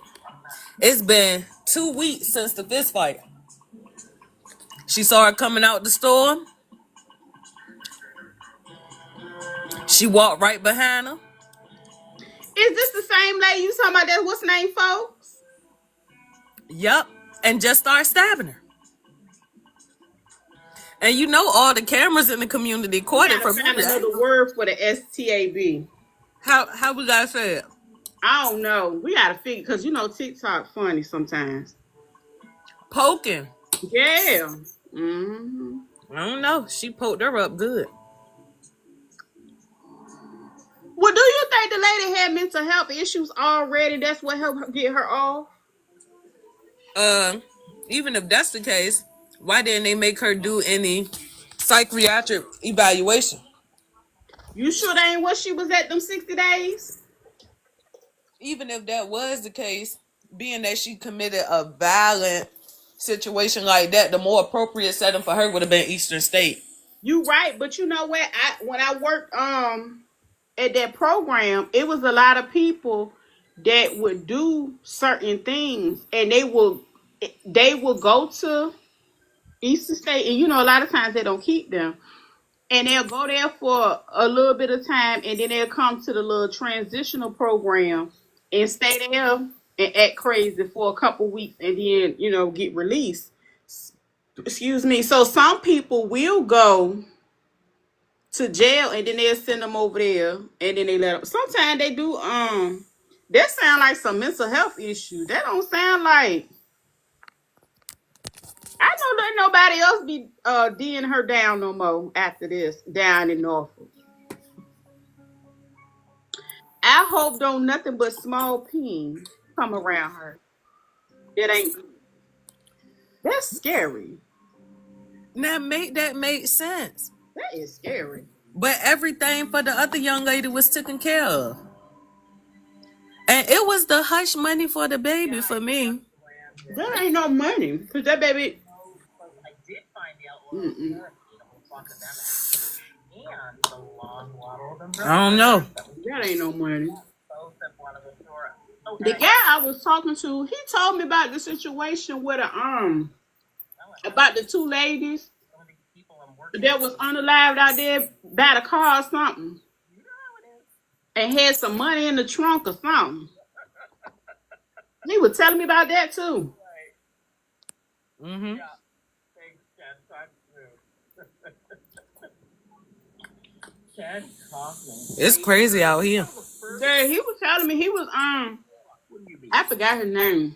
B: It's been 2 weeks since the fist fight. She saw her coming out the store. She walked right behind her.
A: Is this the same lady you talking about? That what's name, folks?
B: Yup. And just started stabbing her. And you know all the cameras in the community caught it from
A: Find
B: everything.
A: another word for the STAB.
B: How we gotta say it?
A: I don't know. We gotta figure because you know TikTok funny sometimes.
B: Poking.
A: Yeah. Mm-hmm.
B: I don't know. She poked her up good.
A: Well, do you think the lady had mental health issues already? That's what helped her get her off?
B: Even if that's the case, why didn't they make her do any psychiatric evaluation?
A: You sure that ain't what she was at them 60 days?
B: Even if that was the case, being that she committed a violent situation like that, the more appropriate setting for her would have been Eastern State.
A: You right, but you know what? When I worked at that program, it was a lot of people that would do certain things, and they will go to Eastern State, and you know a lot of times they don't keep them, and they'll go there for a little bit of time, and then they'll come to the little transitional program and stay there and act crazy for a couple weeks, and then get released. Excuse me. So some people will go to jail and then they'll send them over there and then they let them. Sometimes they do. That sound like some mental health issue. That don't sound like. I know that nobody else be D'ing her down no more after this down in Norfolk. I hope don't nothing but small peen come around her. It ain't. That's scary.
B: That make sense.
A: That is scary.
B: But everything for the other young lady was taken care of. And it was the hush money for the baby for me.
A: That ain't no money. Cause that baby. Mm-mm.
B: I don't know.
A: That ain't no money. The guy I was talking to, he told me about the situation with about the two ladies that was unalived out there by the car or something, and had some money in the trunk or something. He was telling me about that too.
B: Mm-hmm. It's crazy out here.
A: Yeah, he was telling me he was I forgot his name,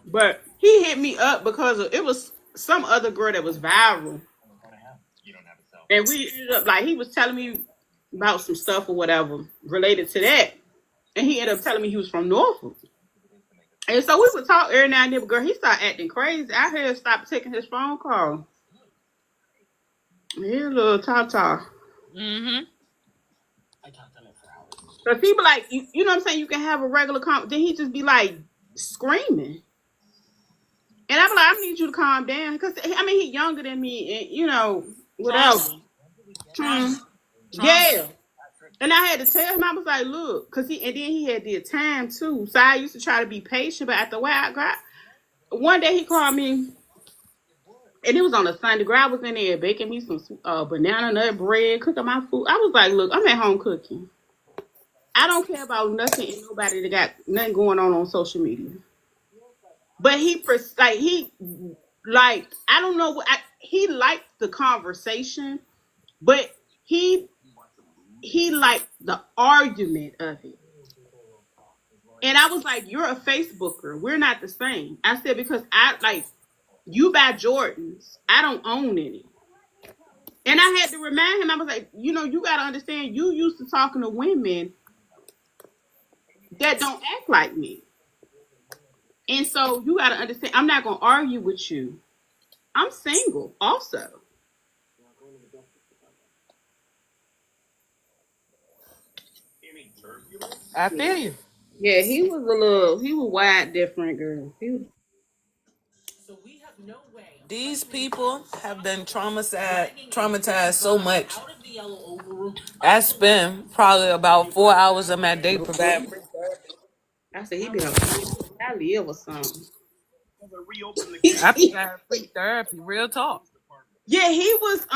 A: but he hit me up because it was some other girl that was viral, and we ended up like he was telling me about some stuff or whatever related to that, and he ended up telling me he was from Norfolk. And so we would talk every now and then, but girl, he started acting crazy. I had to stop taking his phone call. He a little top.
B: Mm-hmm.
A: But people like, you know what I'm saying? You can have a regular then he just be like screaming. And I'm like, I need you to calm down. Because, I mean, he's younger than me and, whatever. Hmm. Yeah. And I had to tell him, I was like, look, and then he had the time too. So I used to try to be patient, but after a while, one day he called me, and it was on a Sunday. Girl, I was in there baking me some banana nut bread, cooking my food. I was like, look, I'm at home cooking. I don't care about nothing and nobody that got nothing going on social media. But I don't know what he liked the conversation, but he liked the argument of it. And I was like, you're a Facebooker. We're not the same. I said, because you buy Jordans. I don't own any. And I had to remind him, I was like, you got to understand, you used to talking to women that don't act like me. And so you got to understand, I'm not going to argue with you. I'm single also.
B: I feel you.
A: Yeah, he was wide different, girl.
B: These people have been traumatized so much. I spend probably about 4 hours of my day providing free therapy.
A: I said he be on I live or something.
B: I provide free therapy, real talk.
A: Yeah, he was,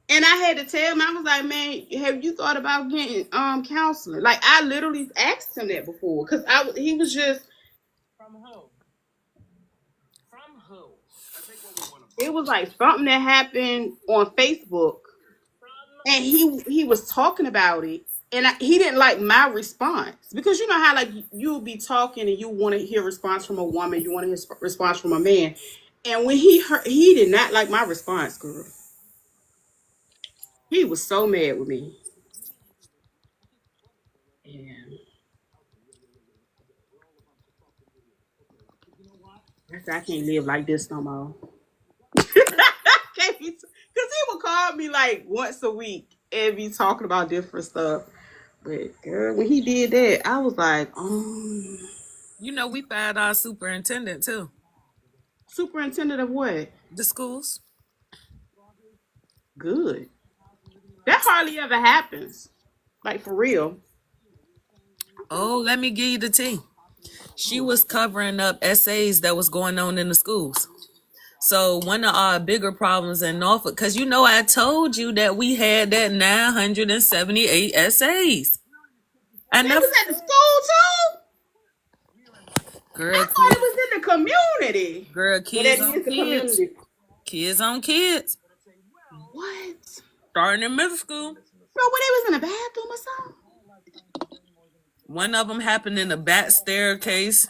A: and I had to tell him, I was like, man, have you thought about getting counseling? Like I literally asked him that before, because he was just,
B: From who? From who?
A: it was like something that happened on Facebook, and he was talking about it, and he didn't like my response, because you know how like you'll be talking and you want to hear response from a woman, you want to hear response from a man, and when he did not like my response, girl. He was so mad with me. And I said, I can't live like this no more. Because he would call me like once a week and be talking about different stuff. But girl, when he did that, I was like,
B: We fired our superintendent too.
A: superintendent of what?
B: The schools.
A: Good. That hardly ever happens. Like for real.
B: Oh, let me give you the tea. She was covering up essays that was going on in the schools. So one of our bigger problems in Norfolk, because I told you that we had that 978 essays. I
A: They
B: never,
A: was at the school too?
B: girl,
A: I thought it was in the community. But
B: kids
A: that
B: on
A: is the
B: kids,
A: community.
B: kids on kids,
A: What?
B: starting in middle school.
A: Bro, when they was in the bathroom or something?
B: One of them happened in the back staircase.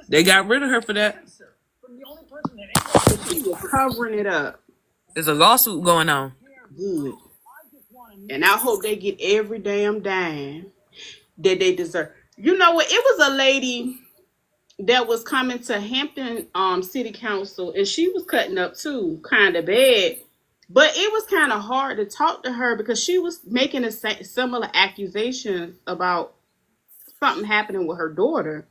B: They got rid of her for that.
A: But she was covering it up.
B: There's a lawsuit going on.
A: Good. And I hope they get every damn dime that they deserve. You know what? It was a lady that was coming to Hampton City Council, and she was cutting up too, kind of bad. But it was kind of hard to talk to her because she was making a similar accusations about something happening with her daughter.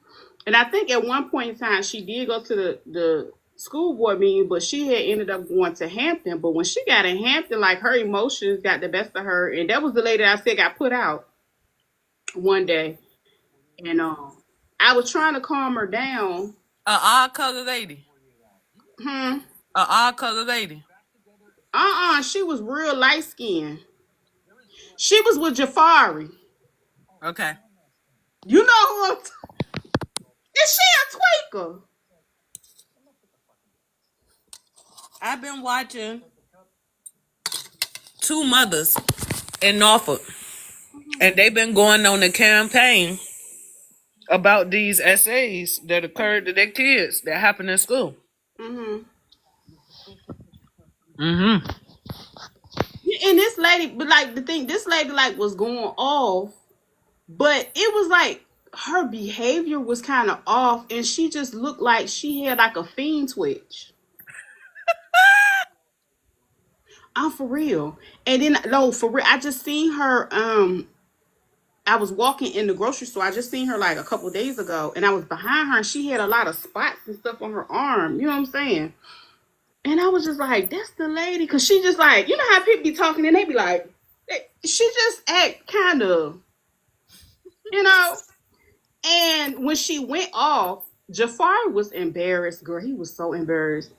A: And I think at one point in time she did go to the school board meeting, but she had ended up going to Hampton. But when she got in Hampton, like her emotions got the best of her, and that was the lady that I said got put out one day. And I was trying to calm her down.
B: A odd color lady.
A: Hmm.
B: A odd color lady.
A: She was real light skinned. She was with Jafari.
B: Okay.
A: You know who I'm is she a tweaker?
B: I've been watching two mothers in Norfolk, and they've been going on a campaign about these essays that occurred to their kids that happened in school.
A: Mm-hmm.
B: Mm-hmm.
A: And this lady, but like the thing, this lady like was going off, but it was like her behavior was kind of off, and she just looked like she had like a fiend twitch. I'm for real. And then no, for real, I just seen her. I was walking in the grocery store. I just seen her like a couple days ago, and I was behind her, and she had a lot of spots and stuff on her arm. You know what I'm saying? And I was just like, "That's the lady," because she just like, you know how people be talking, and they be like, she just act kind of, you know. And when she went off, Jafar was embarrassed, girl. He was so embarrassed.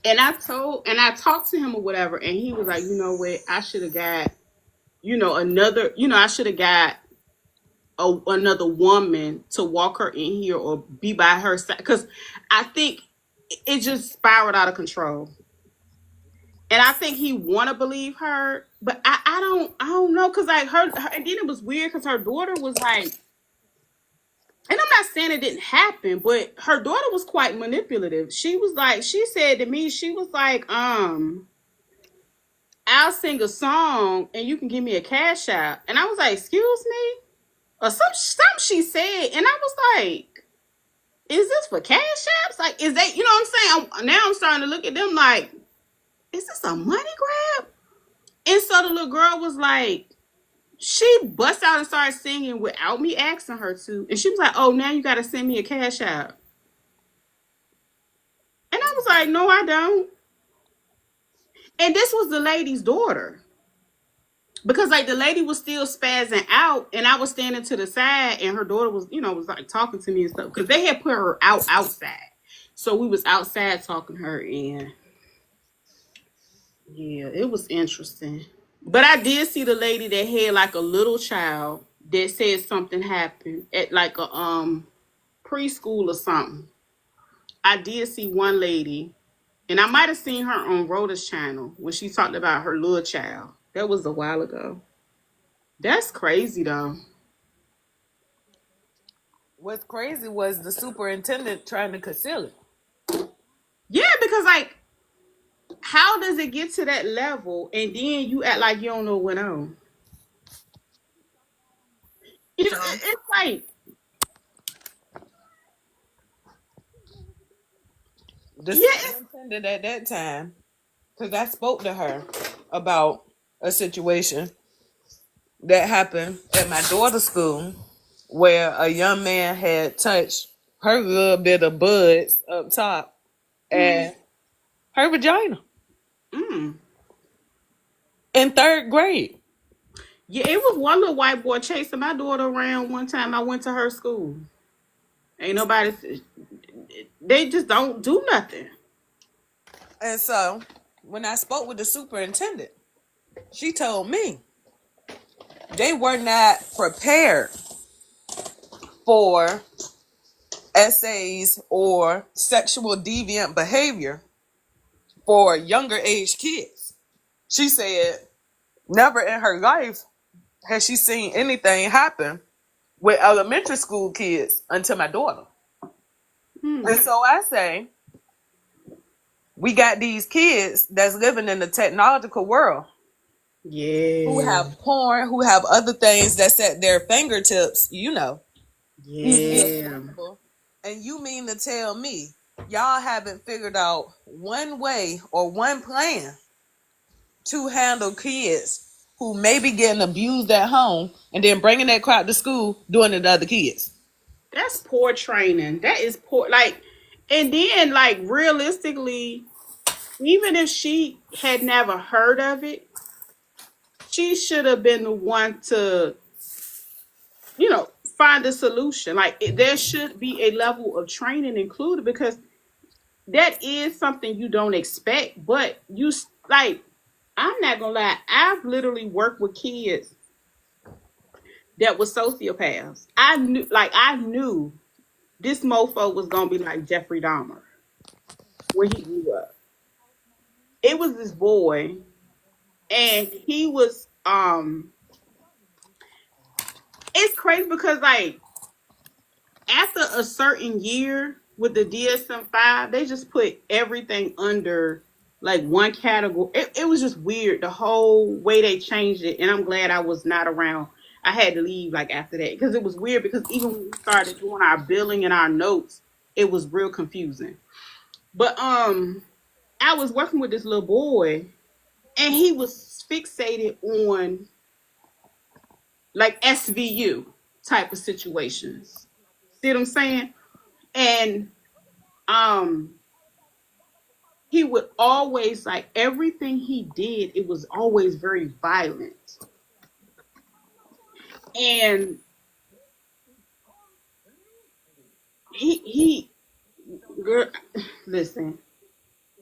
A: And I talked to him or whatever, and he was like, you know what, I should have got, another, I should have got another woman to walk her in here or be by her side, because I think it just spiraled out of control. And I think he want to believe her, but I don't know, because like her, and then it was weird because her daughter was like, and I'm not saying it didn't happen, but her daughter was quite manipulative. She was like, she said to me, she was like, I'll sing a song and you can give me a cash out. And I was like, excuse me? Or something she said. And I was like, is this for cash apps? Like, is that, you know what I'm saying? Now I'm starting to look at them like, is this a money grab? And so the little girl was like, she bust out and started singing without me asking her to. And she was like, oh, now you got to send me a cash out. And I was like, no, I don't. And this was the lady's daughter. Because like the lady was still spazzing out, and I was standing to the side, and her daughter was, was like talking to me and stuff. Because they had put her outside. So we was outside talking to her, and yeah, it was interesting. But I did see the lady that had like a little child that said something happened at like a preschool or something. I did see one lady, and I might have seen her on Rhoda's channel when she talked about her little child. That was a while ago. That's crazy though.
B: What's crazy was the superintendent trying to conceal it.
A: Yeah, because like, how does it get to that level and then you act like you don't know what went on?
B: So
A: It's like,
B: the
A: yeah,
B: superintendent at that time, because I spoke to her about a situation that happened at my daughter's school where a young man had touched her little bit of buds up top and her vagina
A: mm.
B: in third grade.
A: Yeah, it was one little white boy chasing my daughter around one time I went to her school. Ain't nobody, they just don't do nothing.
B: And so when I spoke with the superintendent, she told me they were not prepared for essays or sexual deviant behavior for younger age kids. She said never in her life has she seen anything happen with elementary school kids until my daughter. And so I say, we got these kids that's living in the technological world. who
A: Yeah.
B: have porn, who have other things that's at their fingertips, easily
A: Yeah.
B: accessible. And you mean to tell me y'all haven't figured out one way or one plan to handle kids who may be getting abused at home and then bringing that crowd to school doing it to other kids?
A: That's poor training. That is poor. Like, and then like realistically, even if she had never heard of it, she should have been the one to, you know, find a solution. Like, there should be a level of training included because that is something you don't expect. But like, I'm not gonna lie, I've literally worked with kids that were sociopaths. I knew this mofo was gonna be like Jeffrey Dahmer when he grew up. It was this boy, and he was it's crazy because like after a certain year with the DSM-5, they just put everything under like one category. It was just weird the whole way they changed it, and I'm glad I was not around. I had to leave like after that because it was weird because even when we started doing our billing and our notes, it was real confusing. But I was working with this little boy, and he was fixated on like SVU type of situations. See what I'm saying? And um he would always like everything he did, it was always very violent. And he girl, listen,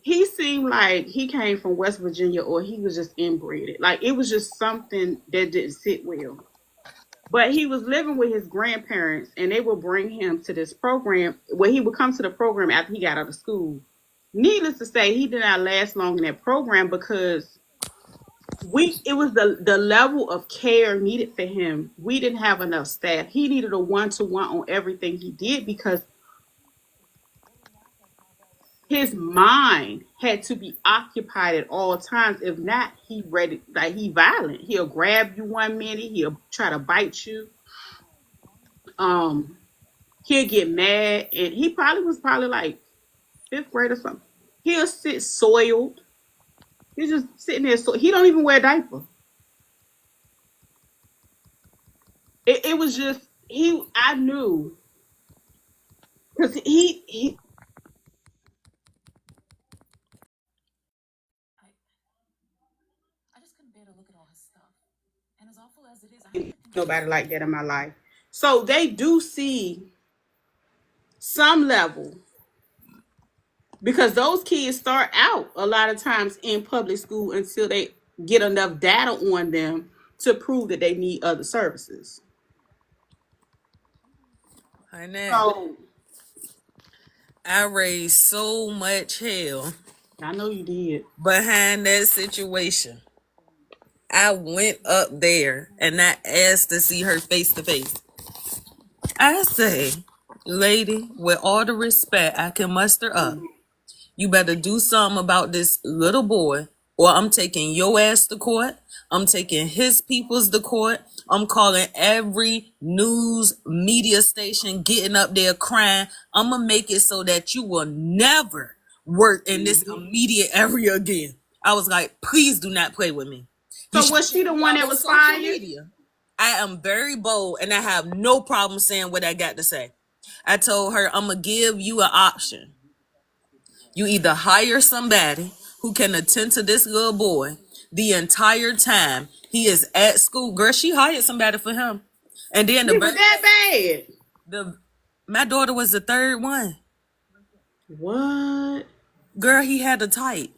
A: he seemed like he came from West Virginia or he was just inbred. Like it was just something that didn't sit well. But he was living with his grandparents, and they would bring him to this program. Well, he would come to the program after he got out of school. Needless to say, he did not last long in that program because it was the level of care needed for him. We didn't have enough staff. He needed a one-to-one on everything he did because his mind had to be occupied at all times. If not, he violent. He'll grab you one minute, he'll try to bite you. Um he'll get mad, and he probably was probably like fifth grade or something. He'll sit soiled. He's just sitting there, so he don't even wear a diaper. It was just he. I knew because he. Nobody like that in my life. So they do see some level because those kids start out a lot of times in public school until they get enough data on them to prove that they need other services.
B: Honey,
A: So
B: I raised so much hell
A: I know you did.
B: behind that situation. I went up there and I asked to see her face to face. I say, lady, with all the respect I can muster up, you better do something about this little boy, or I'm taking your ass to court. I'm taking his peoples to court. I'm calling every news media station, getting up there crying. I'm going to make it so that you will never work in this
A: Mhm.
B: immediate area again. I was like, please do not play with me. You
A: So
B: should
A: was she the
B: see me
A: one
B: all
A: that
B: on
A: was
B: social
A: fired?
B: media. I am very bold and I have no problem saying what I got to say. I told her, I'm going to give you an option. You either hire somebody who can attend to this little boy the entire time he is at school. Girl, she hired somebody for him. And then
A: It was that bad.
B: the my daughter was the third one.
A: What?
B: Girl, he had a type.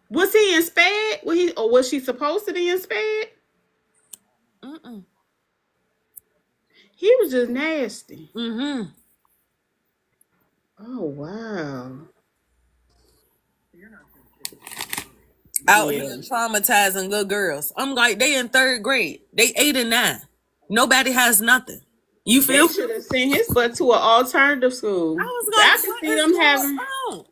A: Was he in sped? Was she supposed to be in sped?
B: Mm-mm.
A: He was just nasty.
B: Mm-hmm.
A: Oh wow.
B: Out
A: Yeah.
B: here traumatizing little girls. I'm like, they in third grade. They 8 and 9. Nobody has nothing. You
A: They
B: feel?
A: should have sent his butt to an alternative
B: I
A: school.
B: was
A: I
B: like,
A: could
B: what
A: see
B: is
A: them
B: going
A: having
B: on?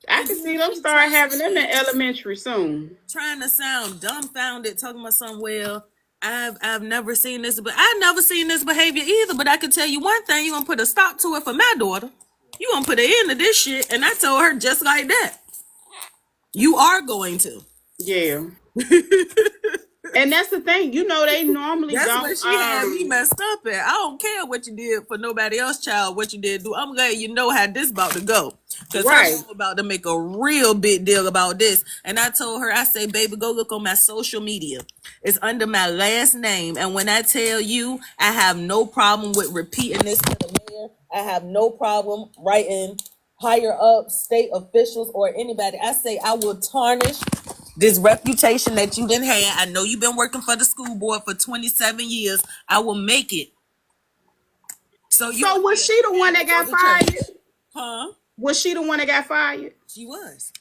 A: I
B: And
A: can see
B: then
A: them
B: she
A: start
B: trying
A: having them in
B: she
A: elementary soon.
B: trying to sound dumbfounded, talking about something. Well, I've never seen this, but I never seen this behavior either. But I can tell you one thing: you gonna put a stop to it for my daughter. You gonna put an end to this shit. And I told her just like that. You are going to.
A: Yeah. And that's the thing, they normally
B: That's
A: don't
B: what she had me messed up at. I don't care what you did for nobody else, child. What you did do, I'm glad you know how this about to go. Cause her
A: right.
B: mom about to make a real big deal about this. And I told her, I say, baby, go look on my social media. It's under my last name. And when I tell you, I have no problem with repeating this to the mayor. I have no problem writing higher up state officials or anybody. I say I will tarnish this reputation that you didn't have. I know you've been working for the school board for 27 years. I will make it. So you
A: So
B: will be
A: was she the one
B: ashamed
A: that
B: to go
A: got
B: to church.
A: fired?
B: Huh?
A: Was she the one that got fired?
B: She was.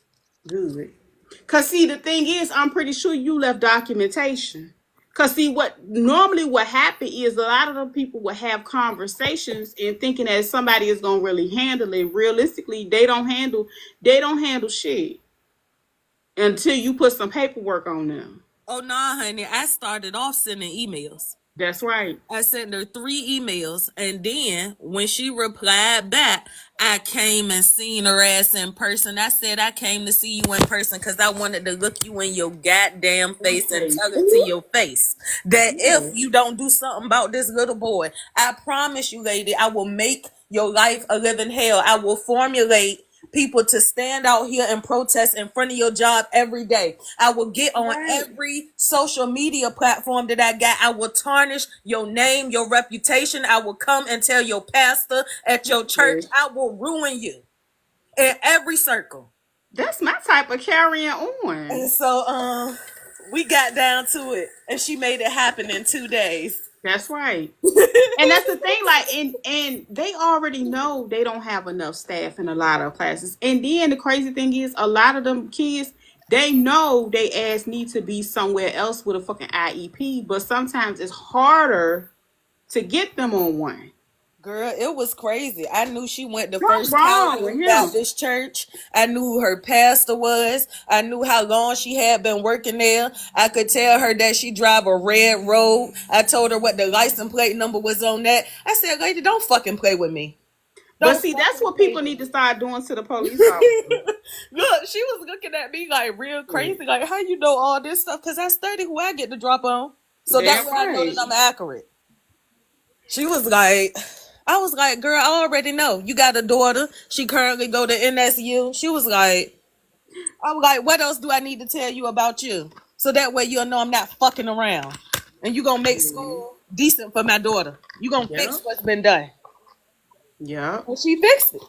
A: Good. Cause see, the thing is, I'm pretty sure you left documentation. Cause see, what happened is a lot of the people will have conversations and thinking that somebody is gonna really handle it. Realistically, they don't handle shit until you put some paperwork on them.
B: Oh, no, honey. I started off sending emails.
A: That's right.
B: I sent her 3 emails, and then when she replied back, I came and seen her ass in person. I said I came to see you in person because I wanted to look you in your goddamn face and
A: Okay.
B: tell it to
A: Ooh,
B: your face
A: I
B: that if
A: know.
B: you don't do something about this little boy, I promise you, lady, I will make your life a living hell. I will formulate people to stand out here and protest in front of your job every day. I will get on
A: Right.
B: every social media platform that I got. I will tarnish your name, your reputation. I will come and tell your pastor at your church.
A: Okay.
B: I will ruin you in every circle.
A: That's my type of carrying on.
B: And so we got down to it and she made it happen in 2 days.
A: That's right. And that's the thing, like, and they already know they don't have enough staff in a lot of classes. And then the crazy thing is, a lot of them kids, they know they ass need to be somewhere else with a fucking IEP, but sometimes it's harder to get them on one.
B: Girl, it was crazy. I knew she went to
A: What's
B: First
A: wrong with
B: Calvary
A: him?
B: Baptist Church. I knew who her pastor was. I knew how long she had been working there. I could tell her that she drive a red road. I told her what the license plate number was on that. I said, lady, don't fucking play with me.
A: But
B: Don't
A: see, that's
B: fucking
A: what
B: play
A: people
B: with
A: need to
B: me.
A: start doing to the police officers.
B: Look, she was looking at me like real crazy. Like, how you know all this stuff? Because I study who I get to drop on. So
A: Damn
B: that way I know that
A: right.
B: I'm accurate. She was like, I was like, girl, I already know. You got a daughter. She currently go to NSU. She was like, I was like, what else do I need to tell you about you? So that way you'll know I'm not fucking around. And you gonna make
A: Mhm.
B: school decent for my daughter. You gonna fix
A: Yep.
B: what's been done.
A: Yep.
B: And she fixed it.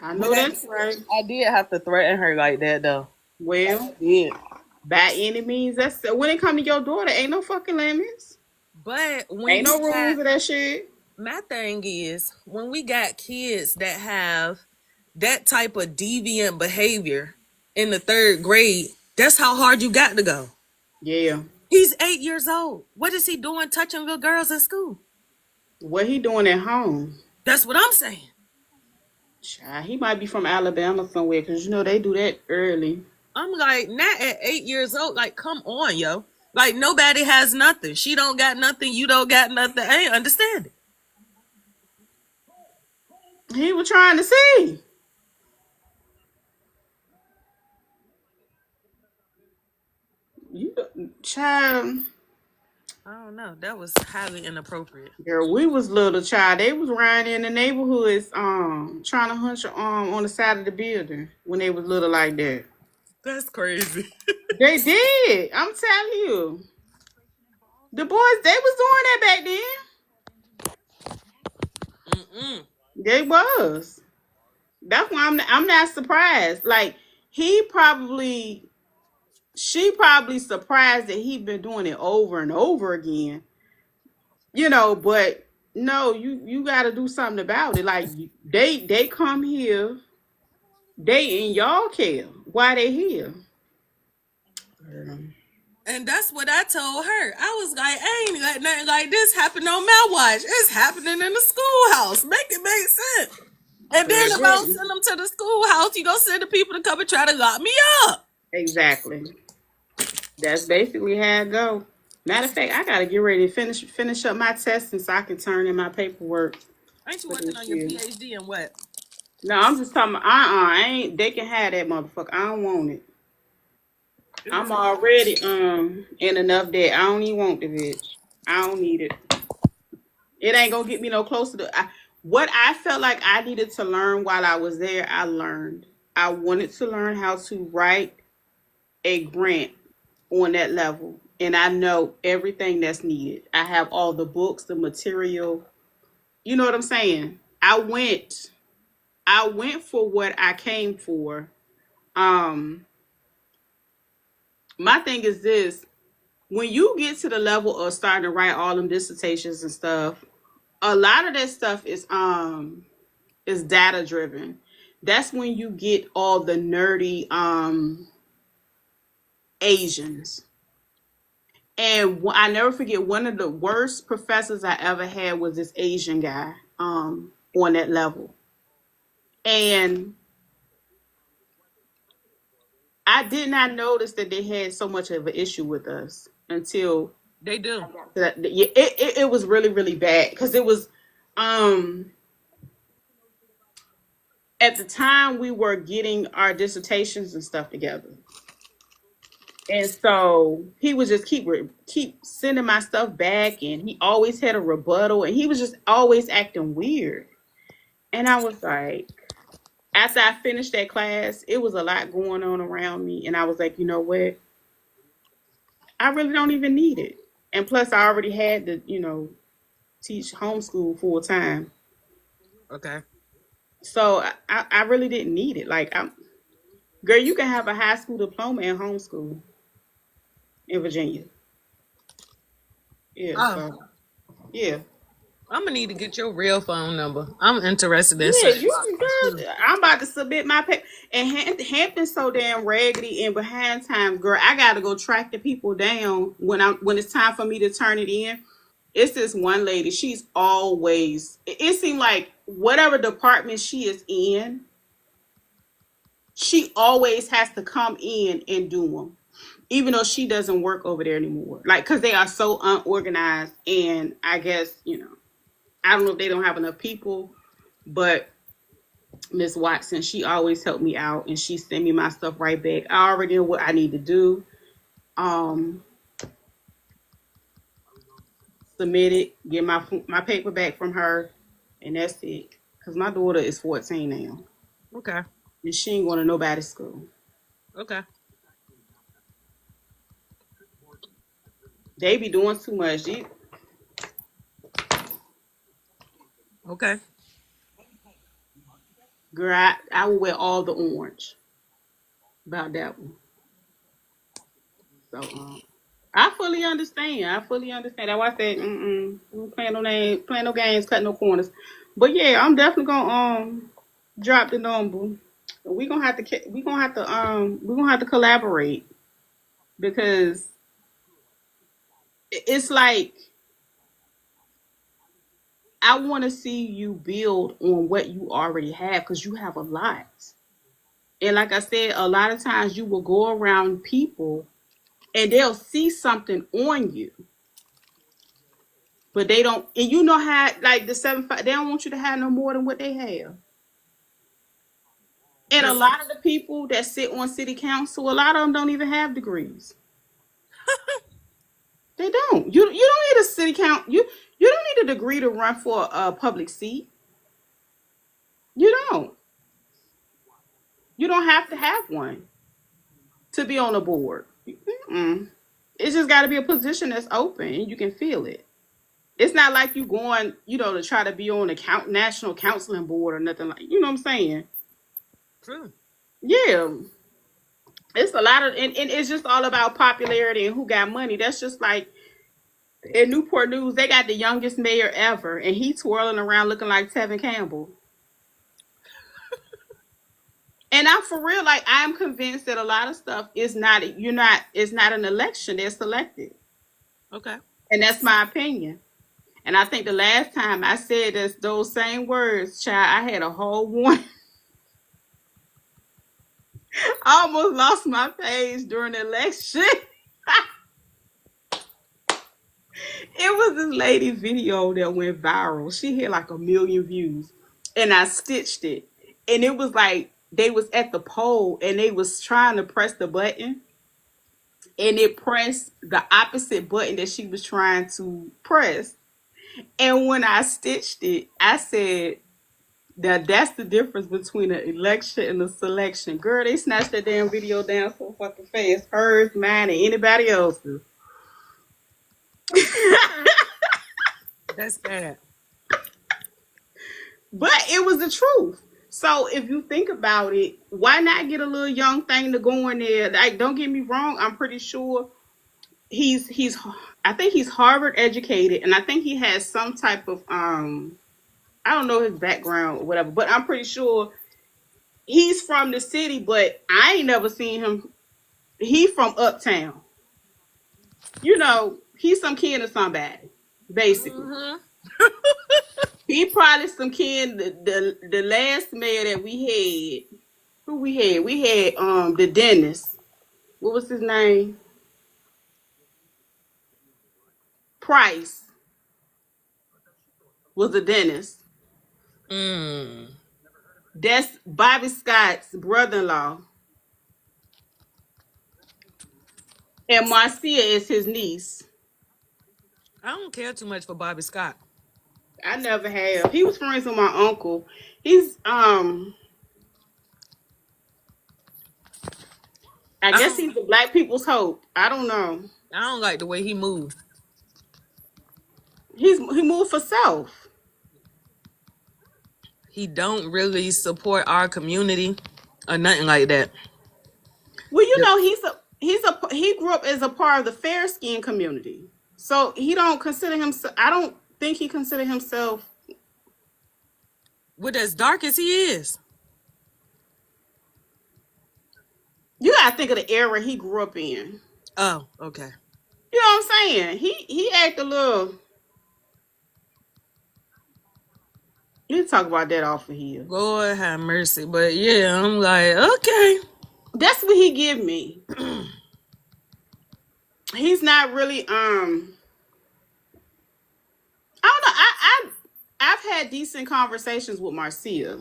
A: I
B: But
A: know that's right.
B: I did have to threaten her like that though.
A: Well,
B: Yeah.
A: by any means, that's when it come to your daughter, ain't no fucking limits.
B: But when
A: Ain't
B: you
A: no
B: got
A: rules of that shit.
B: my thing is when we got kids that have that type of deviant behavior in the 3rd grade, that's how hard you got to go.
A: Yeah.
B: He's 8 years old. What is he doing touching little girls in school?
A: What he doing at home?
B: That's what I'm saying.
A: Child, he might be from Alabama somewhere, because they do that early.
B: I'm like, not at 8 years old. Like, come on, yo. Like, nobody has nothing. She don't got nothing. You don't got nothing. I ain't understand it.
A: He was trying to see. You child.
B: I don't know. That was highly inappropriate.
A: Girl, we was little child. They was riding in the neighborhoods, trying to hunt your on the side of the building when they was little like that.
B: That's crazy.
A: They did. I'm telling you. The boys, they was doing that back then.
B: Mm-mm.
A: They was. That's why I'm not surprised. Like, he probably she probably surprised that he been doing it over and over again. But no, you got to do something about it. Like, they come here, they in y'all care. Why they here?
B: And that's what I told her. I was like, I ain't let nothing like this happen on my watch. It's happening in the schoolhouse. Make it make sense. And
A: But
B: then if I don't
A: yeah,
B: send them to the schoolhouse, you gonna send the people to come and try to lock me up.
A: exactly. That's basically how it go. Matter of fact, I gotta get ready to finish up my testing so I can turn in my paperwork
B: Ain't you
A: for
B: working
A: this
B: on your
A: year.
B: PhD and what?
A: No, I'm just talking. I ain't. They can have that motherfucker. I don't want it.
B: It
A: I'm
B: was
A: already in enough debt. I don't even want the bitch. I don't need it. It ain't gonna get me no closer to what I felt like I needed to learn while I was there. I learned. I wanted to learn how to write a grant on that level, and I know everything that's needed. I have all the books, the material. You know what I'm saying? I went for what I came for. Um, my thing is this: when you get to the level of starting to write all them dissertations and stuff, a lot of that stuff is data driven. That's when you get all the nerdy Asians. And I never forget, one of the worst professors I ever had was this Asian guy on that level. And I did not notice that they had so much of an issue with us until
B: they do.
A: yeah, it was really, really bad because it was um at the time we were getting our dissertations and stuff together. And so he would just keep sending my stuff back, and he always had a rebuttal, and he was just always acting weird. And I was like, after I finished that class, it was a lot going on around me, and I was like, you know what? I really don't even need it. And plus, I already had to, teach homeschool full time,
B: Okay.
A: so I really didn't need it. Like, girl, you can have a high school diploma in homeschool in Virginia. Yeah,
B: Oh,
A: so yeah.
B: I'm gonna need to get your real phone number. I'm interested in
A: Yeah,
B: certain
A: you
B: topics too.
A: girl. I'm about to submit my paper. And Hampton's so damn raggedy and behind time, girl. I gotta go track the people down when it's time for me to turn it in. It's this one lady. She's always. It seemed like whatever department she is in, she always has to come in and do them, even though she doesn't work over there anymore. Like, cause they are so unorganized, and I guess I don't know if they don't have enough people, but Miss Watson, she always helped me out and she sent me my stuff right back. I already know what I need to do. Um, Submit it, get my paper back from her, and that's it. Cause my daughter is 14 now,
B: Okay.
A: and she ain't going to nobody's school.
B: Okay.
A: They be doing too much.
B: Okay.
A: Girl, I will wear all the orange about that one. So I fully understand. I fully understand. That's why I said, we don't play no games, cut no corners. But yeah, I'm definitely gonna drop the number. We gonna have to collaborate because it's like I want to see you build on what you already have because you have a lot. And like I said, a lot of times you will go around people and they'll see something on you, but they don't. And you know how, like the 7-5, they don't want you to have no more than what they have. And a
B: True.
A: lot of the people that sit on city council, a lot of them don't even have degrees. They don't. You don't need a city count. You don't need a degree to run for a public seat. You don't. You don't have to have one to be on a board. Mm-mm. It's just got to be a position that's open and you can feel it. It's not like you going, to try to be on a national counseling board or nothing like. You know what I'm saying?
B: True.
A: Yeah, it's a lot of, and it's just all about popularity and who got money. That's just like in Newport News, they got the youngest mayor ever, and he twirling around looking like Tevin Campbell. And I'm for real, like I'm convinced that a lot of stuff is not. It's not an election. They're selected,
B: Okay.
A: and that's my opinion. And I think the last time I said those same words, child, I had a whole one. I almost lost my page during the election. It was this lady's video that went viral. She had like 1 million views. And I stitched it. And it was like they was at the poll and they was trying to press the button. And it pressed the opposite button that she was trying to press. And when I stitched it, I said, that's the difference between an election and a selection. Girl, they snatched that damn video down so fucking fast. Hers, mine, and anybody else's.
B: That's bad.
A: But it was the truth. So if you think about it, why not get a little young thing to go in there? Like, don't get me wrong, I'm pretty sure he's I think he's Harvard educated, and I think he has some type of I don't know his background or whatever, but I'm pretty sure he's from the city, but I ain't never seen him. He from uptown. You know, he's some kin of somebody, basically.
B: Mm-hmm.
A: He probably some kin. The last mayor that we had, who we had? We had the dentist. What was his name? Price was a dentist.
B: Mm.
A: That's Bobby Scott's brother-in-law, and Marcia is his niece.
B: I don't care too much for Bobby Scott.
A: I never have. He was friends with my uncle. He's I
B: I
A: guess
B: don't,
A: he's the black people's hope. I don't know.
B: I don't like the way he moves.
A: He moved for self.
B: He don't really support our community or nothing like that.
A: Well, you know, he grew up as a part of the fair skinned community. So he don't consider himself I don't think he considered himself.
B: With as dark as he is.
A: You gotta think of the era he grew up in.
B: Oh, okay.
A: You know what I'm saying? He act a little. You talk about that off of here.
B: Lord have mercy. But yeah, I'm like, okay.
A: That's what he give me. He's not really I don't know. I've had decent conversations with Marcia.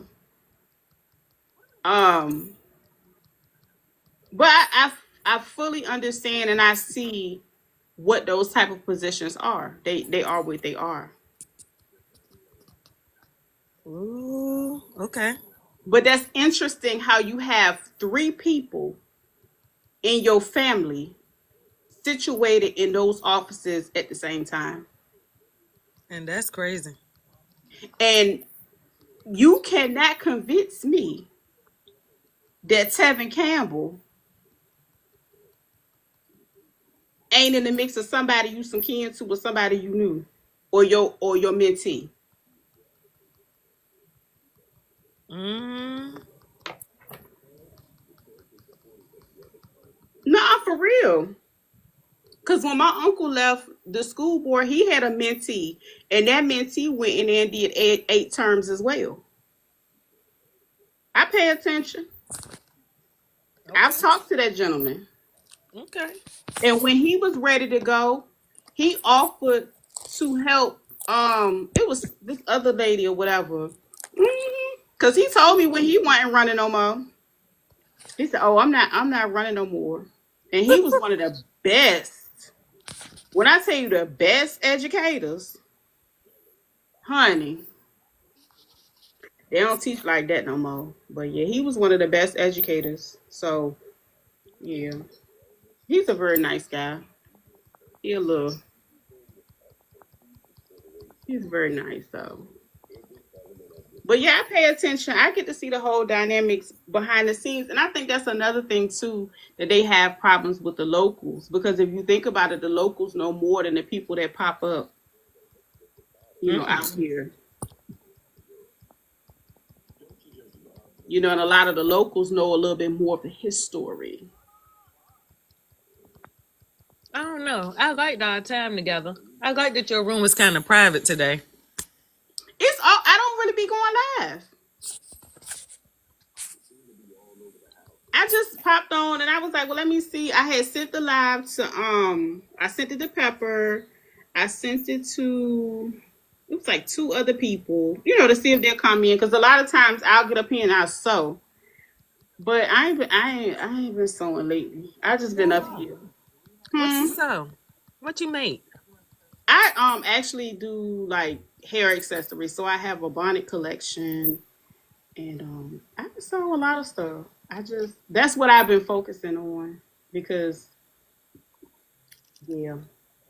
A: Um, but I fully understand and I see what those type of positions are. They are what they are.
B: Ooh, okay.
A: But that's interesting how you have three people in your family situated in those offices at the same time.
B: And that's crazy.
A: And you cannot convince me that Tevin Campbell ain't in the mix of somebody you some kin to or somebody you knew or your mentee.
B: Mm,
A: Nah, for real. Cause when my uncle left the school board, he had a mentee, and that mentee went in there and did eight terms as well. I pay attention. I've
B: okay.
A: talked to that gentleman,
B: Okay.
A: and when he was ready to go, he offered to help. It was this other lady or whatever. Cause he told me when he wasn't running no more. He said, "Oh, I'm not running no more." And he was one of the best. When I tell you the best educators, honey, they don't teach like that no more. But yeah, he was one of the best educators. So yeah, he's a very nice guy. He a little, he's very nice though. But yeah, I pay attention. I get to see the whole dynamics behind the scenes, and I think that's another thing too that they have problems with the locals because if you think about it, the locals know more than the people that pop up, out
B: Mm-mm.
A: here. And a lot of the locals know a little bit more of the history.
B: I don't know. I liked our time together. I like that your room was kind of private today.
A: It's all. I don't really be going live. I just popped on and I was like, well, let me see. I had sent the live to I sent it to Pepper. I sent it to it was like two other people, to see if they'll come in. Because a lot of times I'll get up here and I'll sew. But I ain't been sewing lately. I just been up here.
B: What you
A: Hmm.
B: sew? What you make?
A: I actually do like hair accessories. So I have a bonnet collection and I just sew a lot of stuff. That's what I've been focusing on because yeah.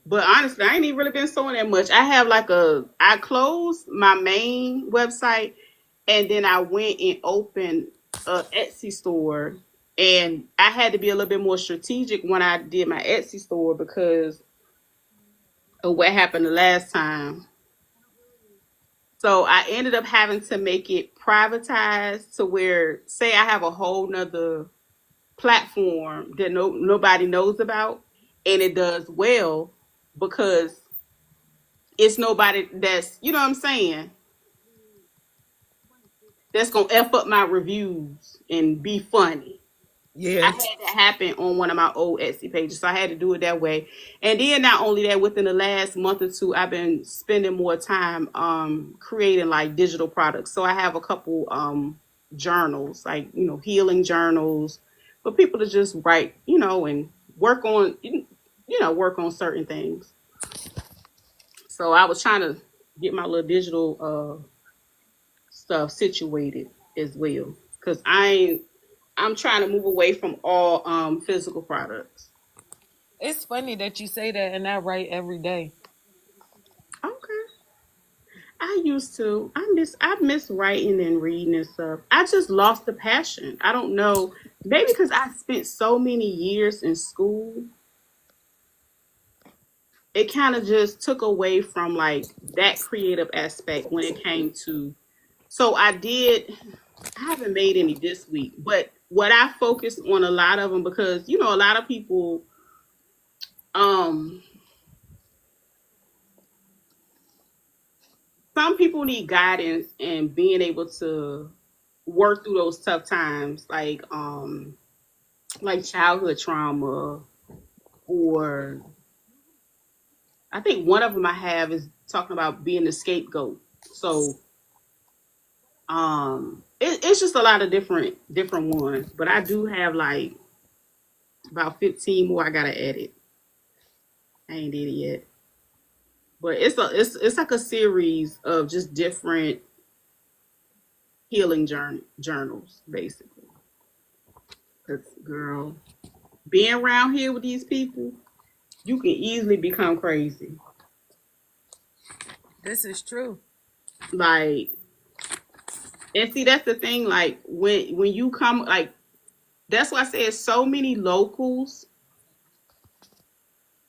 A: But honestly, I ain't even really been sewing that much. I closed my main website and then I went and opened a Etsy store. And I had to be a little bit more strategic when I did my Etsy store because of what happened the last time. So I ended up having to make it privatized to where, say, I have a whole nother platform that nobody knows about, and it does well because it's nobody that's what I'm saying, that's gonna F up my reviews and be funny. I
B: Yeah.
A: had that happen on one of my old Etsy pages, so I had to do it that way. And then not only that, within the last month or two, I've been spending more time creating like digital products. So I have a couple journals, like healing journals, for people to just write, and work on work on certain things. So I was trying to get my little digital stuff situated as well, because I'm trying to move away from all physical products.
B: It's funny that you say that, and I write every day.
A: Okay. I used to. I miss writing and reading and stuff. I just lost the passion. I don't know. Maybe because I spent so many years in school, it kind of just took away from like that creative aspect when it came to. So I haven't made any this week, but what I focused on a lot of them, because a lot of people um some people need guidance and being able to work through those tough times, like childhood trauma, or I think one of them I have is talking about being the scapegoat. So it's just a lot of different ones, but I do have like about 15 more I gotta edit. I ain't did it yet, but it's like a series of just different healing journals, basically. Cause girl, being around here with these people, you can easily become crazy.
B: This is true.
A: Like, and see, that's the thing. Like, when you come, like, that's why I said so many locals.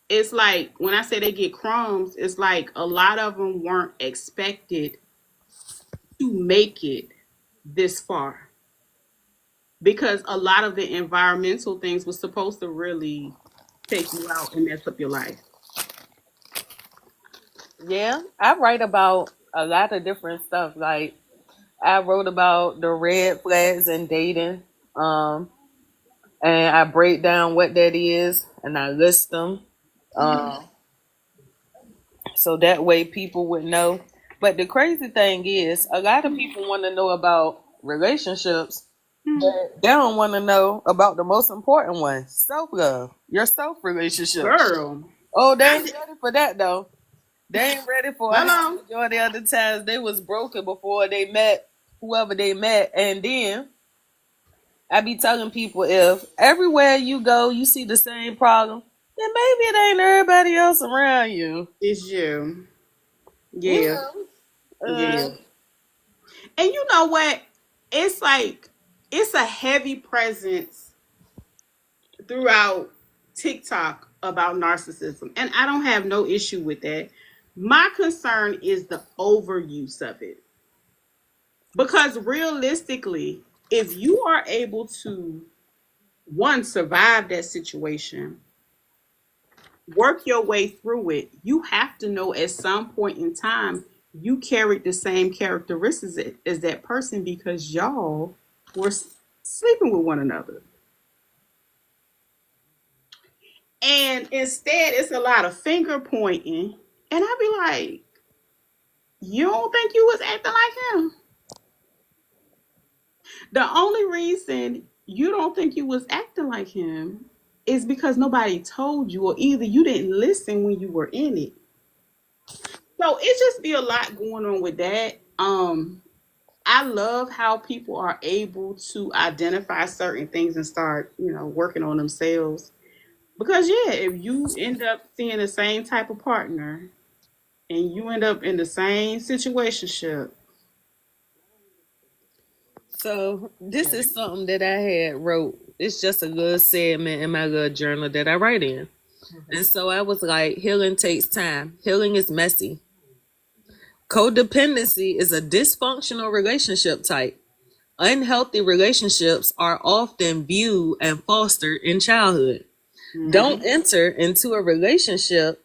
A: It's like when I say they get crumbs, it's like a lot of them weren't expected to make it this far because a lot of the environmental things was supposed to really take you out and mess up your life.
B: Yeah, I write about a lot of different stuff. Like I wrote about the red flags in dating, um, and I break down what that is, and I list them,
A: Mm-hmm.
B: um, so that way people would know. But the crazy thing is, a lot of people want to know about relationships,
A: Mm-hmm.
B: but they don't want to know about the most important one: self love, your self relationship.
A: Girl,
B: Oh, they
A: I
B: ain't
A: did.
B: ready for that though. They ain't ready for how
A: Hello.
B: majority of the times they was broken before they met whoever they met. And then I be telling people, if everywhere you go you see the same problem, then maybe it ain't everybody else around you.
A: It's you.
B: You
A: Yeah.
B: know.
A: Yeah. And you know what? It's like it's a heavy presence throughout TikTok about narcissism. And I don't have no issue with that. My concern is the overuse of it. Because realistically, if you are able to one survive that situation, work your way through it, you have to know at some point in time you carried the same characteristics as that person because y'all were sleeping with one another. And instead, it's a lot of finger pointing. And I'd be like, you don't think you was acting like him? The only reason you don't think you was acting like him is because nobody told you, or either you didn't listen when you were in it. So it just be a lot going on with that. I love how people are able to identify certain things and start, working on themselves. Because yeah, if you end up seeing the same type of partner and you end up in the same situationship.
B: So this is something that I had wrote. It's just a little segment in my little journal that I write in. And so I was like, healing takes time. Healing is messy. Codependency is a dysfunctional relationship type. Unhealthy relationships are often viewed and fostered in childhood. Don't
A: Mm-hmm.
B: enter into a relationship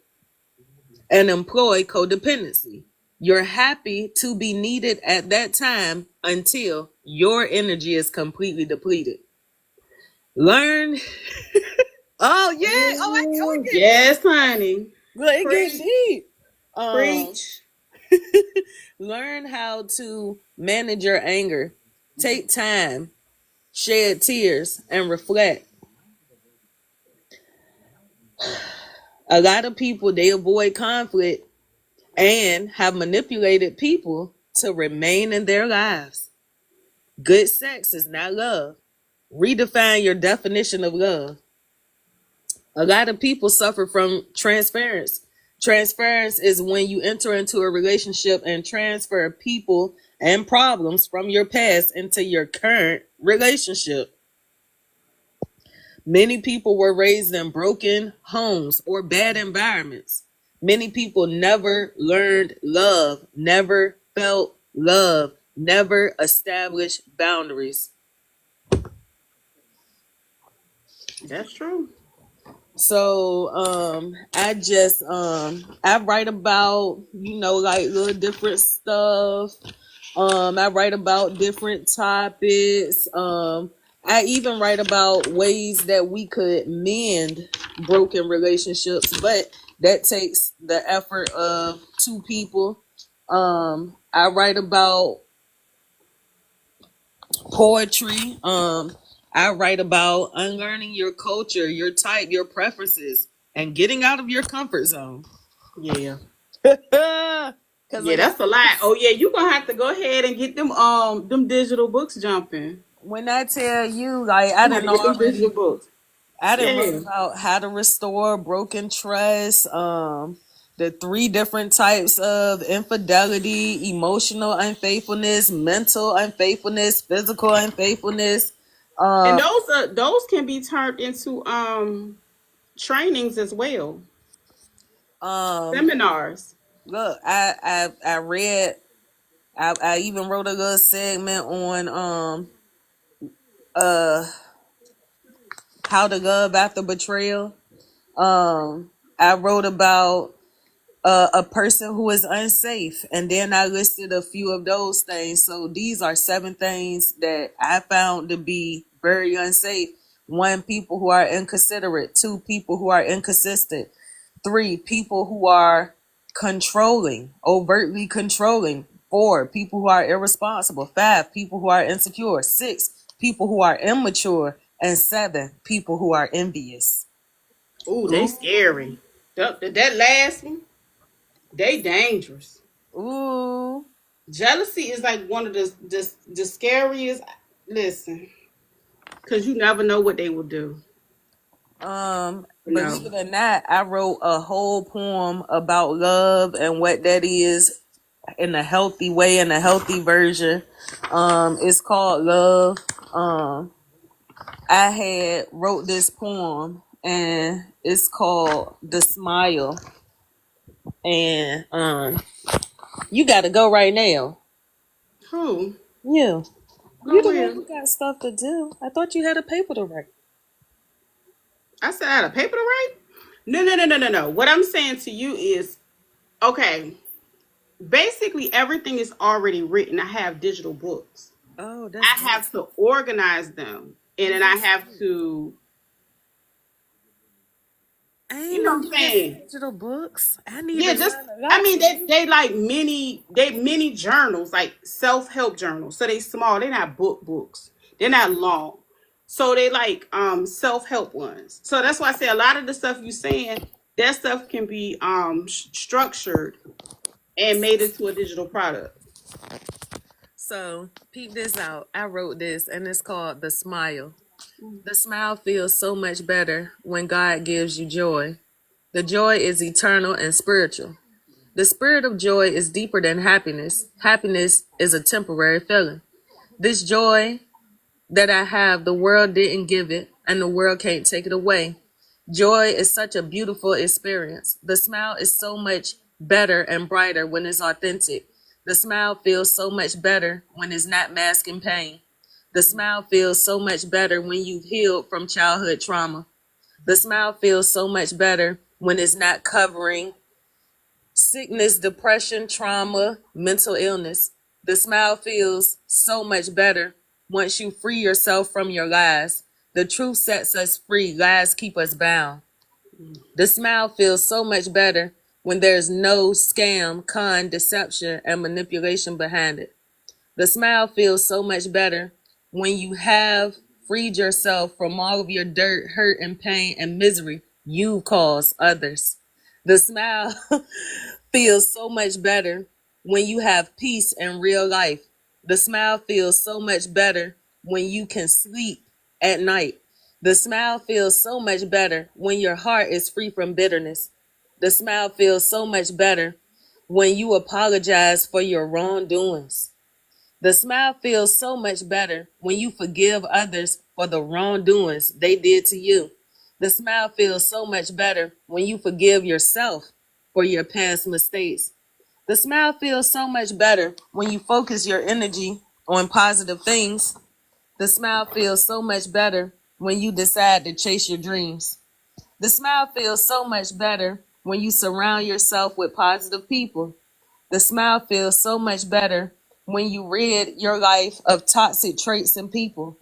B: and employ codependency. You're happy to be needed at that time until your energy is completely depleted. Learn. Oh yeah.
A: Ooh, yes, honey.
B: Look, it gets
A: Preach,
B: deep. Um,
A: preach.
B: learn how to manage your anger. Take time, shed tears, and reflect. A lot of people they avoid conflict and have manipulated people to remain in their lives. Good sex is not love. Redefine your definition of love. A lot of people suffer from transference. Transference is when you enter into a relationship and transfer people and problems from your past into your current relationship. Many people were raised in broken homes or bad environments. Many people never learned love, never felt love, never established boundaries.
A: That's true.
B: So I write about, like little different stuff. I write about different topics. I even write about ways that we could mend broken relationships, but that takes the effort of two people. I write about poetry. I write about unlearning your culture, your type, your preferences, and getting out of your comfort zone.
A: Yeah.
B: Because
A: Yeah, that's a lot. Oh yeah, you gonna have to go ahead and get them digital books jumping.
B: when I tell you, like I
A: You have
B: didn't
A: to get them digital
B: already,
A: books.
B: I didn't wrote
A: Yeah.
B: about how to restore broken trust, the three different types of infidelity, emotional unfaithfulness, mental unfaithfulness, physical unfaithfulness.
A: And
B: Um,
A: those can be turned into trainings as well.
B: um,
A: Seminars.
B: look, I read. I even wrote a little segment on uh how to love after betrayal. I wrote about a person who is unsafe, and then I listed a few of those things. So these are 7 things that I found to be very unsafe. 1, people who are inconsiderate. 2, people who are inconsistent. 3, people who are controlling, overtly controlling. 4, people who are irresponsible. 5, people who are insecure. 6, people who are immature. And 7, people who are envious.
A: Ooh, they
B: Ooh,
A: scary. That last one, they dangerous.
B: ooh.
A: Jealousy is like one of the scariest. Listen, because you never know what they will do.
B: Believe
A: No.
B: it or not, I wrote a whole poem about love and what that is in a healthy way, in a healthy version. It's called Love. I had wrote this poem and it's called The Smile. And you gotta go right now.
A: Who?
B: Yeah. You
A: Go
B: the one
A: where?
B: who got stuff to do. I thought you had a paper to write.
A: I said I had a paper to write. No, no, no, no, no, no. What I'm saying to you is, okay, basically everything is already written. I have digital books.
B: Oh, that's
A: I
B: dope.
A: have to organize them. And then I
B: That's
A: have
B: dope.
A: to,
B: I
A: you
B: ain't
A: know
B: know
A: what I'm
B: you had
A: saying?
B: digital books. I need to
A: Yeah, just
B: learn a
A: I
B: lot
A: mean
B: from you.
A: they like mini journals, like self-help journals. So they small, they're not books. They're not long. So they like self-help ones. So that's why I say a lot of the stuff you saying, that stuff can be structured and made into a digital product.
B: So, peep this out. I wrote this and it's called The Smile. The smile feels so much better when God gives you joy. The joy is eternal and spiritual. The spirit of joy is deeper than happiness. Happiness is a temporary feeling. This joy that I have, the world didn't give it, and the world can't take it away. Joy is such a beautiful experience. The smile is so much better and brighter when it's authentic. The smile feels so much better when it's not masking pain. The smile feels so much better when you've healed from childhood trauma. The smile feels so much better when it's not covering sickness, depression, trauma, mental illness. The smile feels so much better once you free yourself from your lies. The truth sets us free, lies keep us bound. The smile feels so much better when there's no scam, con, deception, and manipulation behind it. The smile feels so much better when you have freed yourself from all of your dirt, hurt, and pain and misery you cause others. The smile feels so much better when you have peace in real life. The smile feels so much better when you can sleep at night. The smile feels so much better when your heart is free from bitterness. The smile feels so much better when you apologize for your wrongdoings. The smile feels so much better when you forgive others for the wrongdoings they did to you. The smile feels so much better when you forgive yourself for your past mistakes. The smile feels so much better when you focus your energy on positive things. The smile feels so much better when you decide to chase your dreams. The smile feels so much better when you surround yourself with positive people. The smile feels so much better when you rid your life of toxic traits and people.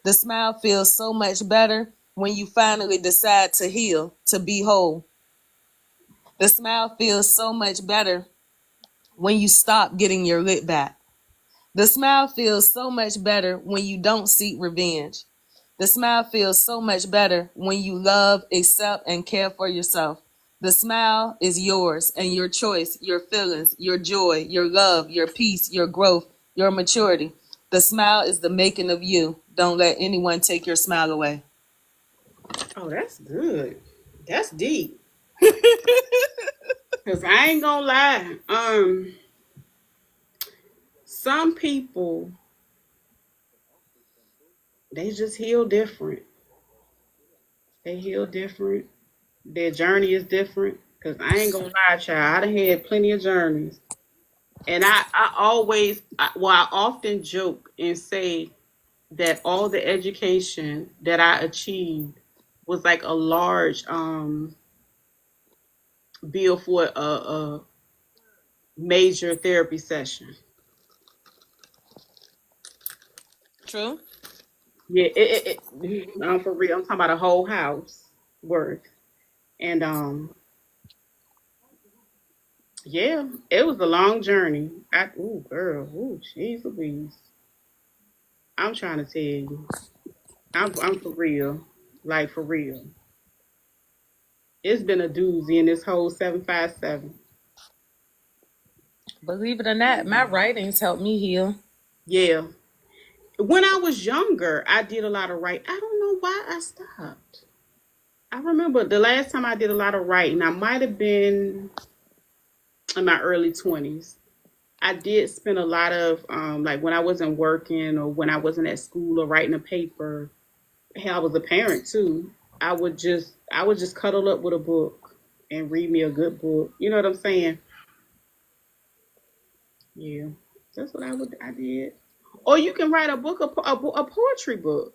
B: The smile feels so much better when you finally decide to heal, to be whole. The smile feels so much better when you stop getting your lip back. The smile feels so much better when you don't seek revenge. The smile feels so much better when you love, accept, and care for yourself. The smile is yours and your choice, your feelings, your joy, your love, your peace, your growth, your maturity. The smile is the making of you. Don't let anyone take your smile away.
A: Oh, that's good. That's deep. Cause I ain't gonna lie. Some people, they just heal different. They heal different. Their journey is different. Cause I ain't gonna lie, child. I done had plenty of journeys. And I always, I often joke and say that all the education that I achieved was like a large bill for a major therapy session.
B: True.
A: Yeah, for real. I'm talking about a whole house worth. And yeah, it was a long journey. Ooh, girl, ooh, jeez Louise. I'm trying to tell you, I'm for real, like for real. It's been a doozy in this whole 757.
B: Believe it or not, my writings help me heal.
A: Yeah, when I was younger, I did a lot of writing. I don't know why I stopped. I remember the last time I did a lot of writing, I might have been in my early 20s. I did spend a lot of like when I wasn't working or when I wasn't at school or writing a paper. Hell, I was a parent too. I would just cuddle up with a book and read me a good book. You know what I'm saying? Yeah, that's what I did. Or you can write a book, a poetry book.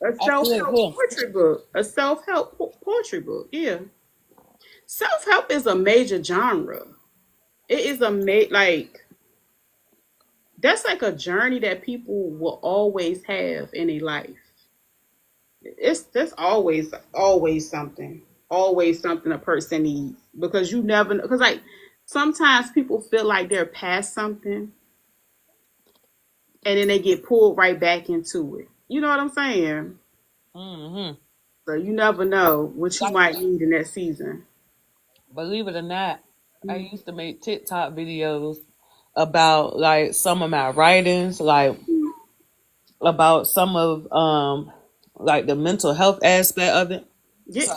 A: A
B: I see it
A: self-help
B: here.
A: portrait book. A self-help portrait book. Yeah. Self-help is a major genre. It is like that's like a journey that people will always have in a life. It's That's always something a person needs because you never know. Because like sometimes people feel like they're past something and then they get pulled right back into it. You know what I'm saying?
B: Hmm.
A: So you never know what you
B: Like,
A: might need in that season.
B: believe it or not, I
A: Mm.
B: used to make TikTok videos about like some of my writings, like about some of like the mental health aspect of it.
A: Yeah,
B: So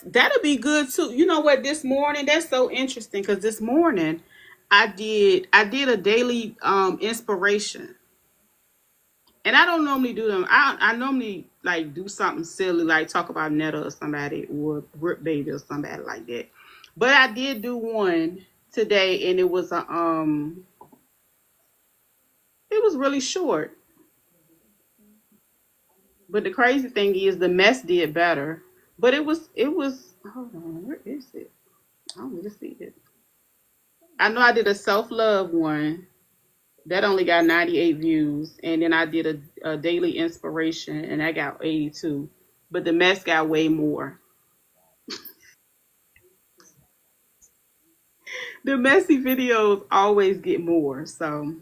A: that'll be good too. You know what? This morning, that's so interesting because this morning I did a daily inspiration, and I don't normally do them. I normally like do something silly, like talk about Netta or somebody or Rip Baby or somebody like that. But I did do one today, and it was really short. But the crazy thing is, the mess did better. But it was. Hold on, where is it? I don't really see it. I know I did a self love one that only got 98 views, and then I did a daily inspiration, and I got 82. But the mess got way more. The messy videos always get more, so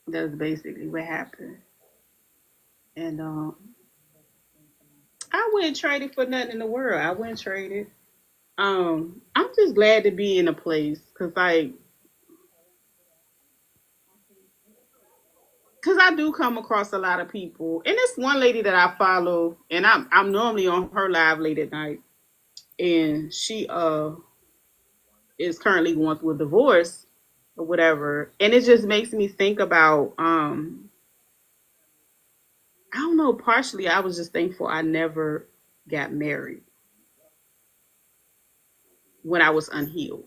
A: that's basically what happened. And I wouldn't trade it for nothing in the world. I wouldn't trade it. I'm just glad to be in a place because I do come across a lot of people, and it's one lady that I follow, and I'm normally on her live late at night, and she is currently going through a divorce or whatever, and it just makes me think about I don't know. Partially, I was just thankful I never got married when I was unhealed.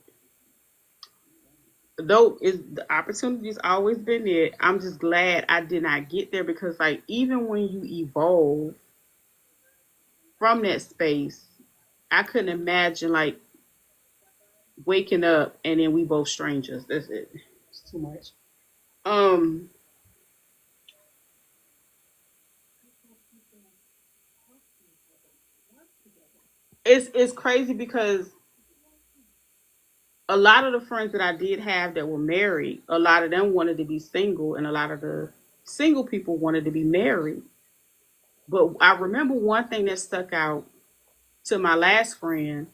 A: Though is the opportunity's always been there. I'm just glad I did not get there because like even when you evolve from that space, I couldn't imagine like waking up and then we both strangers. That's it. It's too much. Um, it's crazy because a lot of the friends that I did have that were married, a lot of them wanted to be single, and a lot of the single people wanted to be married. But I remember one thing that stuck out to my last friend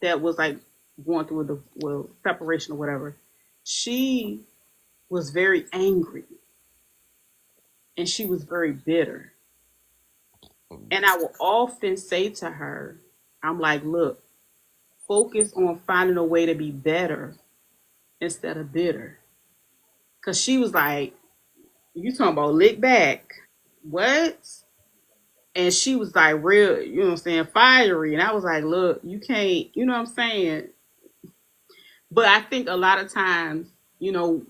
A: that was like going through the well separation or whatever. She was very angry and she was very bitter. And I will often say to her, I'm like, look, focus on finding a way to be better instead of bitter. Cause she was like, you talking about lick back. What? And she was like real, you know what I'm saying, fiery. And I was like, look, you can't, you know what I'm saying? But I think a lot of times, you know,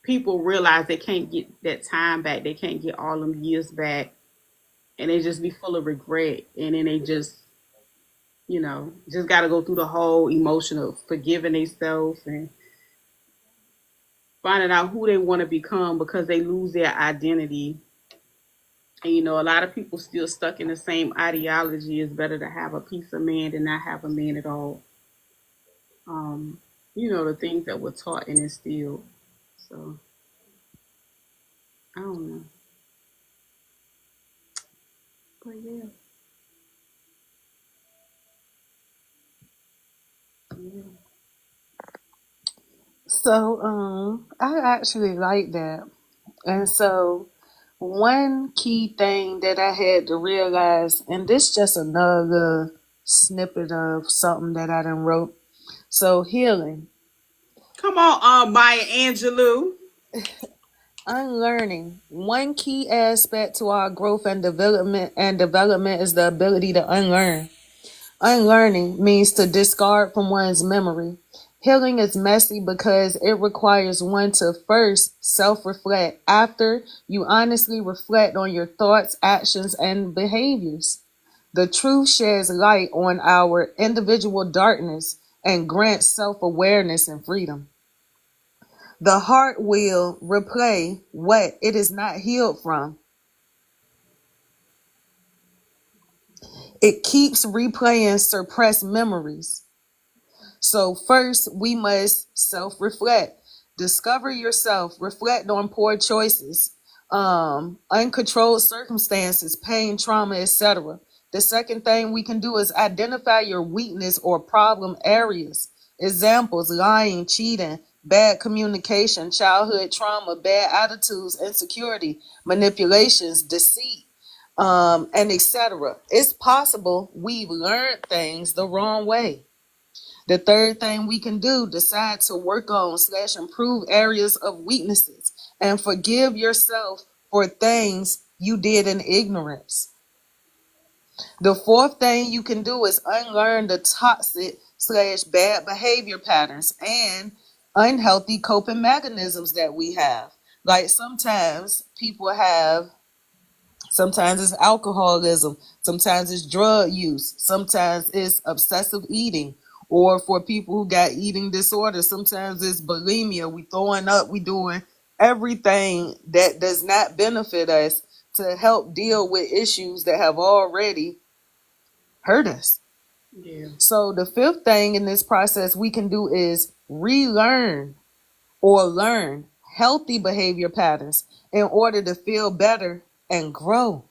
A: people realize they can't get that time back. They can't get all them years back. And they just be full of regret. And then they just got to go through the whole emotion of forgiving themselves and finding out who they want to become because they lose their identity. And, a lot of people still stuck in the same ideology. It's better to have a piece of man than not have a man at all. Um, the things that were taught and instilled. So, I don't know. But yeah, yeah.
B: so I actually like that. And so one key thing that I had to realize, and this just another snippet of something that I done wrote. So healing,
A: Come on, Maya Angelou.
B: unlearning. One key aspect to our growth and development is the ability to unlearn. Unlearning means to discard from one's memory. Healing is messy because it requires one to first self reflect after you honestly reflect on your thoughts, actions, and behaviors. The truth sheds light on our individual darkness and grants self awareness and freedom. The heart will replay what it is not healed from. It keeps replaying suppressed memories. So, first, we must self reflect. Discover yourself, reflect on poor choices, uncontrolled circumstances, pain, trauma, etc. The second thing we can do is identify your weakness or problem areas. Examples: lying, cheating, bad communication, childhood trauma, bad attitudes, insecurity, manipulations, deceit, and etc. It's possible we've learned things the wrong way. The third thing we can do, decide to work on slash improve areas of weaknesses and forgive yourself for things you did in ignorance. The fourth thing you can do is unlearn the toxic slash bad behavior patterns and unhealthy coping mechanisms that we have. Like sometimes people have Sometimes it's alcoholism. Sometimes it's drug use. Sometimes it's obsessive eating. Or for people who got eating disorders, sometimes it's bulimia. We throwing up, we doing everything that does not benefit us to help deal with issues that have already hurt us.
A: Yeah.
B: So the fifth thing in this process we can do is relearn or learn healthy behavior patterns in order to feel better and grow.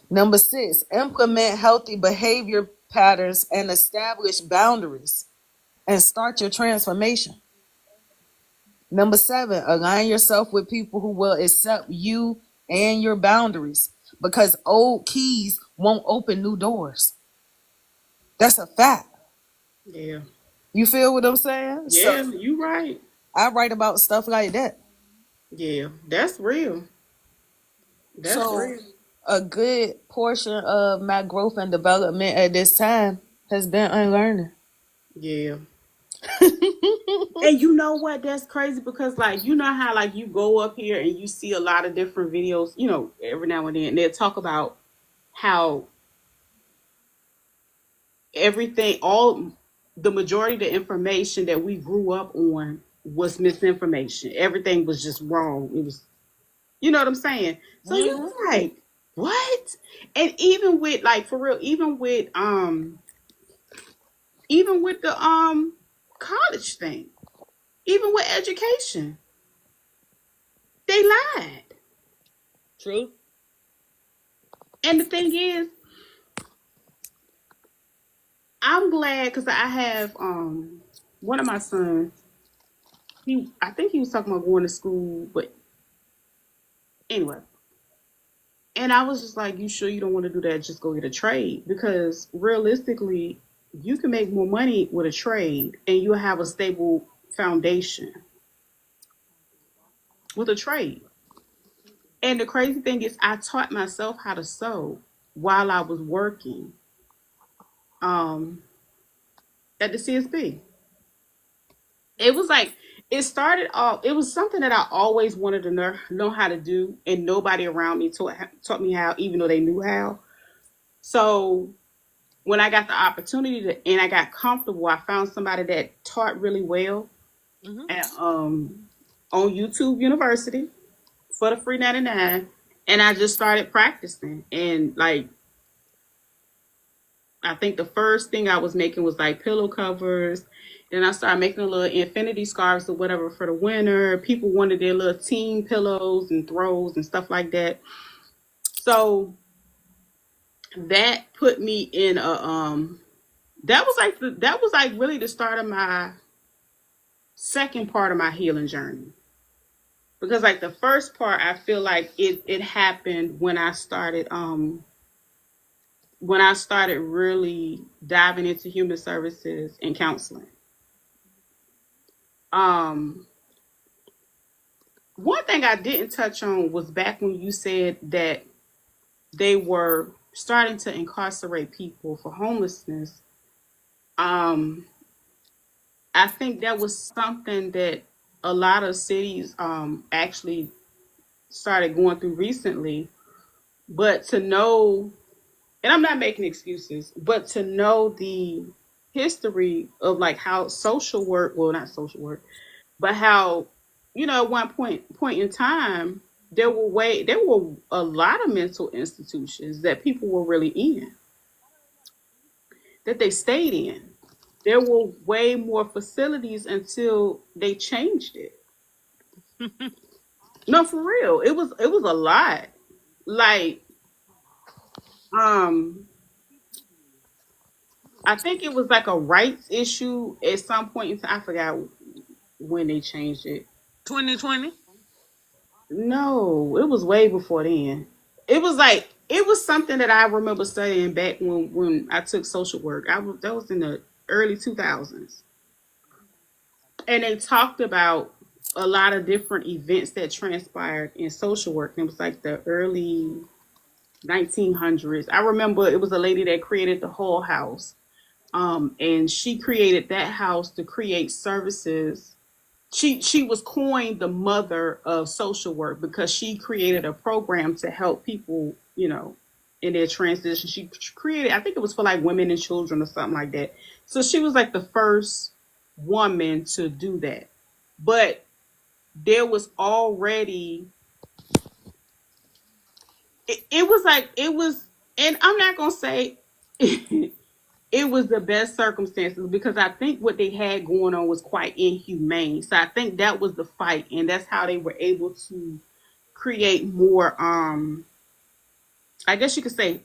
B: Number six, implement healthy behavior patterns and establish boundaries and start your transformation. Number seven, align yourself with people who will accept you and your boundaries because old keys won't open new doors. That's a fact.
A: Yeah.
B: You feel what I'm saying? So
A: Yeah, you right.
B: I write about stuff like that.
A: Yeah, that's real. That's
B: So
A: real.
B: a good portion of my growth and development at this time has been unlearning.
A: Yeah. And you know what? That's crazy because, like, you know how, like, you go up here and you see a lot of different videos, every now and then, they'll talk about how everything, all the majority of the information that we grew up on was misinformation. Everything was just wrong. It was, you know what I'm saying? So you
B: Mhm.
A: was like, what? And even with, like, for real, even with the college thing, even with education, they lied.
B: True.
A: And the thing is, I'm glad because I have one of my sons. I think he was talking about going to school, but anyway. And I was just like, you sure you don't want to do that? Just go get a trade because realistically, you can make more money with a trade, and you'll have a stable foundation with a trade. And the crazy thing is, I taught myself how to sew while I was working um, at the CSP. It was like it started off. It was something that I always wanted to know how to do, and nobody around me taught me how, even though they knew how. So when I got the opportunity to, and I got comfortable, I found somebody that taught really well
B: Hmm.
A: at on YouTube University for the free 99, and I just started practicing. And like I think the first thing I was making was like pillow covers. Then I started making a little infinity scarves or whatever for the winter. People wanted their little team pillows and throws and stuff like that. So that put me in a that was like really the start of my second part of my healing journey. Because like the first part I feel like it happened when I started really diving into human services and counseling. Um One thing I didn't touch on was back when you said that they were starting to incarcerate people for homelessness. Um, I think that was something that a lot of cities actually started going through recently. But to know, and I'm not making excuses, but to know the history of like how social work, well, not social work, but how, at one point in time, there were a lot of mental institutions that people were really in, that they stayed in. There were way more facilities until they changed it. No, for real. It was a lot. Like, um I think it was like a rights issue at some point in time. I forgot when they changed it.
B: 2020.
A: No, it was way before then. It was something that I remember studying back when I took social work. That was in the early 2000s, and they talked about a lot of different events that transpired in social work. And it was like the early 1900s. I remember it was a lady that created the whole house, and she created that house to create services. She was coined the mother of social work because she created a program to help people, in their transition. She created, I think it was for like women and children or something like that. So she was like the first woman to do that. But there was already, it was like, it was, and I'm not going to say it was the best circumstances, because I think what they had going on was quite inhumane. So I think that was the fight, and that's how they were able to create more. I guess you could say.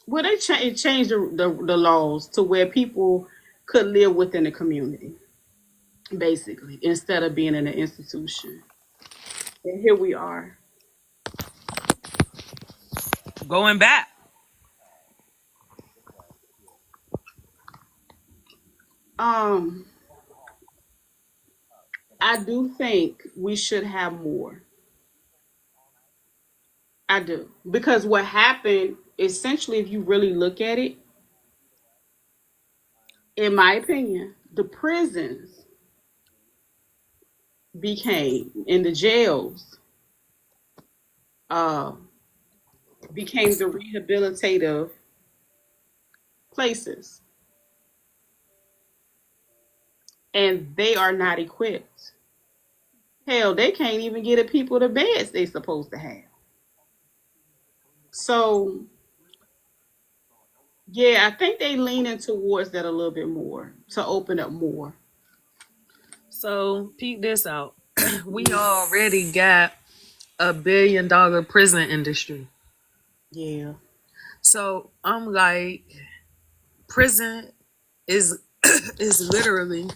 A: Well, they changed the laws to where people could live within the community, basically, instead of being in an institution. And here we are.
B: Going back.
A: Um, I do think we should have more. I do. Because what happened, essentially, if you really look at it, in my opinion, the prisons became, and the jails uh, became the rehabilitative places, and they are not equipped. Hell, they can't even get the people the beds they supposed to have. So, yeah, I think they leaning towards that a little bit more to open up more.
B: So peep this out. We already got a $1 billion prison industry.
A: Yeah.
B: So I'm like, prison is is literally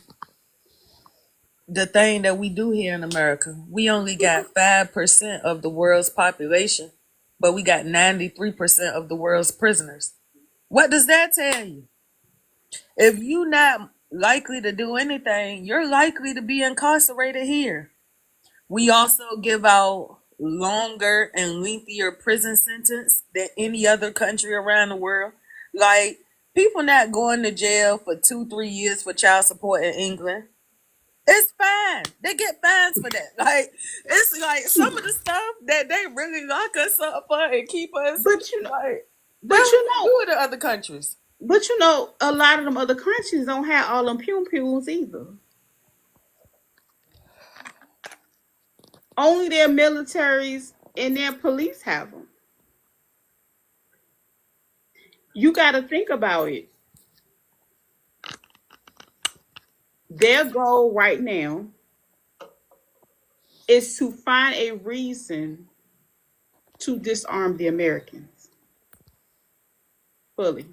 B: the thing that we do here in America. We only got 5% of the world's population, but we got 93% of the world's prisoners. What does that tell you? If you're not likely to do anything, you're likely to be incarcerated here. We also give out longer and lengthier prison sentence than any other country around the world. Like, people not going to jail for 2, 3 years for child support in England. It's fine. They get fines for that. Like, it's like some of the stuff that they really lock us up for and keep us
A: But you know,
B: like they
A: but you
B: don't
A: know,
B: do it in other countries.
A: a lot of them other countries don't have all them pew pews either. Only their militaries and their police have them. You got to think about it. Their goal right now is to find a reason to disarm the Americans fully.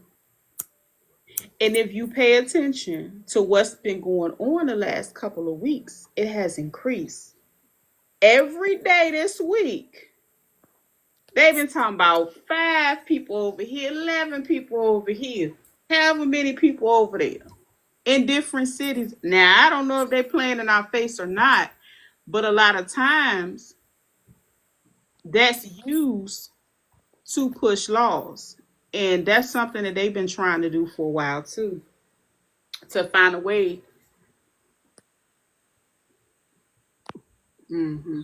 A: And if you pay attention to what's been going on the last couple of weeks, it has increased. Every day this week, they've been talking about 5 people over here, 11 people over here, however many people over there in different cities. Now, I don't know if they're playing in our face or not, but a lot of times that's used to push laws. And that's something that they've been trying to do for a while too, to find a way. Hmm.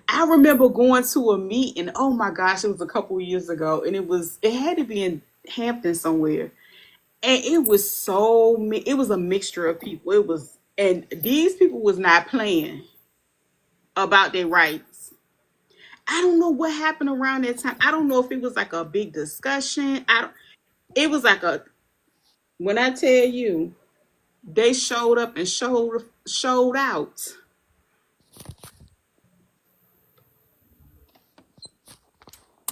A: I remember going to a meeting. Oh my gosh, it was a couple of years ago, and it had to be in Hampton somewhere, and it was it was a mixture of people. It was, and these people was not playing about their rights. I don't know what happened around that time. I don't know if it was like a big discussion. I don't, it was like a, when I tell you they showed up and showed out.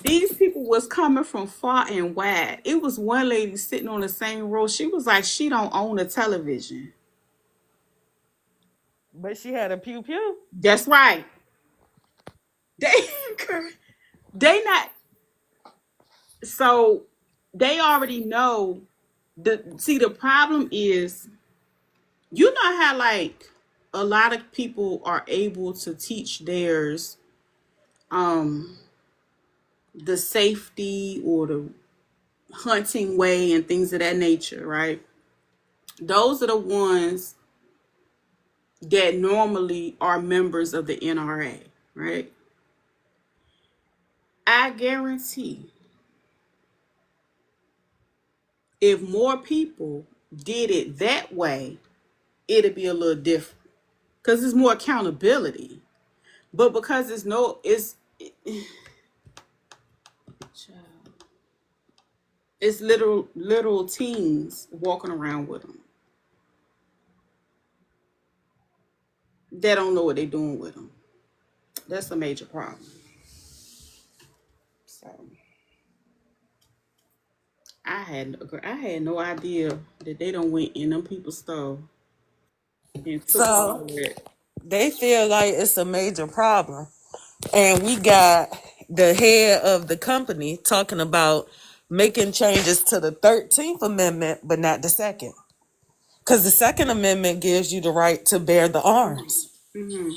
A: These people was coming from far and wide. It was one lady sitting on the same row. She was like, she don't own a television.
B: But she had a pew pew.
A: That's right. They they not, so they already know. The problem is, you know how like a lot of people are able to teach theirs um the safety or the hunting way and things of that nature, right? Those are the ones that normally are members of the NRA, right? I guarantee if more people did it that way, it'd be a little different because there's more accountability. But because it's no, it's literal teens walking around with them that don't know what they're doing with them. That's a major problem. So I had no idea that they don't went in them people's stove and took all
B: So
A: of that.
B: they feel like it's a major problem. And we got the head of the company talking about making changes to the 13th Amendment, but not the second. Because the Second Amendment gives you the right to bear the arms.
A: Mm-hmm.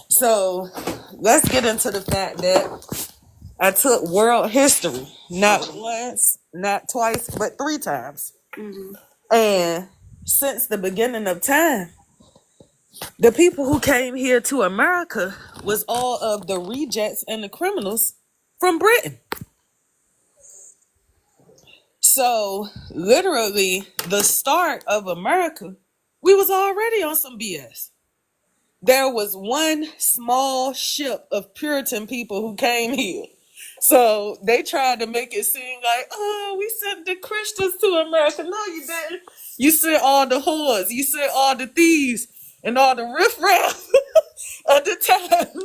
B: So let's get into the fact that I took world history, not once, not twice, but 3 times.
A: Mm-hmm.
B: And since the beginning of time, the people who came here to America was all of the rejects and the criminals from Britain. So literally the start of America, we was already on some BS. There was one small ship of Puritan people who came here. So they tried to make it seem like, oh, we sent the Christians to America. No, you didn't. You sent all the whores. You sent all the thieves and all the riffraff of the time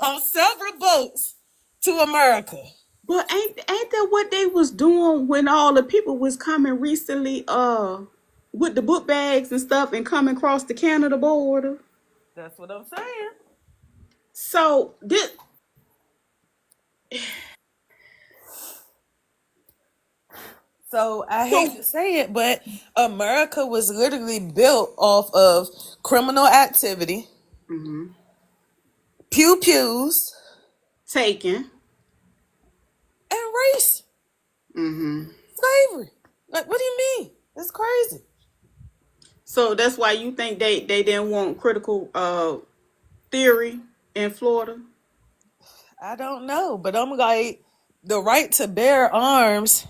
B: on several boats to America.
A: But ain't that what they was doing when all the people was coming recently with the book bags and stuff and coming across the Canada border?
B: That's what I'm saying.
A: So this,
B: So I hate
A: so
B: to say it, but America was literally built off of criminal activity,
A: mm-hmm.
B: pew pews,
A: Taken.
B: and race,
A: Mm-hmm.
B: slavery. Like, what do you mean? It's crazy.
A: So that's why you think they didn't want critical theory in Florida?
B: I don't know, but I'm like, the right to bear arms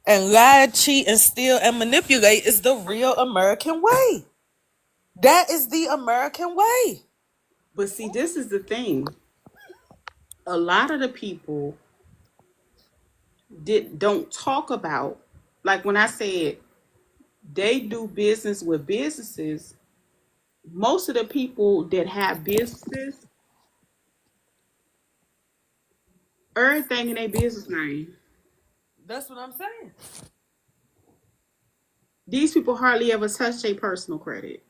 B: and lie, cheat, and steal and manipulate is the real American way. That is the American way.
A: But see, this is the thing. A lot of the people don't talk about, like when I said they do business with businesses, most of the people that have businesses, everything in their business name.
B: That's what I'm saying.
A: These people hardly ever touch their personal credit.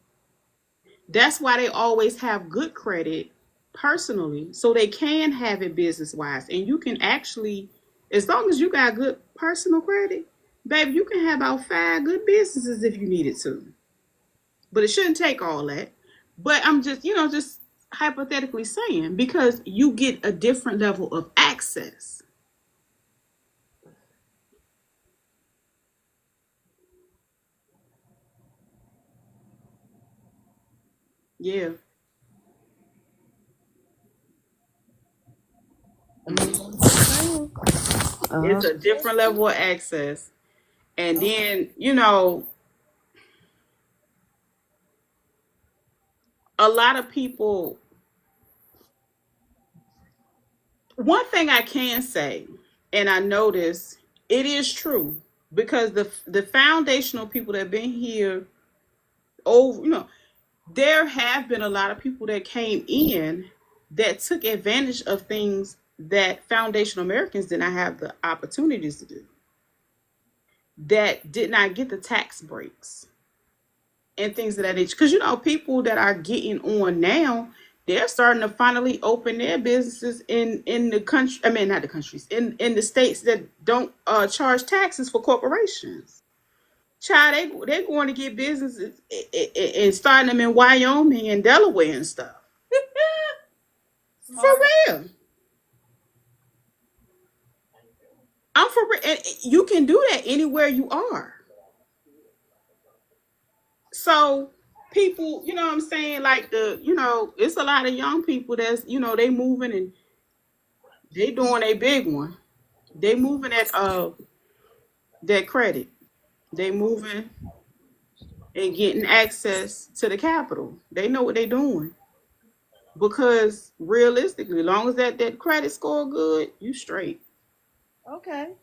A: That's why they always have good credit personally, so they can have it business wise. And you can actually, as long as you got good personal credit, baby, you can have about 5 good businesses if you needed to. But it shouldn't take all that. But I'm just, just hypothetically saying, because you get a different level of access. Yeah.
B: Uh,
A: It's a different level of access. And then, you know, a lot of people, one thing I can say, and I notice it is true, because the foundational people that have been here over, you know, there have been a lot of people that came in that took advantage of things that foundational Americans did not have the opportunities to do, that did not get the tax breaks and things of that nature. Because, you know, people that are getting on now, they're starting to finally open their businesses in the country. I mean, not the countries, in the states that don't charge taxes for corporations. Child, they're going to get businesses and starting them in Wyoming and Delaware and stuff. For real. I'm for real. And you can do that anywhere you are. So people, you know what I'm saying? Like it's a lot of young people that's, they moving and they doing a big one. They moving at that credit. They moving and getting access to the capital. They know what they doing. Because realistically, as long as that credit score good, you straight.
B: okay.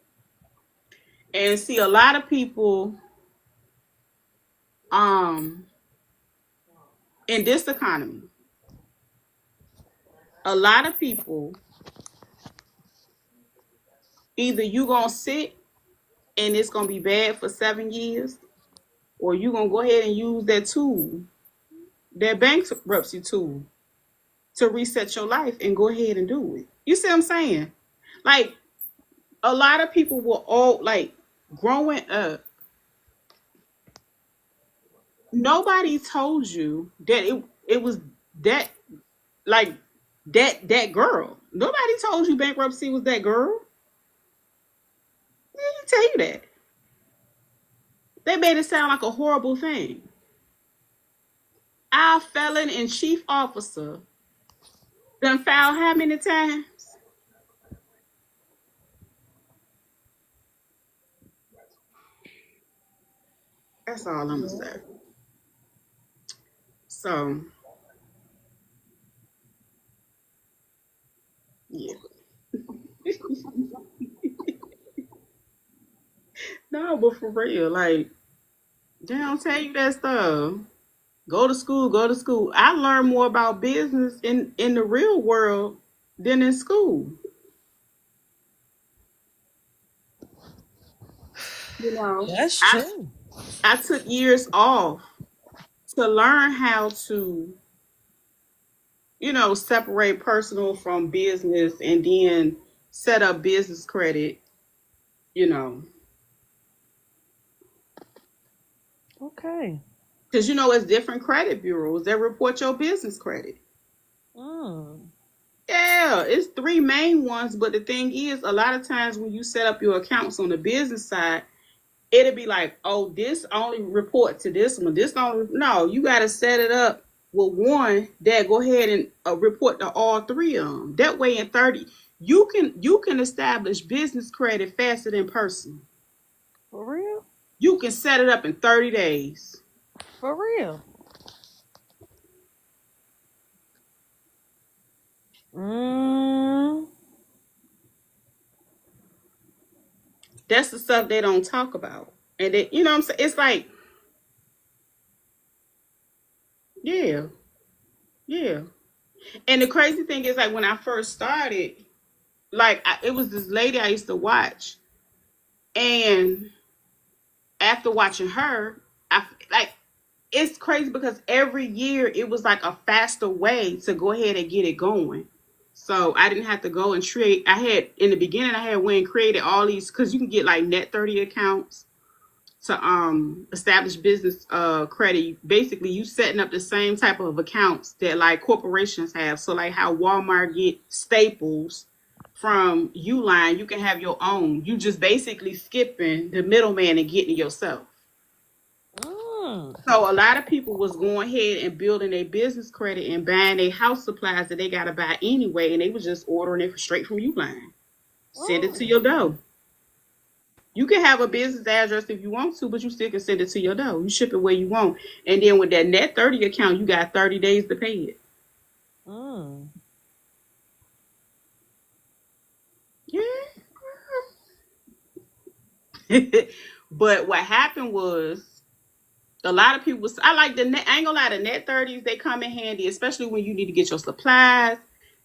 A: And see, a lot of people um in this economy, a lot of people, either you gonna sit and it's gonna be bad for 7 years, or you gonna go ahead and use that tool, that bankruptcy tool, to reset your life and go ahead and do it. You see what I'm saying? Like, a lot of people were all like, growing up, nobody told you that it was that, like, that girl. Nobody told you bankruptcy was that girl. They didn't tell you that. They made it sound like a horrible thing. Our felon and chief officer done filed how many times? That's all I'm gonna say. So yeah. No, but for real, like, they don't tell you that stuff. Go to school, go to school. I learned more about business in the real world than in school. You know,
B: That's
A: I
B: true.
A: I took years off to learn how to, separate personal from business, and then set up business credit, you know,
B: Okay.
A: because it's different credit bureaus that report your business credit.
B: Mm.
A: Yeah, it's three main ones, but the thing is, a lot of times when you set up your accounts on the business side, it'll be like, oh, this only report to this one. This only no, you got to set it up with one that go ahead and report to all three of them. That way, in 30, you can establish business credit faster than personal.
B: For real?
A: You can set it up in 30 days.
B: For real? Mm.
A: That's the stuff they don't talk about. And they, you know what I'm saying? It's like, yeah, yeah. And the crazy thing is, like, when I first started, like, it was this lady I used to watch, and after watching her, I like, it's crazy because every year it was like a faster way to go ahead and get it going. So I didn't have to go and create. I had in the beginning, I had went and created all these, because you can get like net 30 accounts to establish business credit. Basically, you setting up the same type of accounts that like corporations have. So like how Walmart get Staples from Uline, you can have your own. You just basically skipping the middleman and getting it yourself. So a lot of people was going ahead and building a business credit and buying a house supplies that they gotta buy anyway, and they was just ordering it straight from Uline. Send it to
B: Mm.
A: your door. You can have a business address if you want to, but you still can send it to your door. You ship it where you want, and then with that Net 30 account, you got 30 days to pay it.
B: Mm.
A: Yeah. But what happened was a lot of people was I like the net. I ain't gonna lie, the Net 30s they come in handy, especially when you need to get your supplies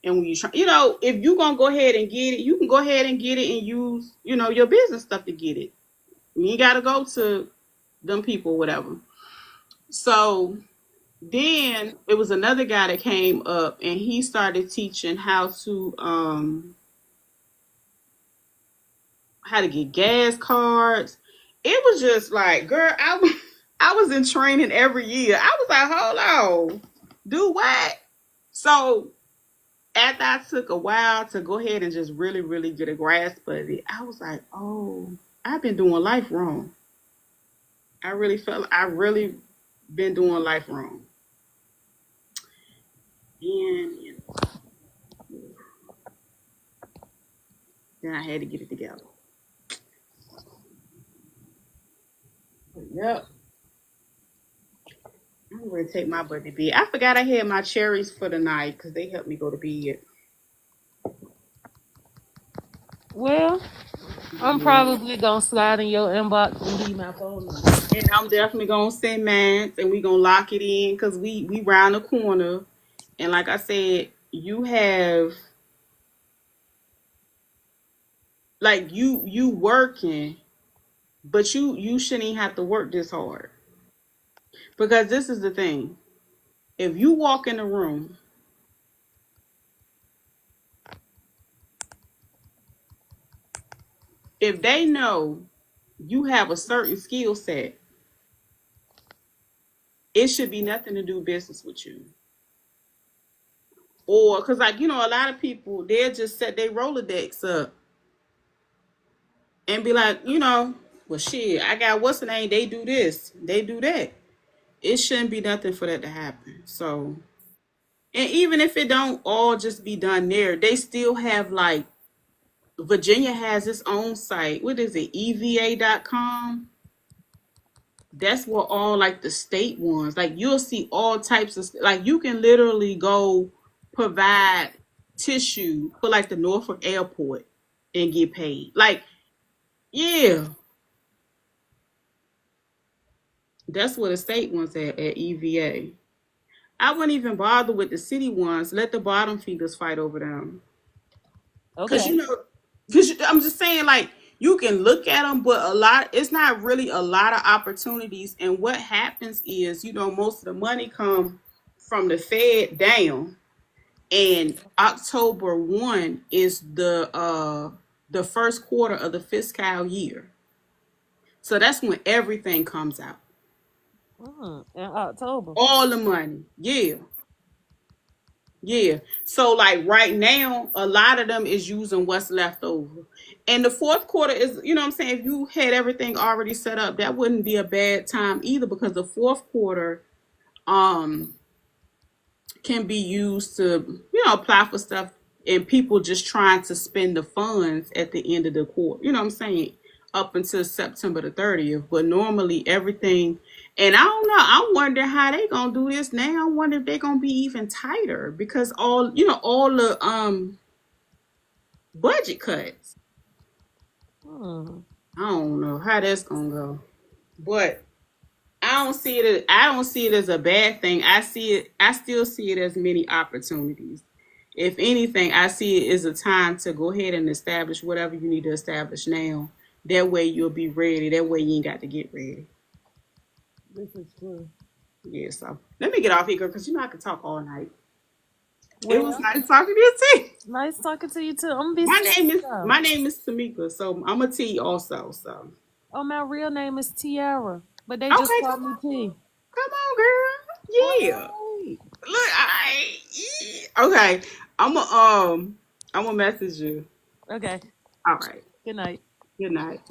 A: and when you try. If you gonna go ahead and get it, you can go ahead and get it and use your business stuff to get it. You ain't gotta go to them people, or whatever. So then it was another guy that came up and he started teaching how to get gas cards. It was just like, girl, I was in training every year. I was like, hold on, do what? So after I took a while to go ahead and just really, really get a grasp of it, I was like, oh, I've been doing life wrong. I really been doing life wrong. And then I had to get it together. But yep. I'm gonna take my butt to bed. I forgot I had my cherries for the night because they helped me go to bed.
B: Well, I'm
A: Yeah.
B: probably gonna slide in your inbox and leave my phone number.
A: And I'm definitely gonna send mine and we gonna lock it in because we round the corner. And like I said, you have like you working, but you shouldn't even have to work this hard. Because this is the thing. If you walk in the room, if they know you have a certain skill set, it should be nothing to do business with you. Or because a lot of people they'll just set their Rolodex up and be like, well shit, I got what's the name, they do this, they do that. It shouldn't be nothing for that to happen. So and even if it don't all just be done there, they still have like Virginia has its own site. What is it? EVA.com. That's where all like the state ones, like you'll see all types of like you can literally go provide tissue for like the Norfolk airport and get paid. Like, yeah, that's what the state ones at EVA. I wouldn't even bother with the city ones. Let the bottom feeders fight over them. Cause
B: Okay.
A: I'm just saying, like you can look at them, but it's not really a lot of opportunities. And what happens is, most of the money come from the Fed down, and October 1 is the first quarter of the fiscal year, so that's when everything comes out,
B: In October.
A: all the money. Yeah. Yeah. So like right now, a lot of them is using what's left over. And the fourth quarter is, what I'm saying, if you had everything already set up, that wouldn't be a bad time either because the fourth quarter um can be used to, apply for stuff and people just trying to spend the funds at the end of the quarter. You know what I'm saying? Up until September the 30th. But normally everything, and I don't know, I wonder how they gonna do this now. I wonder if they're gonna be even tighter because all the budget cuts.
B: Hmm.
A: I don't know how that's gonna go. But I don't see it as a bad thing. I still see it as many opportunities. If anything, I see it as a time to go ahead and establish whatever you need to establish now. That way you'll be ready. That way you ain't got to get ready.
B: This is true.
A: Yeah, so let me get off here because I can talk all night. It was
B: Well,
A: nice talking to you too.
B: nice talking to you too. I'm gonna be
A: My name
B: sleeping
A: is
B: though.
A: my name is Tamika, so I'm a T also. So
B: Oh, my real name is Tiara, but they just
A: okay,
B: call me T.
A: come on, girl. Yeah.
B: All
A: Look, okay. I'm a um I'm gonna message you.
B: right. Okay.
A: All right.
B: Good night.
A: Good night.